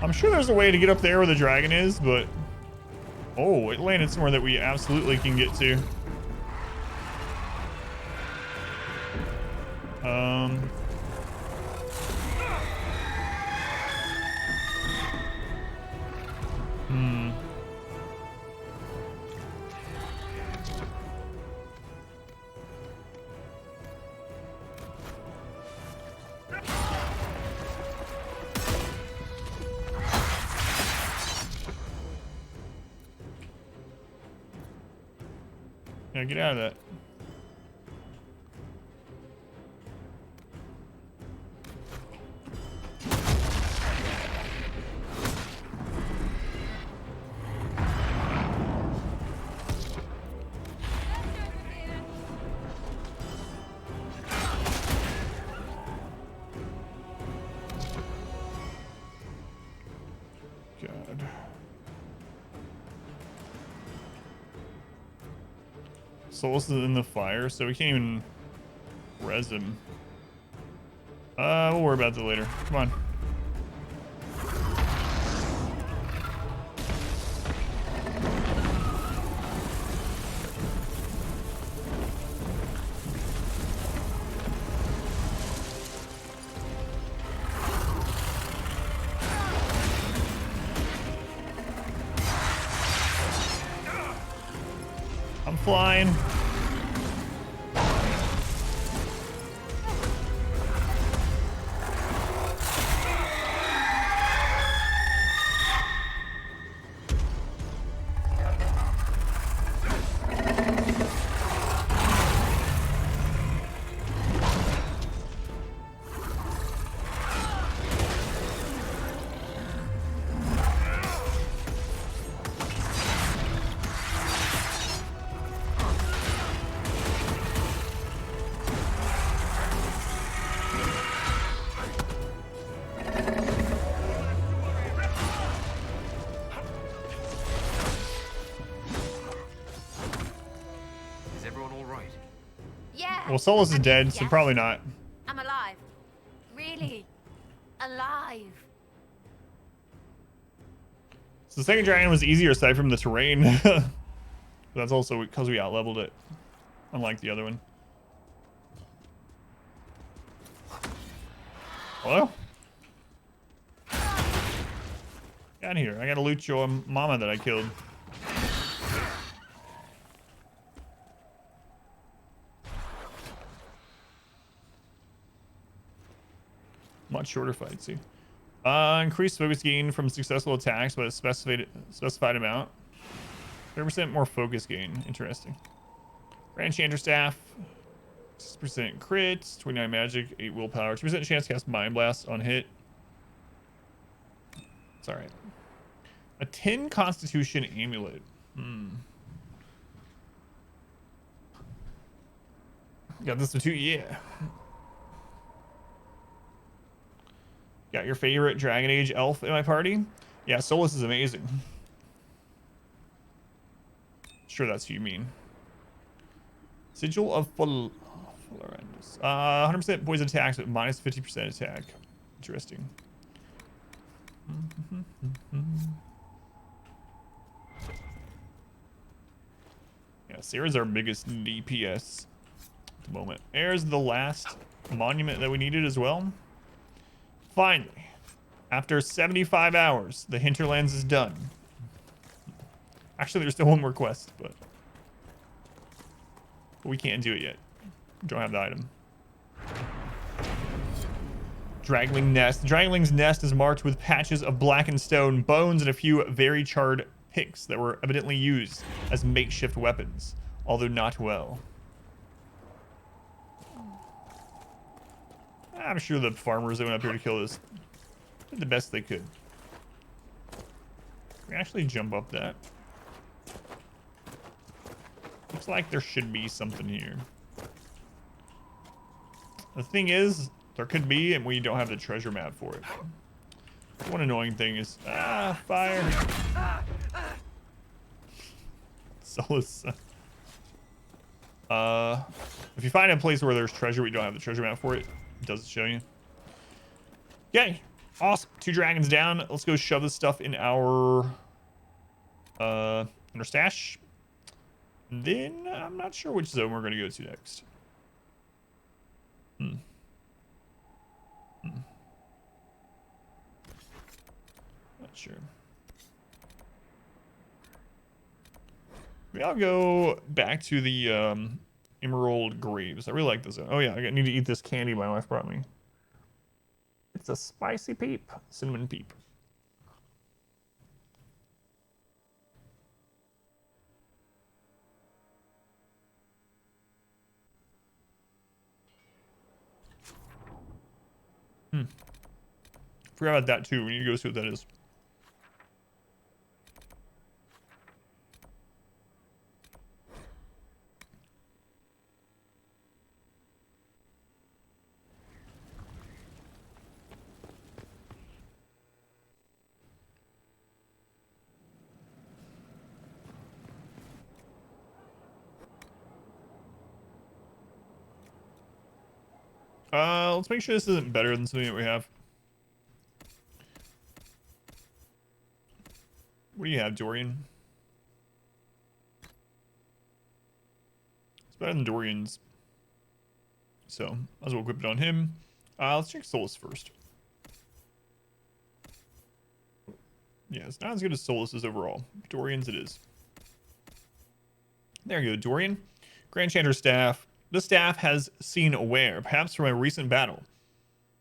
I'm sure there's a way to get up there where the dragon is, but... Oh, it landed somewhere that we absolutely can get to. Yeah, get out of that. God. Solas is in the fire, so we can't even res him. We'll worry about that later. Come on. I'm flying. Well, Solas is dead, so probably not. I'm alive. Really? Alive. So the second dragon was easier aside from the terrain. That's also because we outleveled it, unlike the other one. Hello? Get out of here. I gotta loot your mama that I killed. Much shorter fight, see. Increased focus gain from successful attacks by a specified amount. 30% more focus gain. Interesting. Grand Enchanter Staff. 6% crits, 29 magic, 8 willpower, 2% chance to cast Mind Blast on hit. It's alright. A 10 Constitution Amulet. Got this one too, yeah. Got your favorite Dragon Age elf in my party. Yeah, Solas is amazing. Sure, that's who you mean. Sigil of Fullerandus. 100% poison attacks, but minus 50% attack. Interesting. Yeah, Sarah's our biggest DPS at the moment. There's the last monument that we needed as well. Finally, after 75 hours, the Hinterlands is done. Actually, there's still one more quest, but we can't do it yet. Don't have the item. Dragling Nest. The Dragling's nest is marked with patches of blackened stone, bones, and a few very charred picks that were evidently used as makeshift weapons, although not well. I'm sure the farmers that went up here to kill this did the best they could. Can we actually jump up that? Looks like there should be something here. The thing is, there could be, and we don't have the treasure map for it. One annoying thing is, fire. Solas. If you find a place where there's treasure, we don't have the treasure map for it. It doesn't show you. Okay, awesome. 2 dragons down. Let's go shove this stuff in our stash. And then I'm not sure which zone we're gonna go to next. Not sure. Maybe I'll go back to the Emerald Graves. I really like this. Oh yeah, I need to eat this candy my wife brought me. It's a spicy peep, cinnamon peep. Forgot about that too. We need to go see what that is. Let's make sure this isn't better than something that we have. What do you have, Dorian? It's better than Dorian's. So, might as well equip it on him. Let's check Solas first. Yeah, it's not as good as Solas's overall. Dorian's it is. There you go, Dorian. Grand Chanter's staff. This staff has seen a wear, perhaps from a recent battle.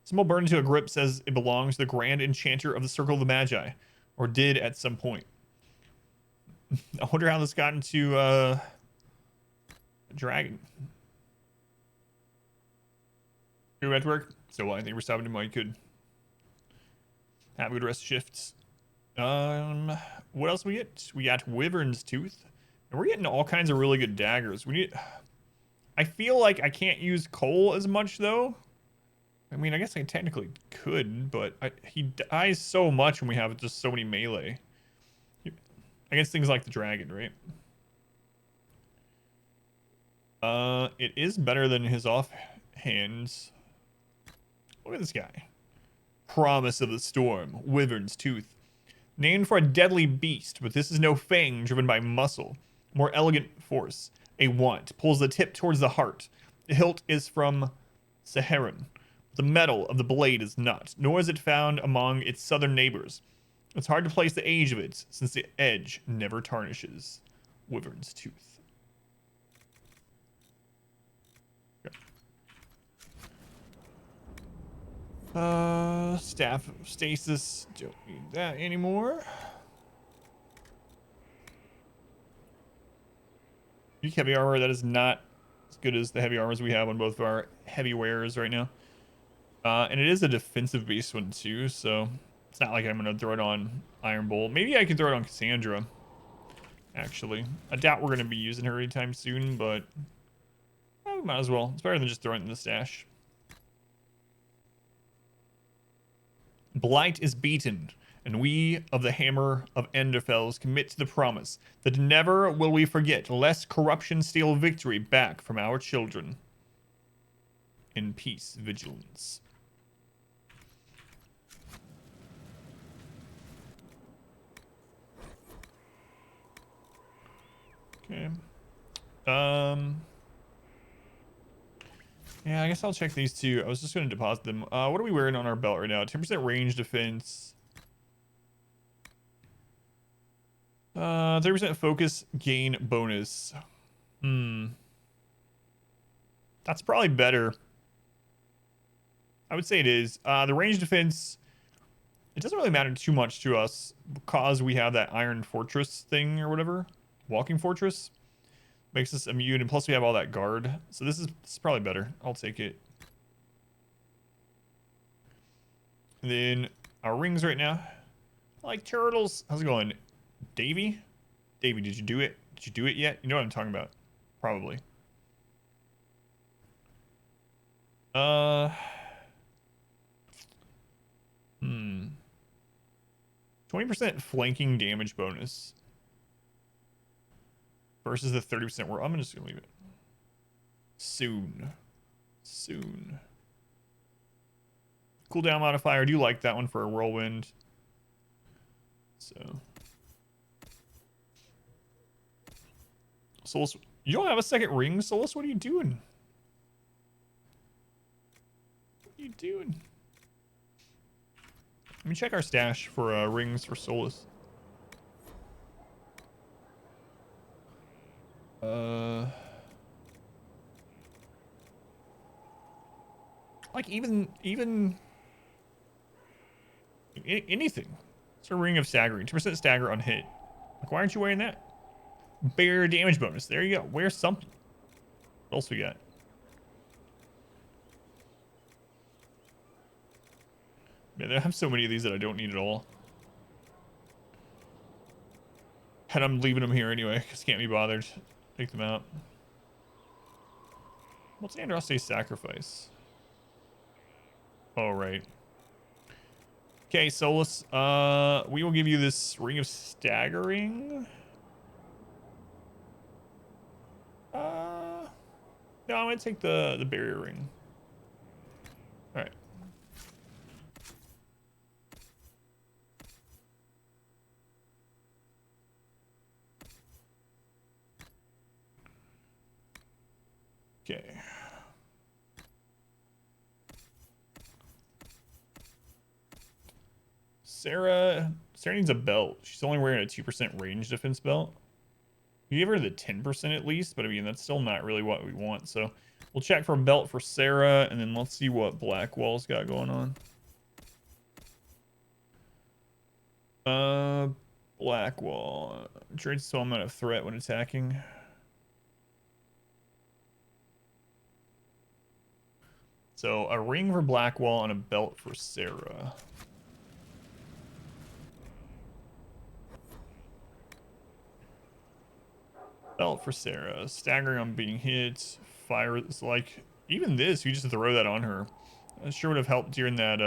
Symbol burned into a grip says it belongs to the Grand Enchanter of the Circle of the Magi, or did at some point. I wonder how this got into a dragon. You at work? So I think we're stopping him while you could. Have a good rest of shifts. What else we get? We got Wyvern's Tooth. And we're getting all kinds of really good daggers. We need... I feel like I can't use coal as much, though. I mean, I guess I technically could, but he dies so much when we have just so many melee. Against things like the dragon, right? It is better than his offhands. Look at this guy. Promise of the Storm. Wyvern's Tooth. Named for a deadly beast, but this is no fang driven by muscle. More elegant force. A want. Pulls the tip towards the heart. The hilt is from Saharan. The metal of the blade is not, nor is it found among its southern neighbors. It's hard to place the age of it, since the edge never tarnishes. Wyvern's Tooth. Okay. Staff of Stasis. Don't need that anymore. Unique heavy armor, that is not as good as the heavy armors we have on both of our heavy wearers right now. And it is a defensive based one too, so it's not like I'm gonna throw it on Iron Bolt. Maybe I can throw it on Cassandra, actually. I doubt we're gonna be using her anytime soon, but we might as well. It's better than just throwing it in the stash. Blight is beaten, and we of the Hammer of Enderfells commit to the promise that never will we forget, lest corruption steal victory back from our children. In peace, vigilance. Okay. Yeah, I guess I'll check these two. I was just going to deposit them. What are we wearing on our belt right now? 10% range defense. 30% focus gain bonus. That's probably better. I would say it is. The range defense, it doesn't really matter too much to us because we have that iron fortress thing or whatever. Walking fortress. Makes us immune, and plus we have all that guard. So this is probably better. I'll take it. And then our rings right now. I like turtles. How's it going? Davey? Davey, did you do it? Did you do it yet? You know what I'm talking about. Probably. 20% flanking damage bonus. Versus the 30% where I'm just gonna leave it. Soon. Cooldown modifier. I do like that one for a whirlwind. So. Solas, you don't have a second ring, Solas? What are you doing? What are you doing? Let me check our stash for rings for Solas. Like even anything. It's a ring of staggering. 2% stagger on hit. Like, why aren't you wearing that? Bear damage bonus. There you go. Wear something. What else we got? Man, I have so many of these that I don't need at all. And I'm leaving them here anyway, because can't be bothered. Take them out. What's Andraste's sacrifice? Oh, right. Okay, Solas. We will give you this ring of staggering. No, I'm gonna take the barrier ring. All right. Okay. Sarah needs a belt. She's only wearing a 2% range defense belt. You give her the 10% at least, but I mean, that's still not really what we want. So we'll check for a belt for Sarah, and then let's see what Blackwall's got going on. Blackwall. Trades so amount of threat when attacking. So a ring for Blackwall and a belt for Sarah. Belt for Sarah. Staggering on being hit. Fire is like, even this, you just throw that on her. That sure would have helped during that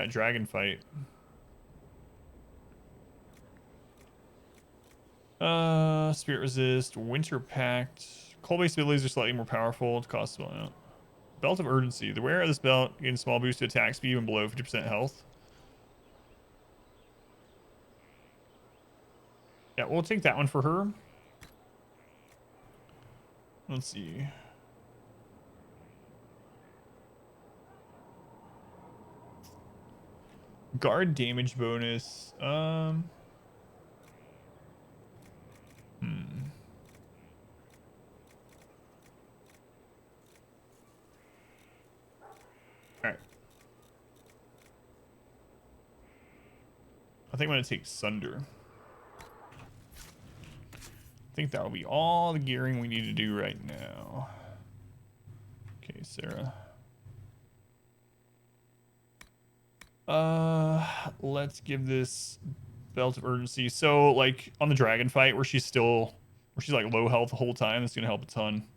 dragon fight. Spirit resist. Winter pact. Cold-based abilities are slightly more powerful. It costs a amount. Belt of urgency. The wearer of this belt gains a small boost to attack speed when below 50% health. Yeah, we'll take that one for her. Let's see. Guard damage bonus. Alright. I think I'm going to take Sunder. I think that'll be all the gearing we need to do right now. Okay, Sarah. Let's give this belt of urgency. So, like, on the dragon fight where she's like low health the whole time, it's going to help a ton.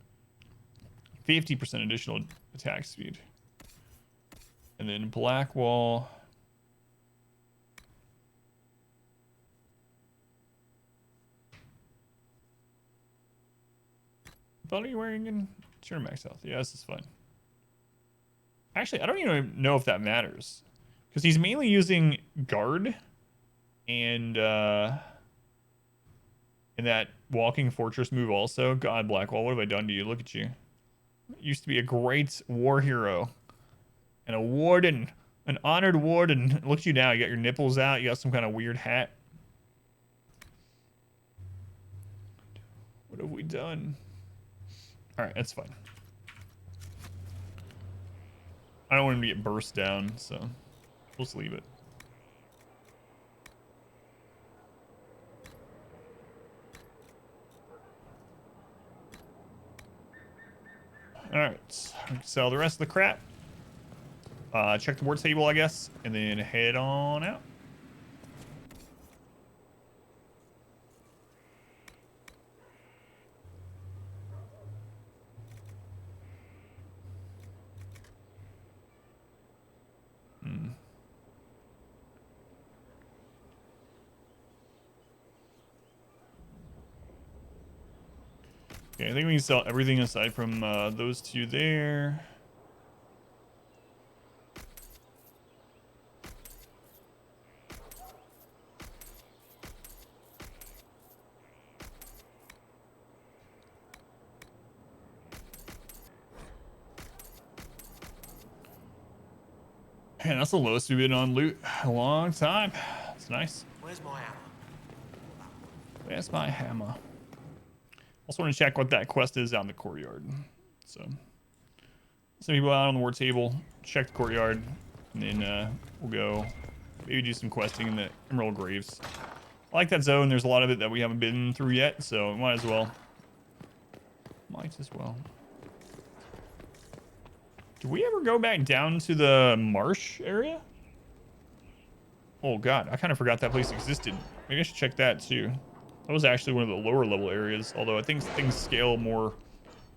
50% additional attack speed. And then Blackwall. What are you wearing in? Sure, max health. Yeah, this is fine. Actually, I don't even know if that matters. Because he's mainly using guard and that walking fortress move also. God, Blackwall, what have I done to you? Look at you. Used to be a great war hero. And a warden. An honored warden. Look at you now. You got your nipples out. You got some kind of weird hat. What have we done? Alright, that's fine. I don't want him to get burst down, so we'll just leave it. Alright, we can sell the rest of the crap. Check the board table, I guess, and then head on out. Okay, I think we can sell everything aside from those two there. Man, that's the lowest we've been on loot in a long time. That's nice. Where's my hammer? Where's my hammer? Also want to check what that quest is out in the courtyard. So, some people out on the war table, check the courtyard, and then we'll go maybe do some questing in the Emerald Graves. I like that zone. There's a lot of it that we haven't been through yet, so might as well. Might as well. Did we ever go back down to the marsh area? Oh god, I kind of forgot that place existed. Maybe I should check that too. That was actually one of the lower level areas, although I think things scale more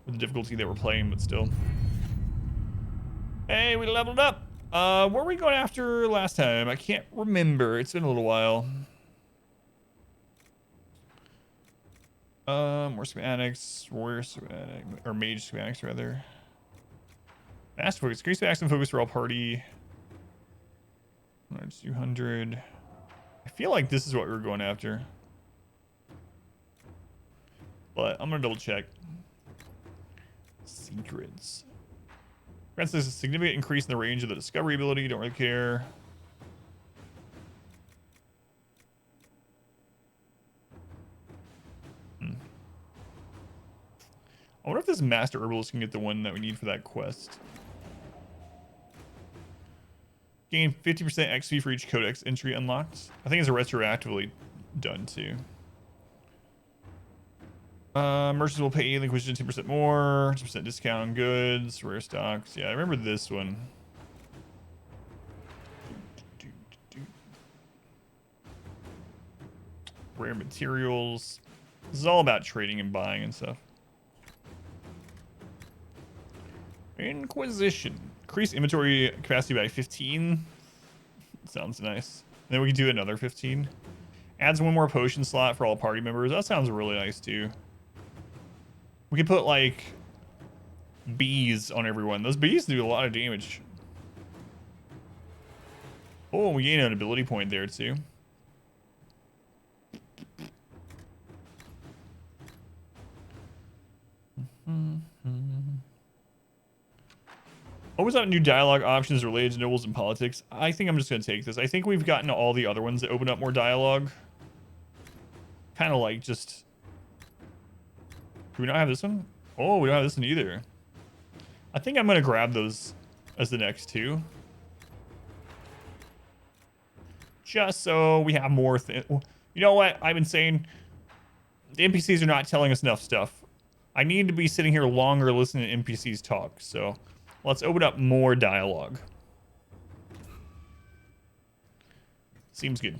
with the difficulty that we're playing, but still. Hey, we leveled up. Where were we going after last time? I can't remember. It's been a little while. More schematics, warrior schematic, or mage schematics rather. Master focus, increase the action focus for all party. 200. I feel like this is what we were going after. But I'm gonna double check. Secrets. Grants us a significant increase in the range of the discovery ability. Don't really care. I wonder if this master herbalist can get the one that we need for that quest. Gain 50% XP for each codex entry unlocked. I think it's retroactively done too. Merchants will pay the Inquisition 10% more, 10% discount on goods, rare stocks. Yeah, I remember this one. Rare materials. This is all about trading and buying and stuff. Inquisition. Increase inventory capacity by 15. Sounds nice. Then we can do another 15. Adds one more potion slot for all party members. That sounds really nice too. We could put like bees on everyone. Those bees do a lot of damage. Oh, we gain an ability point there too. Always out new dialogue options related to nobles and politics. I think I'm just going to take this. I think we've gotten all the other ones that open up more dialogue. Kind of like just... Do we not have this one? Oh, we don't have this one either. I think I'm going to grab those as the next two. Just so we have more... You know what? I've been saying the NPCs are not telling us enough stuff. I need to be sitting here longer listening to NPCs talk, so... Let's open up more dialogue. Seems good.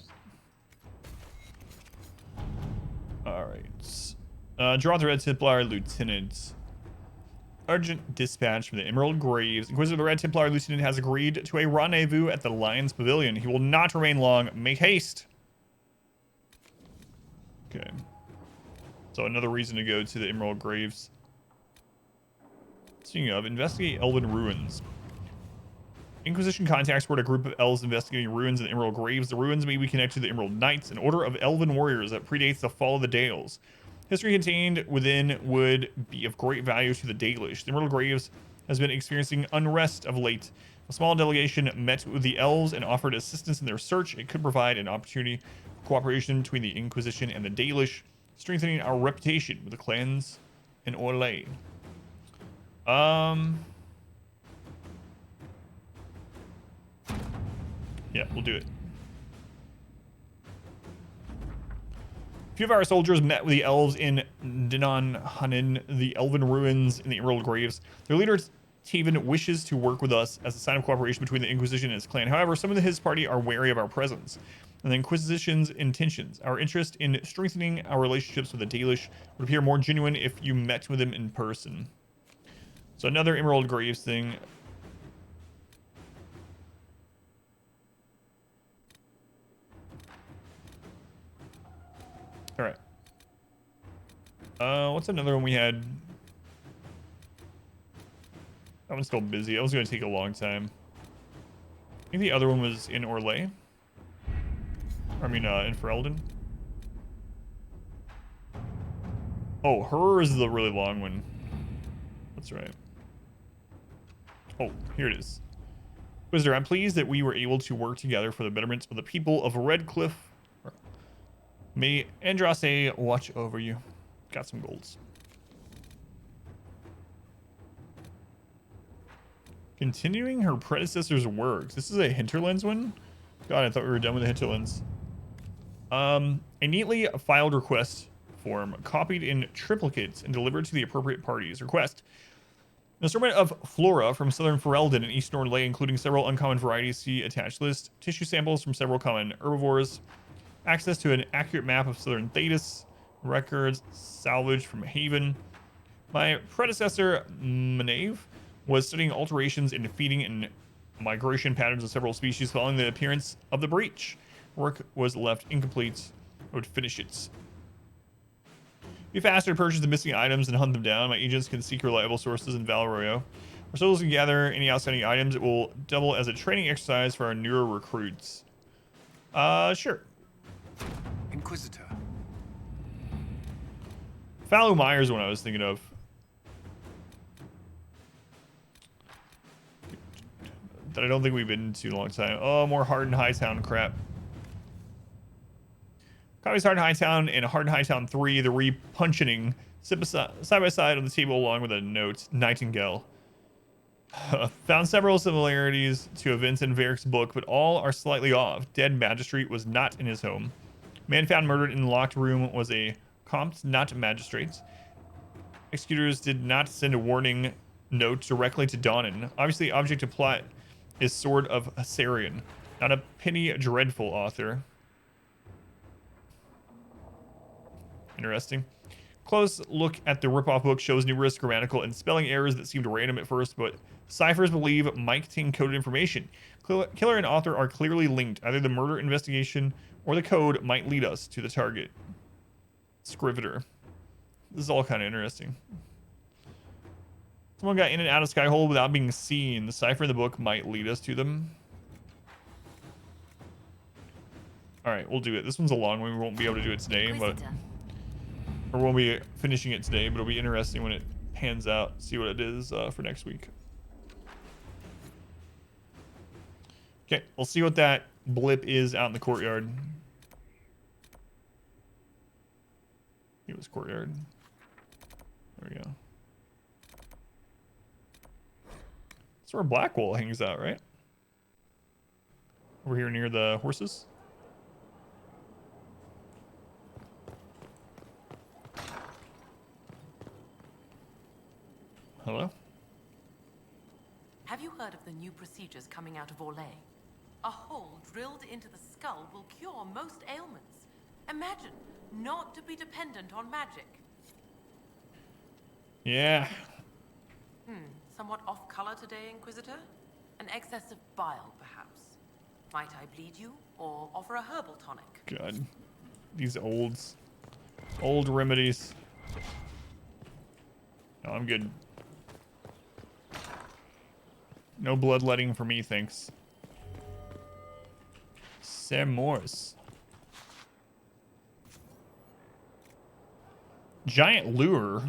All right. Draw the Red Templar Lieutenant. Urgent dispatch from the Emerald Graves. Inquisitor the Red Templar Lieutenant has agreed to a rendezvous at the Lion's Pavilion. He will not remain long. Make haste. Okay. So another reason to go to the Emerald Graves. Speaking of, investigate Elven ruins. Inquisition contacts were a group of elves investigating ruins in the Emerald Graves. The ruins may be connected to the Emerald Knights, an order of elven warriors that predates the fall of the Dales. History contained within would be of great value to the Dalish. The Emerald Graves has been experiencing unrest of late. A small delegation met with the elves and offered assistance in their search. It could provide an opportunity for cooperation between the Inquisition and the Dalish, strengthening our reputation with the clans in Orlais. Yeah, we'll do it. A few of our soldiers met with the elves in Dinan Hanin, the elven ruins in the Emerald Graves. Their leader, Tevinter, wishes to work with us as a sign of cooperation between the Inquisition and his clan. However, some of his party are wary of our presence and the Inquisition's intentions. Our interest in strengthening our relationships with the Dalish would appear more genuine if you met with them in person. So another Emerald Graves thing. All right. What's another one we had? That one's still busy. That was going to take a long time. I think the other one was in Orlais. I mean, in Ferelden. Oh, hers is the really long one. That's right. Oh, here it is. Inquisitor, I'm pleased that we were able to work together for the betterment of the people of Redcliffe. May Andraste watch over you. Got some golds. Continuing her predecessor's works. This is a hinterlands one? God, I thought we were done with the hinterlands. A neatly filed request form, copied in triplicates and delivered to the appropriate parties. Request. An assortment of flora from southern Ferelden and eastern Orlais, including several uncommon varieties. See attached list. Tissue samples from several common herbivores. Access to an accurate map of southern Thetis. Records salvaged from Haven. My predecessor, Manave, was studying alterations in feeding and migration patterns of several species following the appearance of the breach. Work was left incomplete. I would finish it. Be faster to purchase the missing items and hunt them down. My agents can seek reliable sources in Val Arroyo. Our soldiers can gather any outstanding items. It will double as a training exercise for our newer recruits. Sure. Inquisitor. Fallow Myers one I was thinking of. That I don't think we've been to a long time. Oh, more Hardened Hightown crap. Copies Hardened Hightown and Hardened Hightown 3, the repuncheoning, side by side on the table along with a note. Nightingale. Found several similarities to events in Varric's book, but all are slightly off. Dead magistrate was not in his home. Man found murdered in the locked room was a compt, not magistrate. Executors did not send a warning note directly to Donnan. Obviously, object of plot is Sword of Asarion, not a Penny Dreadful author. Interesting. Close look at the ripoff book shows numerous grammatical and spelling errors that seemed random at first, but ciphers believe might contain coded information. Killer and author are clearly linked. Either the murder investigation or the code might lead us to the target. Scrivener. This is all kind of interesting. Someone got in and out of Skyhold without being seen. The cipher in the book might lead us to them. Alright, we'll do it. This one's a long one. We won't be able to do it today, but... Or won't be finishing it today, but it'll be interesting when it pans out. See what it is for next week. Okay, we'll see what that blip is out in the courtyard. It was courtyard. There we go. That's where Blackwall hangs out, right? Over here near the horses. Hello? Have you heard of the new procedures coming out of Orlais? A hole drilled into the skull will cure most ailments. Imagine not to be dependent on magic. Yeah. Somewhat off color today, Inquisitor? An excess of bile, perhaps. Might I bleed you, or offer a herbal tonic? God, these old remedies. No, I'm good. No bloodletting for me, thanks. Sam Morse. Giant lure.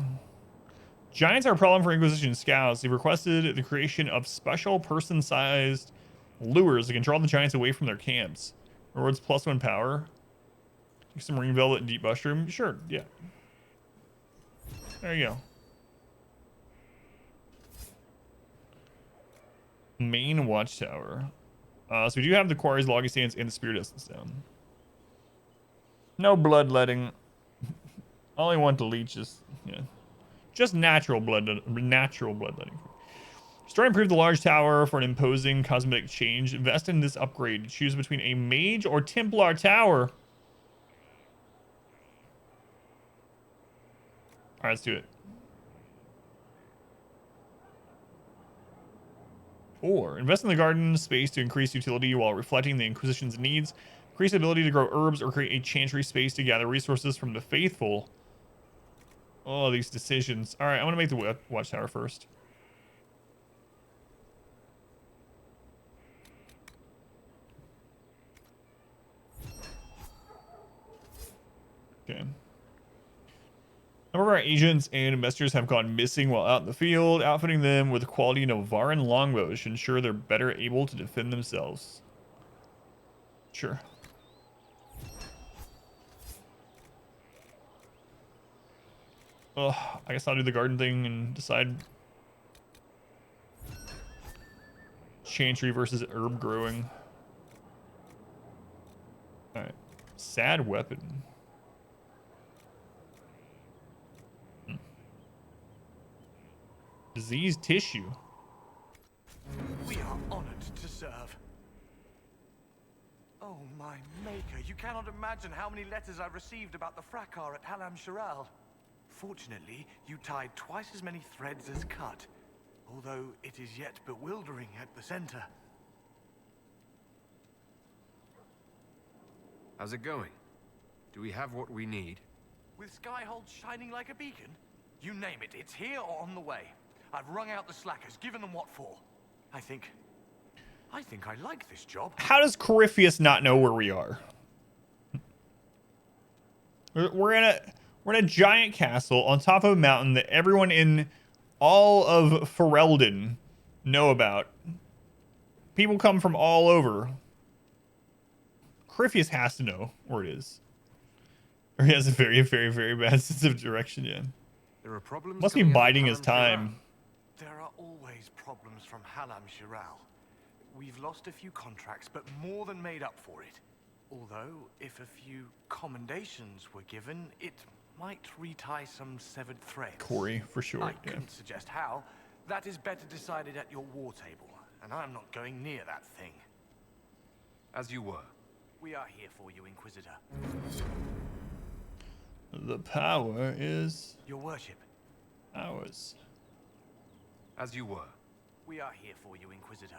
Giants are a problem for Inquisition scouts. They requested the creation of special person-sized lures to control the giants away from their camps. Rewards +1 power. Take some ring velvet and deep mushroom. Sure, yeah. There you go. Main watchtower. So we do have the quarries, logging stands, and the spirit essence down. No bloodletting. Only want the leeches. Yeah. Just natural bloodletting. Store and improve the large tower for an imposing cosmetic change. Invest in this upgrade. Choose between a mage or Templar tower. Alright, let's do it. Or invest in the garden space to increase utility while reflecting the Inquisition's needs. Increase the ability to grow herbs or create a chantry space to gather resources from the faithful. Oh, these decisions. All right, I'm going to make the watchtower first. Okay. Some of our agents and investors have gone missing while out in the field. Outfitting them with quality Navarran longbows should ensure they're better able to defend themselves. Sure. Ugh, I guess I'll do the garden thing and decide. Chantry versus herb growing. Alright. Sad weapon. Diseased tissue. We are honored to serve. Oh, my maker. You cannot imagine how many letters I've received about the fracas at Halam Shiral. Fortunately, you tied twice as many threads as cut, although it is yet bewildering at the center. How's it going? Do we have what we need? With Skyhold shining like a beacon? You name it, it's here or on the way. I've wrung out the slackers, given them what for. I think I like this job. How does Corypheus not know where we are? We're in a giant castle on top of a mountain that everyone in all of Ferelden know about. People come from all over. Corypheus has to know where it is. Or he has a very, very, very bad sense of direction, yeah. There are problems. Must be biding his time. There are always problems from Halam Shiral. We've lost a few contracts, but more than made up for it. Although, if a few commendations were given, it might retie some severed threads. Corey, for sure. I couldn't suggest how. That is better decided at your war table, and I'm not going near that thing. As you were. We are here for you, Inquisitor. The power is your worship. Ours. As you were. We are here for you, Inquisitor.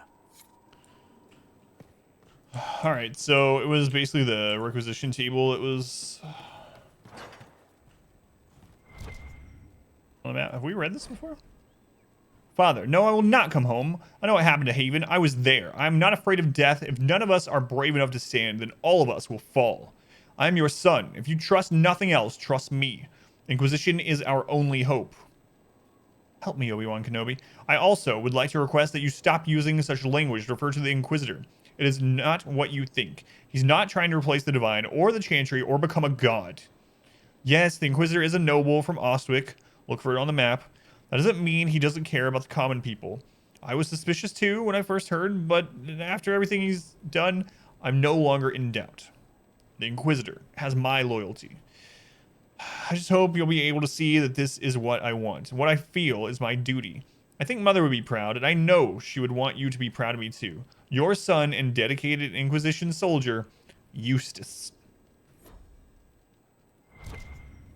All right, so it was basically the requisition table. It was on the map. Have we read this before? Father, no, I will not come home. I know what happened to Haven. I was there. I am not afraid of death. If none of us are brave enough to stand, then all of us will fall. I am your son. If you trust nothing else, trust me. Inquisition is our only hope. Help me, Obi-Wan Kenobi. I also would like to request that you stop using such language to refer to the Inquisitor. It is not what you think. He's not trying to replace the Divine or the Chantry or become a god. Yes, the Inquisitor is a noble from Ostwick. Look for it on the map. That doesn't mean he doesn't care about the common people. I was suspicious too when I first heard, but after everything he's done, I'm no longer in doubt. The Inquisitor has my loyalty. I just hope you'll be able to see that this is what I want, what I feel is my duty. I think Mother would be proud, and I know she would want you to be proud of me too. Your son and dedicated Inquisition soldier, Eustace.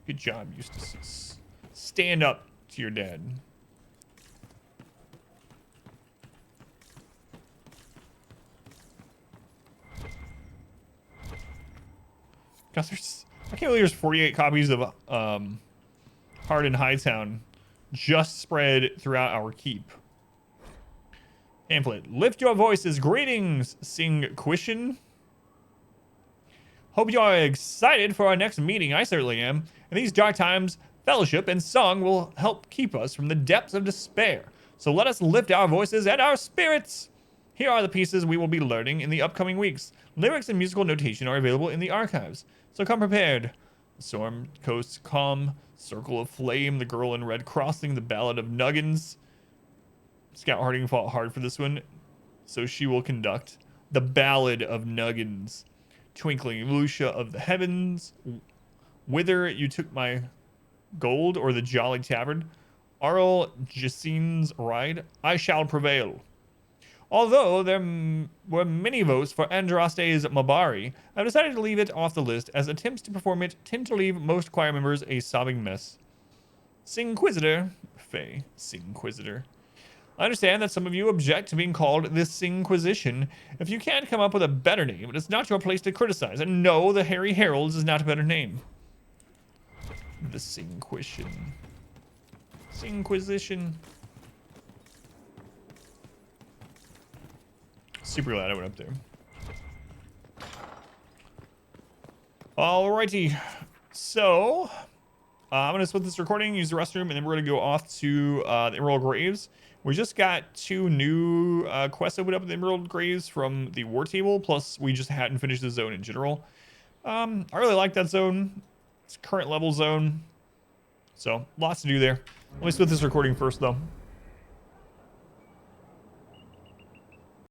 Good job, Eustace. Stand up to your dad. Gosh, I can't believe there's 48 copies of Hard in Hightown just spread throughout our keep. Pamphlet. Lift your voices. Greetings, Singquishin. Hope you are excited for our next meeting. I certainly am. In these dark times, fellowship and song will help keep us from the depths of despair. So let us lift our voices and our spirits. Here are the pieces we will be learning in the upcoming weeks. Lyrics and musical notation are available in the archives. So come prepared. The Storm Coast Calm, Circle of Flame, The Girl in Red Crossing, The Ballad of Nuggins. Scout Harding fought hard for this one, so she will conduct The Ballad of Nuggins. Twinkling Lucia of the Heavens. Whither You Took My Gold, or The Jolly Tavern. Arl Jacine's Ride. I Shall Prevail. Although there were many votes for Andraste's Mabari, I've decided to leave it off the list as attempts to perform it tend to leave most choir members a sobbing mess. Singquisitor. Faye. Singquisitor. I understand that some of you object to being called the Singquisition. If you can't come up with a better name, it is not your place to criticize. And no, the Harry Heralds is not a better name. The Singquisition. Singquisition. Super glad I went up there. Alrighty. So, I'm going to split this recording, use the restroom, and then we're going to go off to the Emerald Graves. We just got 2 new quests opened up in the Emerald Graves from the War Table, plus we just hadn't finished the zone in general. I really like that zone. It's a current level zone. So, lots to do there. Let me split this recording first, though.